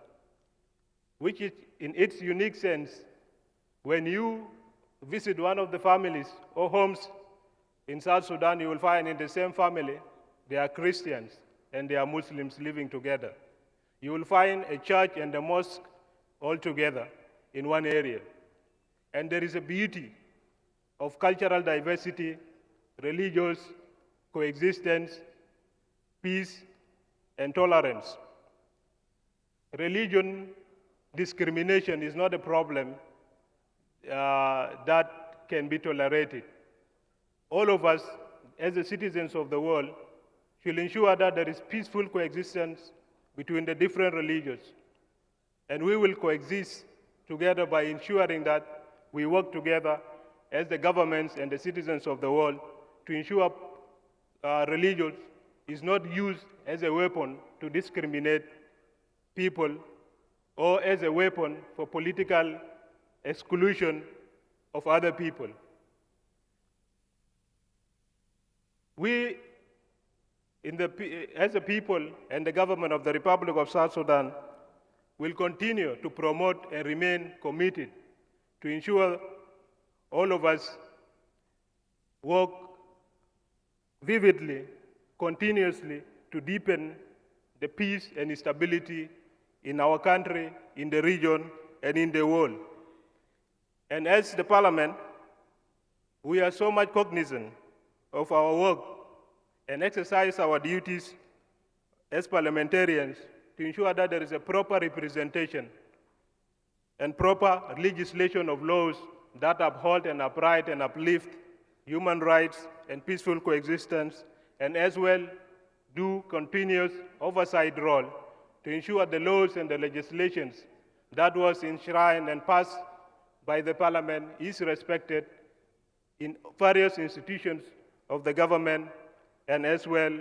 which is, in its unique sense, when you visit one of the families or homes in South Sudan, you will find in the same family, there are Christians and there are Muslims living together. You will find a church and a mosque all together in one area. And there is a beauty of cultural diversity, religious coexistence, peace, and tolerance. Religion discrimination is not a problem that can be tolerated. All of us, as the citizens of the world, should ensure that there is peaceful coexistence between the different religions. And we will coexist together by ensuring that we work together as the governments and the citizens of the world to ensure religion is not used as a weapon to discriminate people or as a weapon for political exclusion of other people. We, as a people and the government of the Republic of South Sudan, will continue to promote and remain committed to ensure all of us work vividly, continuously, to deepen the peace and stability in our country, in the region, and in the world. And as the Parliament, we are so much cognizant of our work and exercise our duties as parliamentarians to ensure that there is a proper representation and proper legislation of laws that uphold and upright and uplift human rights and peaceful coexistence, and as well do continuous oversight role to ensure the laws and the legislations that was enshrined and passed by the Parliament is respected in various institutions of the government and as well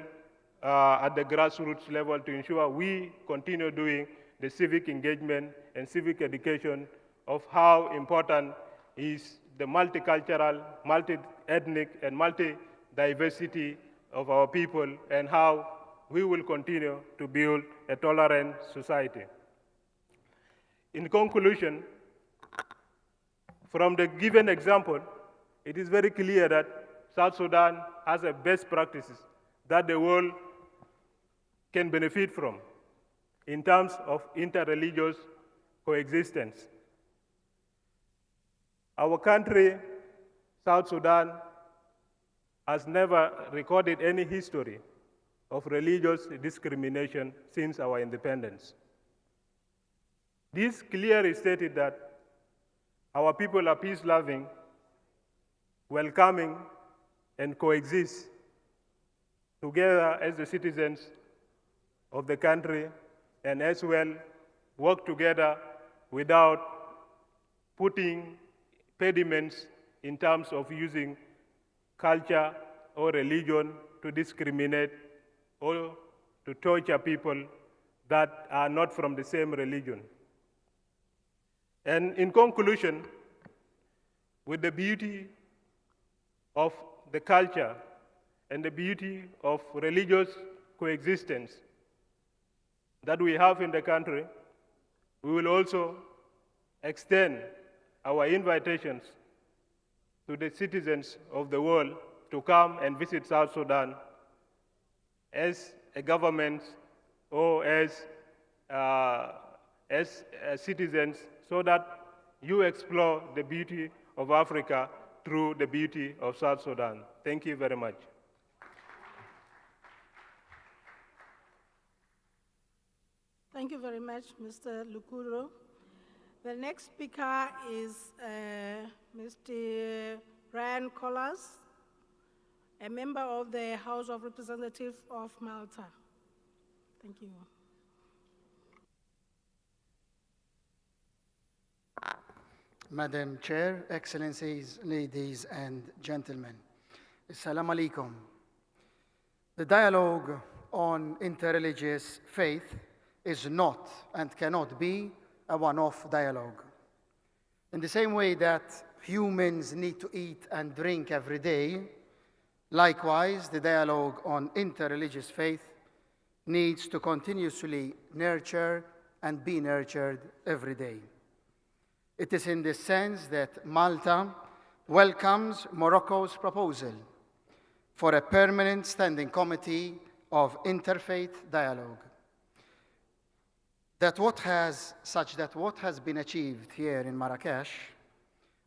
at the grassroots level to ensure we continue doing the civic engagement and civic education of how important is the multicultural, multi-ethnic, and multi-diversity of our people and how we will continue to build a tolerant society. In conclusion, from the given example, it is very clear that South Sudan has a best practices that the world can benefit from in terms of interreligious coexistence. Our country, South Sudan, has never recorded any history of religious discrimination since our independence. This clearly stated that our people are peace-loving, welcoming, and coexist together as the citizens of the country and as well work together without putting impediments in terms of using culture or religion to discriminate or to torture people that are not from the same religion. And in conclusion, with the beauty of the culture and the beauty of religious coexistence that we have in the country, we will also extend our invitations to the citizens of the world to come and visit South Sudan as a government or as as citizens so that you explore the beauty of Africa through the beauty of South Sudan. Thank you very much. Thank you very much, Mr. Lukuro. The next speaker is Mr. Brian Collas, a member of the House of Representatives of Malta. Thank you. Madam Chair, Excellencies, ladies and gentlemen, Assalamu alaikum. The dialogue on interreligious faith is not and cannot be a one-off dialogue. In the same way that humans need to eat and drink every day, likewise, the dialogue on interreligious faith needs to continuously nurture and be nurtured every day. It is in this sense that Malta welcomes Morocco's proposal for a permanent standing committee of interfaith dialogue. What has been achieved here in Marrakesh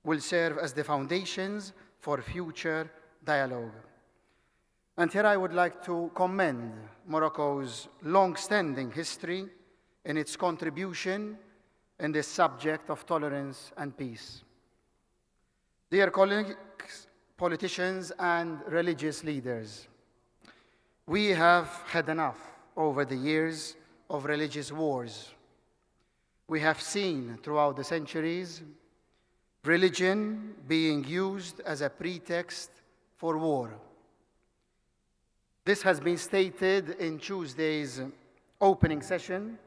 will serve as the foundations for future dialogue. And here I would like to commend Morocco's long-standing history in its contribution in the subject of tolerance and peace. Dear colleagues, politicians and religious leaders, we have had enough over the years of religious wars. We have seen throughout the centuries religion being used as a pretext for war. This has been stated in Tuesday's opening session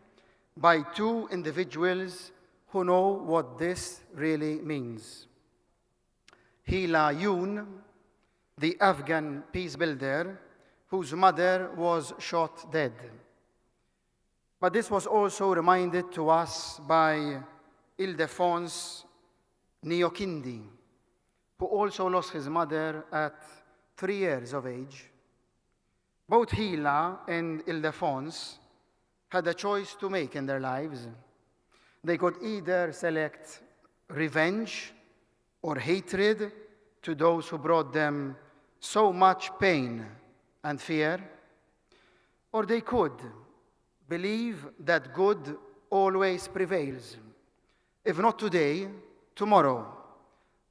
by two individuals who know what this really means. Hila Yoon, the Afghan peace builder, whose mother was shot dead. But this was also reminded to us by Ildefonso Nyokindi, who also lost his mother at 3 years of age. Both Hila and Ildefonso had a choice to make in their lives. They could either select revenge or hatred to those who brought them so much pain and fear, or they could believe that good always prevails. If not today, tomorrow.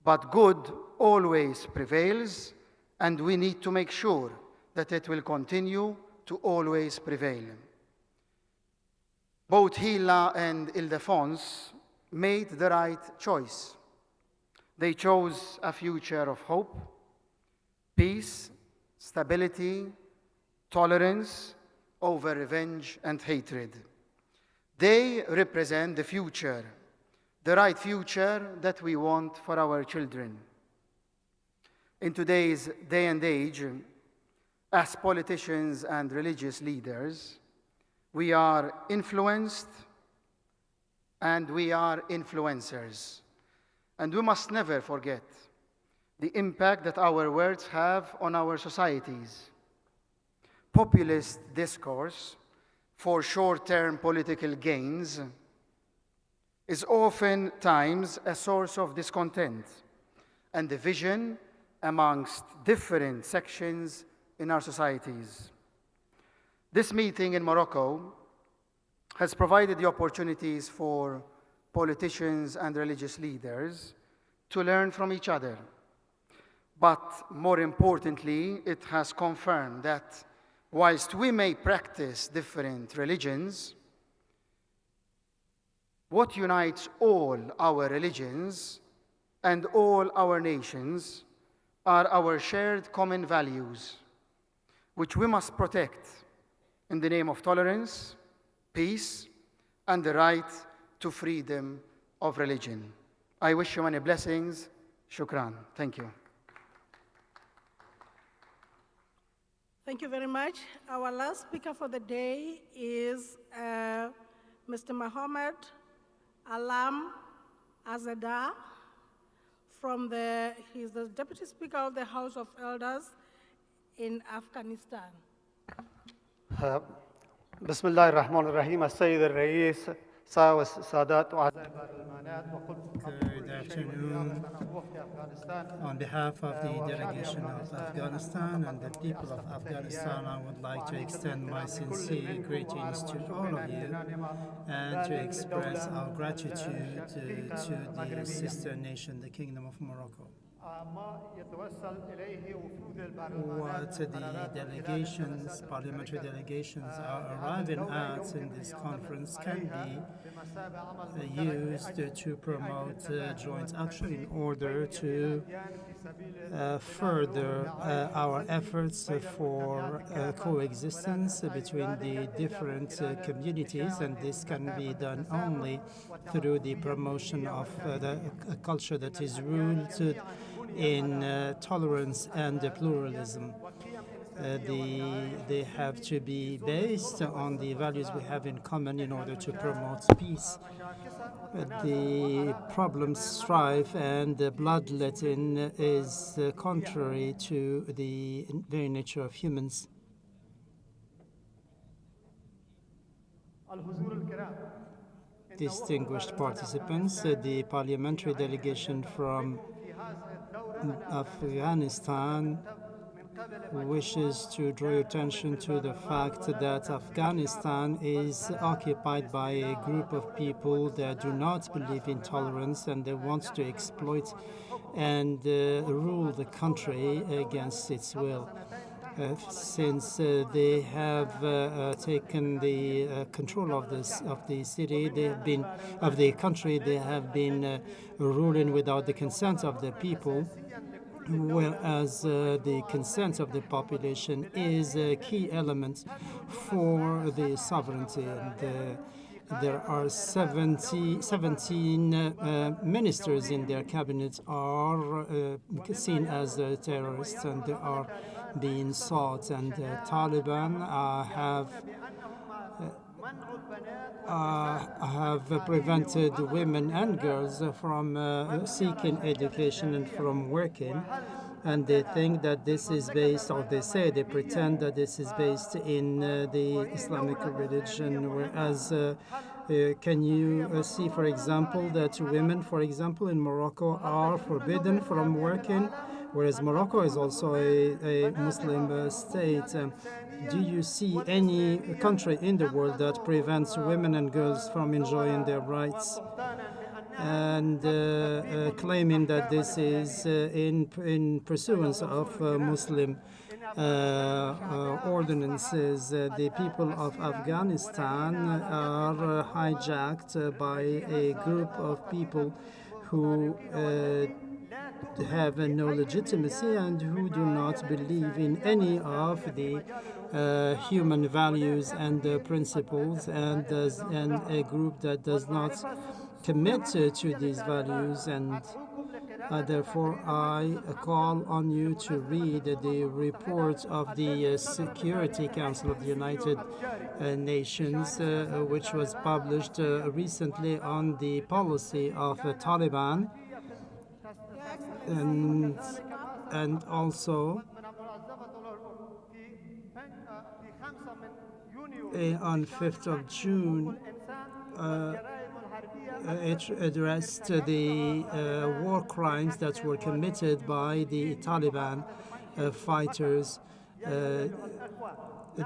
But good always prevails, and we need to make sure that it will continue to always prevail. Both Hila and Ildefonso made the right choice. They chose a future of hope, peace, stability, tolerance over revenge and hatred. They represent the future, the right future that we want for our children. In today's day and age, as politicians and religious leaders, we are influenced and we are influencers. And we must never forget the impact that our words have on our societies. Populist discourse for short-term political gains is oftentimes a source of discontent and division amongst different sections in our societies. This meeting in Morocco has provided the opportunities for politicians and religious leaders to learn from each other. But more importantly, it has confirmed that whilst we may practice different religions, what unites all our religions and all our nations are our shared common values, which we must protect in the name of tolerance, peace, and the right to freedom of religion. I wish you many blessings. Shukran. Thank you. Thank you very much. Our last speaker for the day is Mr. Mohammed Alam Azadar. He's the Deputy Speaker of the House of Elders in Afghanistan. بسم الله الرحمن الرحيم السيد الرئيس والسادات وأعزائي البرلمانات Good afternoon. On behalf of the delegation of Afghanistan and the people of Afghanistan, I would like to extend my sincere greetings to all of you and to express our gratitude to the sister nation, the Kingdom of Morocco. What the delegations, parliamentary delegations are arriving at in this conference can be used to promote joint action in order to further our efforts for coexistence between the different communities, and this can be done only through the promotion of a culture that is rooted in tolerance and pluralism. They have to be based on the values we have in common in order to promote peace. The problem, strife, and bloodletting is contrary to the very nature of humans. Distinguished participants, the parliamentary delegation from Afghanistan wishes to draw your attention to the fact that Afghanistan is occupied by a group of people that do not believe in tolerance, and they want to exploit and rule the country against its will. Since they have taken the control of the city, they have been of the country. They have been ruling without the consent of the people, whereas the consent of the population is a key element for the sovereignty. And there are 17 ministers in their cabinet are seen as terrorists, and they are being sought. And Taliban have prevented women and girls from seeking education and from working. And they think that this is based, or they pretend that this is based in the Islamic religion, whereas can you see, for example, that women, for example, in Morocco are forbidden from working, whereas Morocco is also a Muslim state. Do you see any country in the world that prevents women and girls from enjoying their rights and claiming that this is in pursuance of Muslim ordinances? The people of Afghanistan are hijacked by a group of people who have no legitimacy and who do not believe in any of the human values and principles, and a group that does not commit to these values. And therefore, I call on you to read the report of the Security Council of the United Nations, which was published recently on the policy of Taliban. And also on 5th of June, it addressed the war crimes that were committed by the Taliban fighters.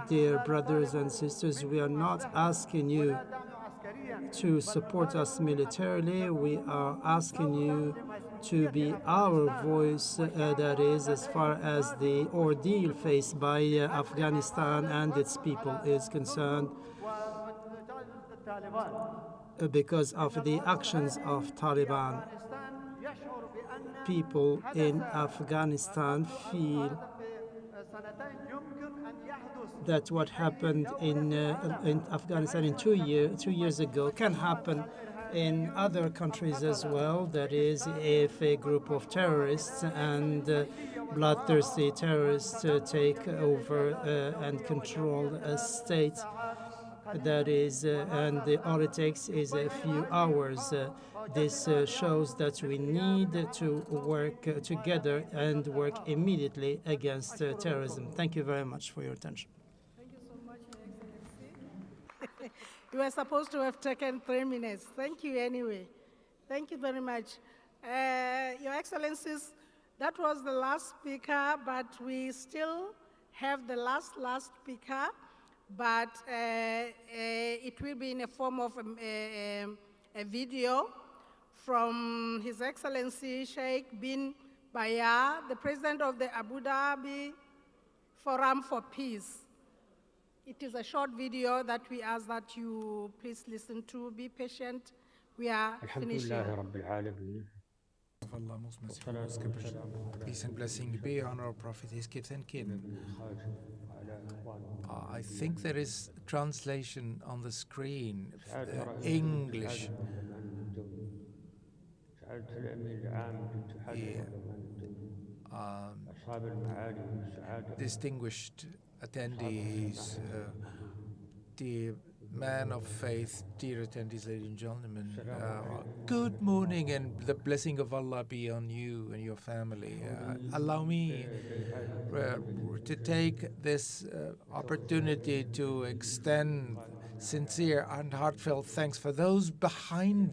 Dear brothers and sisters, we are not asking you to support us militarily. We are asking you to be our voice, that is, as far as the ordeal faced by Afghanistan and its people is concerned, because of the actions of Taliban. People in Afghanistan feel that what happened in Afghanistan in 2 years ago can happen in other countries as well. That is, if a group of terrorists and bloodthirsty terrorists take over and control a state, that is, and all it takes is a few hours. This shows that we need to work together and work immediately against terrorism. Thank you very much for your attention. Thank you so much, Your Excellency. You were supposed to have taken 3 minutes. Thank you anyway. Thank you very much. Your Excellencies, that was the last speaker, but we still have the last speaker, but it will be in a form of a video from His Excellency Sheikh bin Bayar, the President of the Abu Dhabi Forum for Peace. It is a short video that we ask that you please listen to. Be patient. We are finishing. Of Allah, most merciful, most gracious. Peace and blessing be on our Prophet, his kith and kin. I think there is translation on the screen, English. Distinguished attendees, dear man of faith, dear attendees, ladies and gentlemen, good morning and the blessing of Allah be on you and your family. Allow me to take this opportunity to extend sincere and heartfelt thanks for those behind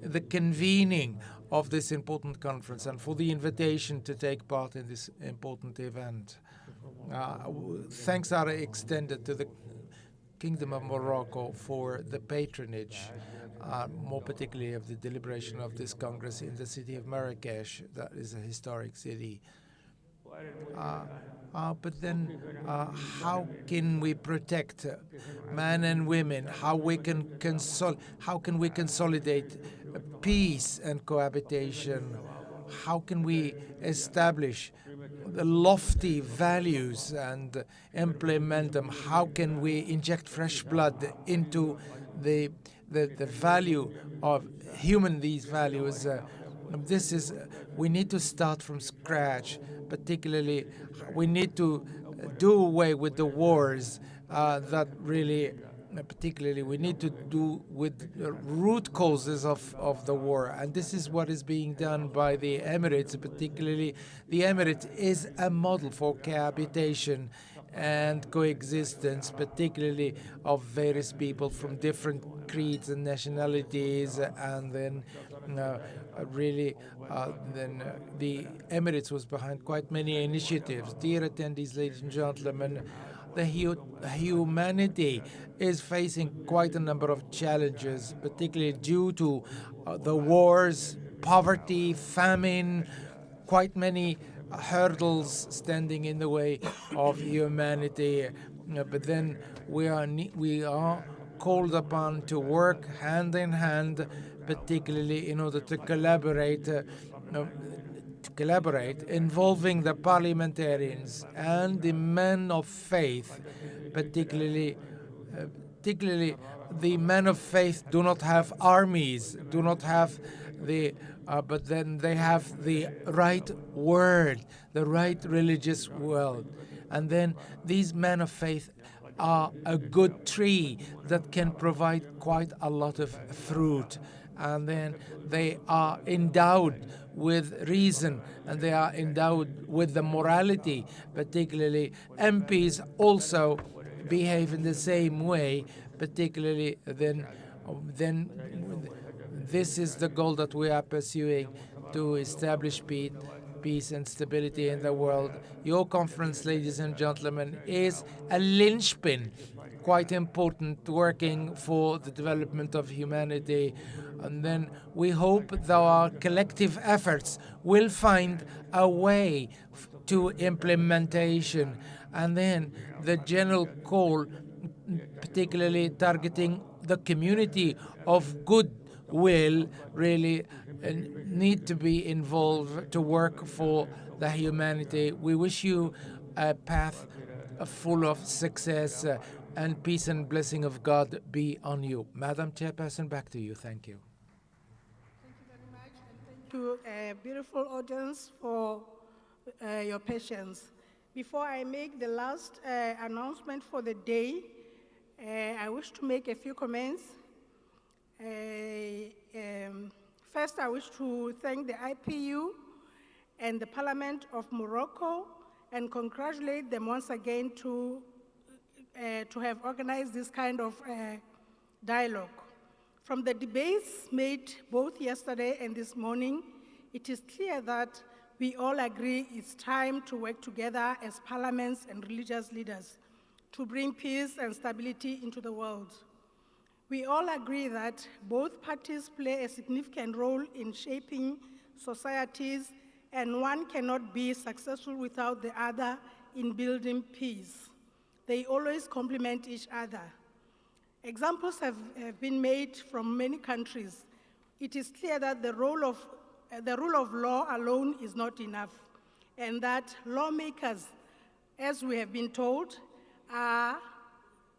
the convening of this important conference and for the invitation to take part in this important event. Thanks are extended to the Kingdom of Morocco for the patronage, more particularly of the deliberation of this Congress in the city of Marrakesh. That is a historic city. But then how can we protect men and women? How can we consolidate peace and cohabitation? How can we establish the lofty values and implement them? How can we inject fresh blood into the value of these values? We need to start from scratch. Particularly, we need to do away with the wars particularly we need to do with the root causes of the war. And this is what is being done by the Emirates. Particularly, the Emirates is a model for cohabitation and coexistence, particularly of various people from different creeds and nationalities. And then the Emirates was behind quite many initiatives. Dear attendees, ladies and gentlemen, the humanity is facing quite a number of challenges, particularly due to the wars, poverty, famine, quite many hurdles standing in the way of humanity. But then we are called upon to work hand in hand, particularly in order to collaborate, involving the parliamentarians and the men of faith, particularly the men of faith do not have armies, do not have but then they have the right word, the right religious world. And then these men of faith are a good tree that can provide quite a lot of fruit. And then they are endowed with reason and they are endowed with the morality. Particularly, MPs also behave in the same way. Particularly, then this is the goal that we are pursuing, to establish peace and stability in the world. Your conference, ladies and gentlemen, is a linchpin, quite important, working for the development of humanity. And then we hope that our collective efforts will find a way to implementation. And then the general call, particularly targeting the community of goodwill, really need to be involved to work for the humanity. We wish you a path full of success, and peace and blessing of God be on you. Madam Chairperson, back to you. Thank you. Thank you very much, and thank you, beautiful audience, for your patience. Before I make the last announcement for the day, I wish to make a few comments. First, I wish to thank the IPU and the Parliament of Morocco and congratulate them once again to have organized this kind of dialogue. From the debates made both yesterday and this morning, it is clear that we all agree it's time to work together as parliaments and religious leaders to bring peace and stability into the world. We all agree that both parties play a significant role in shaping societies, and one cannot be successful without the other in building peace. They always complement each other. Examples have been made from many countries. It is clear that the rule of law alone is not enough, and that lawmakers, as we have been told, are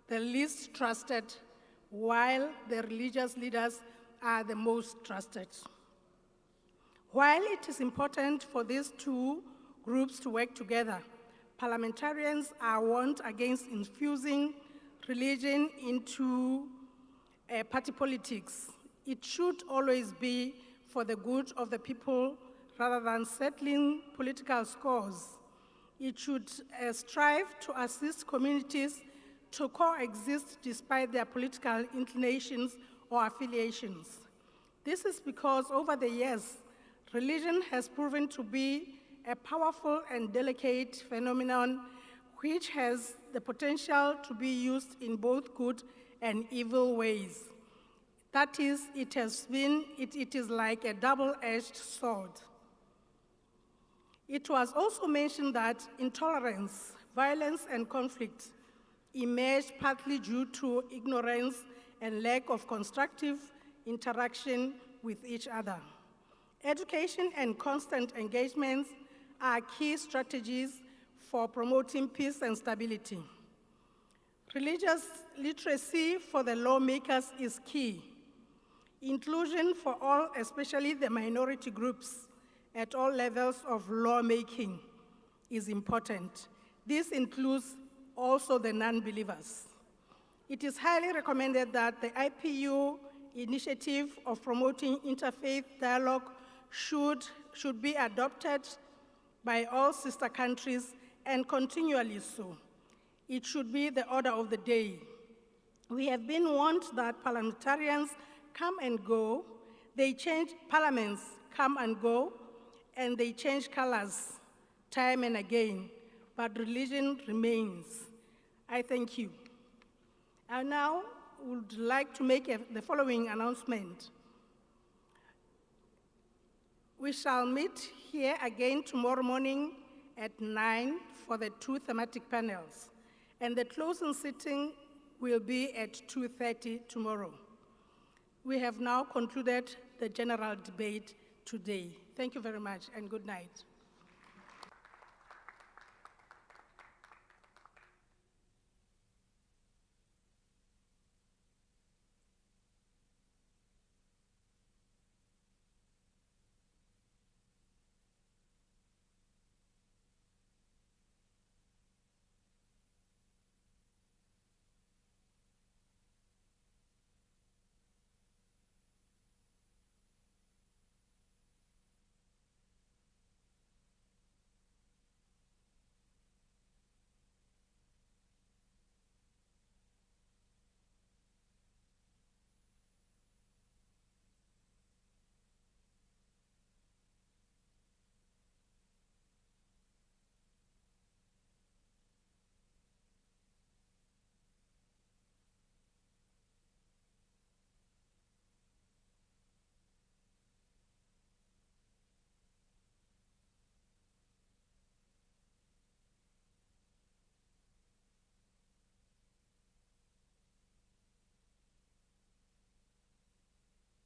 the least trusted, while the religious leaders are the most trusted. While it is important for these two groups to work together, parliamentarians are warned against infusing religion into party politics. It should always be for the good of the people rather than settling political scores. It should strive to assist communities to coexist despite their political inclinations or affiliations. This is because over the years, religion has proven to be a powerful and delicate phenomenon which has the potential to be used in both good and evil ways. That is, it is like a double-edged sword. It was also mentioned that intolerance, violence, and conflict emerged partly due to ignorance and lack of constructive interaction with each other. Education and constant engagements are key strategies for promoting peace and stability. Religious literacy for the lawmakers is key. Inclusion for all, especially the minority groups at all levels of lawmaking, is important. This includes also the non-believers. It is highly recommended that the IPU initiative of promoting interfaith dialogue should be adopted by all sister countries and continually so. It should be the order of the day. We have been warned that parliamentarians come and go, parliaments come and go, and they change colors time and again, but religion remains. I thank you. I now would like to make the following announcement. We shall meet here again tomorrow morning at 9 for the 2 thematic panels, and the closing sitting will be at 2:30 tomorrow. We have now concluded the general debate today. Thank you very much, and good night.